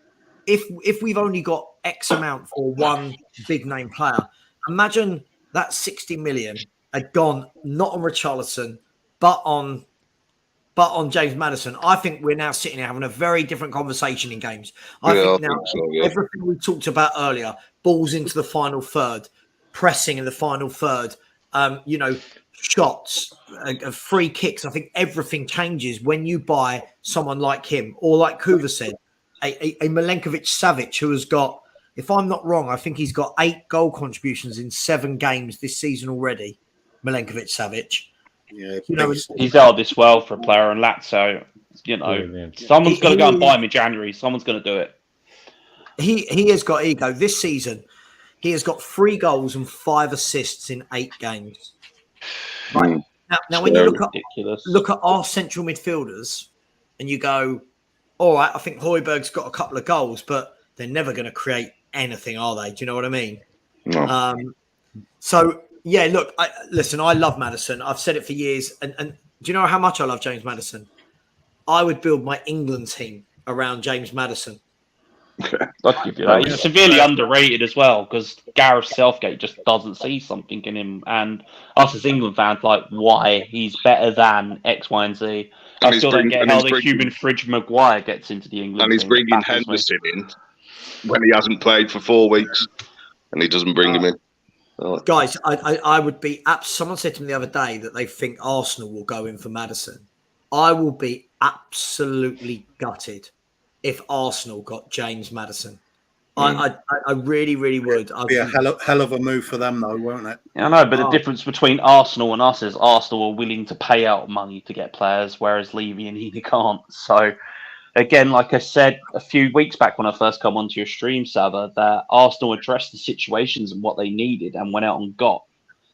if we've only got X amount for one big name player, imagine that 60 million had gone not on Richarlison, but on James Maddison. I think we're now sitting here having a very different conversation in games. I think now everything we talked about earlier, balls into the final third, pressing in the final third, shots, free kicks. I think everything changes when you buy someone like him, or like Kuva said, a Milenkovic-Savic who has got, if I'm not wrong, I think he's got 8 goal contributions in 7 games this season already. Milenkovic-Savic. Yeah, he's out this well for a player, and Lazio, someone's got to go and buy him in January. Someone's going to do it. He has got ego. This season, he has got 3 goals and 5 assists in 8 games. Right. Now when you look at our central midfielders, and you go, all right, I think Højbjerg's got a couple of goals, but they're never going to create anything, are they? Do you know what I mean? No. So. Yeah, look, I love Maddison. I've said it for years. And do you know how much I love James Maddison? I would build my England team around James Maddison. I'd give you that. He's severely underrated as well, because Gareth Southgate just doesn't see something in him. And us as England fans, why he's better than X, Y, and Z. I still don't get how the human fridge Maguire gets into the England team. And he's bringing Henderson in when he hasn't played for 4 weeks, and he doesn't bring him in. Guys, I would be someone said to me the other day that they think Arsenal will go in for Maddison. I will be absolutely gutted if Arsenal got James Maddison. I really, really would. It'd be a hell of a move for them, though, won't it? Yeah, I know, but the difference between Arsenal and us is Arsenal are willing to pay out money to get players, whereas Levy and Heaney can't. So, again, like I said a few weeks back when I first come onto your stream, Saba, that Arsenal addressed the situations and what they needed and went out and got.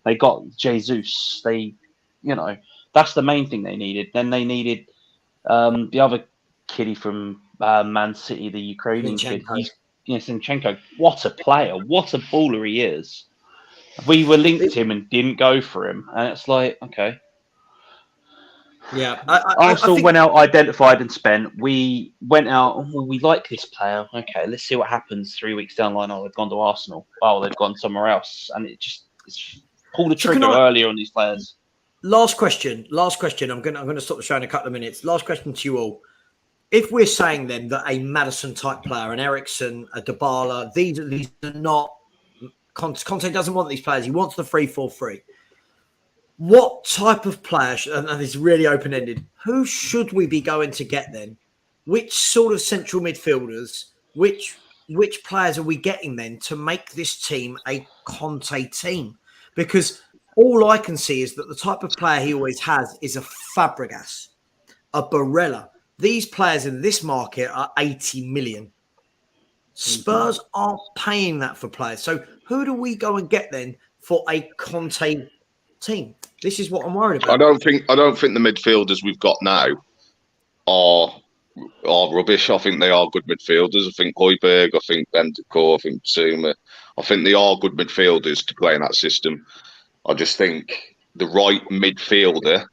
They got Jesus. That's the main thing they needed. Then they needed the other kiddie from Man City, the Ukrainian kid. Zinchenko. What a player. What a baller he is. We were linked to him and didn't go for him. And it's like, okay. Yeah. Arsenal went out, identified and spent. We went out, we like this player. Okay, let's see what happens 3 weeks down the line. Oh, they've gone to Arsenal. Oh, they've gone somewhere else. And it's pull the trigger earlier on these players. Last question. I'm gonna stop the show in a couple of minutes. Last question to you all. If we're saying then that a Maddison type player, an Eriksen, a Dybala, these are not Conte doesn't want these players. He wants the 3-4-3. What type of player, and it's really open-ended, who should we be going to get then? Which sort of central midfielders, which players are we getting then to make this team a Conte team? Because all I can see is that the type of player he always has is a Fabregas, a Barella. These players in this market are 80 million. Spurs aren't paying that for players. So who do we go and get then for a Conte team? This is what I'm worried about. I don't think the midfielders we've got now are rubbish. I think they are good midfielders. I think Højbjerg, I think Bentancur, I think Zuma. I think they are good midfielders to play in that system. I just think the right midfielder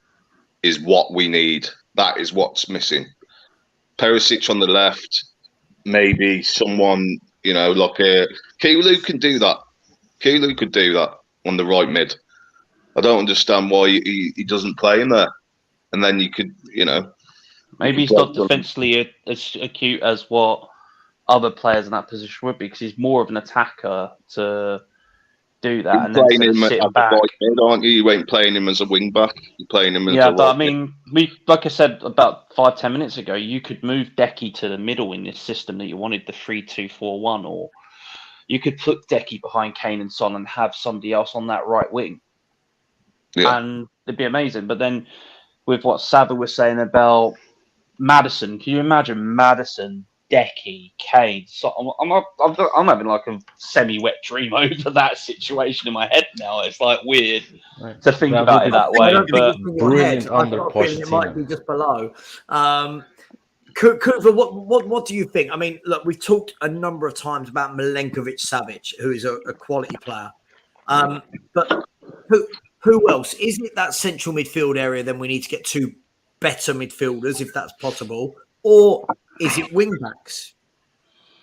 is what we need. That is what's missing. Perisic on the left, maybe someone, like Kulu can do that. Kulu could do that on the right mid. I don't understand why he doesn't play in there. And then you could, maybe he's not defensively as acute as what other players in that position would be, because he's more of an attacker to do that. And then sit back. Right mid, aren't you? You ain't playing him as a wing back. You're playing him as a but I mean, like I said about 5-10 minutes ago, you could move Decky to the middle in this system that you wanted, the 3-2-4-1, or you could put Decky behind Kane and Son and have somebody else on that right wing. Yeah. And it'd be amazing. But then with what Saba was saying about Maddison, can you imagine Maddison, Decky, Kane? So I'm having like a semi-wet dream over that situation in my head now. It's like weird to think about it that way. But brilliant under Pochettino. It might be just below. Kuva, what do you think? I mean, look, we've talked a number of times about Milenkovic-Savic, who is a quality player. But who else? Is it that central midfield area? Then we need to get two better midfielders, if that's possible, or is it wing backs?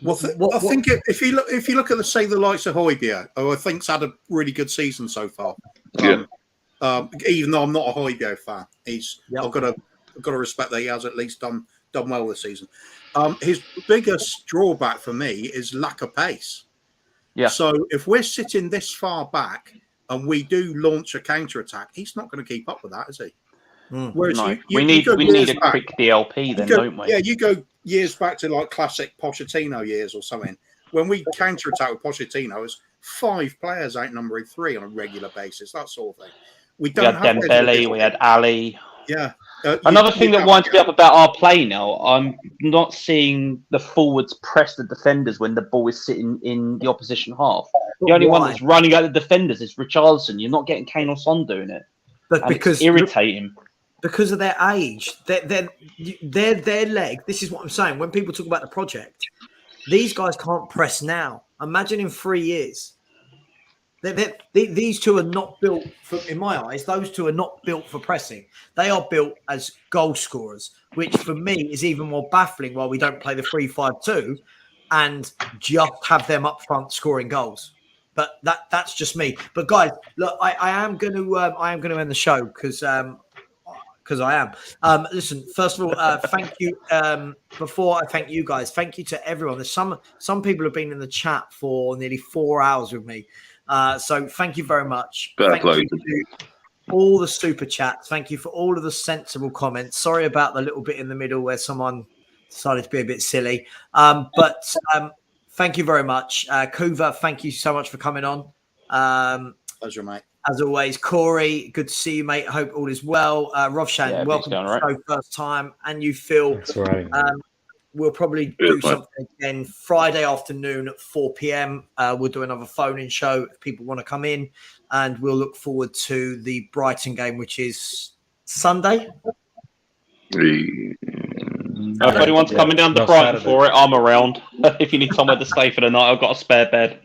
I think if you look at the likes of Højbjerg, who I think's had a really good season so far. Even though I'm not a Højbjerg fan, I've got to respect that he has at least done well this season. His biggest drawback for me is lack of pace. Yeah. So if we're sitting this far back and we do launch a counter attack, he's not going to keep up with that, is he? Whereas we need a quick DLP then, don't we? Yeah, you go years back to like classic Pochettino years or something. When we counter attack with Pochettino, it's 5 players outnumbering 3 on a regular basis, that sort of thing. We had Dembele, we had Ali. Yeah. Another thing that winds me up about our play now, I'm not seeing the forwards press the defenders when the ball is sitting in the opposition half. The only one that's running at the defenders is Richarlison. You're not getting Kane or Son doing it. But because it's irritating. Because of their age, their leg. This is what I'm saying. When people talk about the project, these guys can't press now. Imagine in 3 years. These two are not built for, in my eyes, those two are not built for pressing. They are built as goal scorers, which for me is even more baffling why we don't play the 3-5-2 and just have them up front scoring goals. But that's just me. But guys, look, I am going to end the show because I am. Listen, first of all, thank you. Before I thank you guys, thank you to everyone. There's some people have been in the chat for nearly 4 hours with me. So thank you very much. Thank you to all the super chats. Thank you for all of the sensible comments. Sorry about the little bit in the middle where someone decided to be a bit silly. But thank you very much. Kuva, thank you so much for coming on. Pleasure, mate. As always, Corey, good to see you, mate. Hope all is well. Rovshan, welcome to the show, first time. And you, Phil. Thanks for having me. We'll probably do something again Friday afternoon at 4 p.m. We'll do another phone-in show if people want to come in. And we'll look forward to the Brighton game, which is Sunday. If anyone's coming down to Brighton for it, I'm around. If you need somewhere to stay for the night, I've got a spare bed.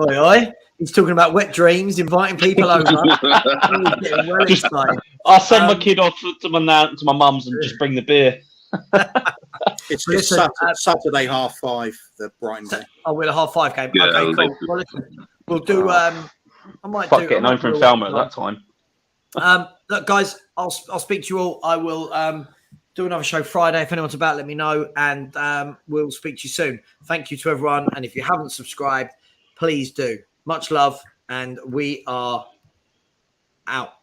Oi, oi. He's talking about wet dreams, inviting people over. Getting well excited. I'll send my kid off to my mum's and just bring the beer. It's Saturday 5:30, the Brighton game. Oh, we're a 5:30 game. Yeah, okay, cool. Well, listen, we'll do. I might Fuck do. getting home from Falmouth at that time. Look, guys, I'll speak to you all. I will do another show Friday. If anyone's about, let me know, and we'll speak to you soon. Thank you to everyone, and if you haven't subscribed, please do. Much love, and we are out.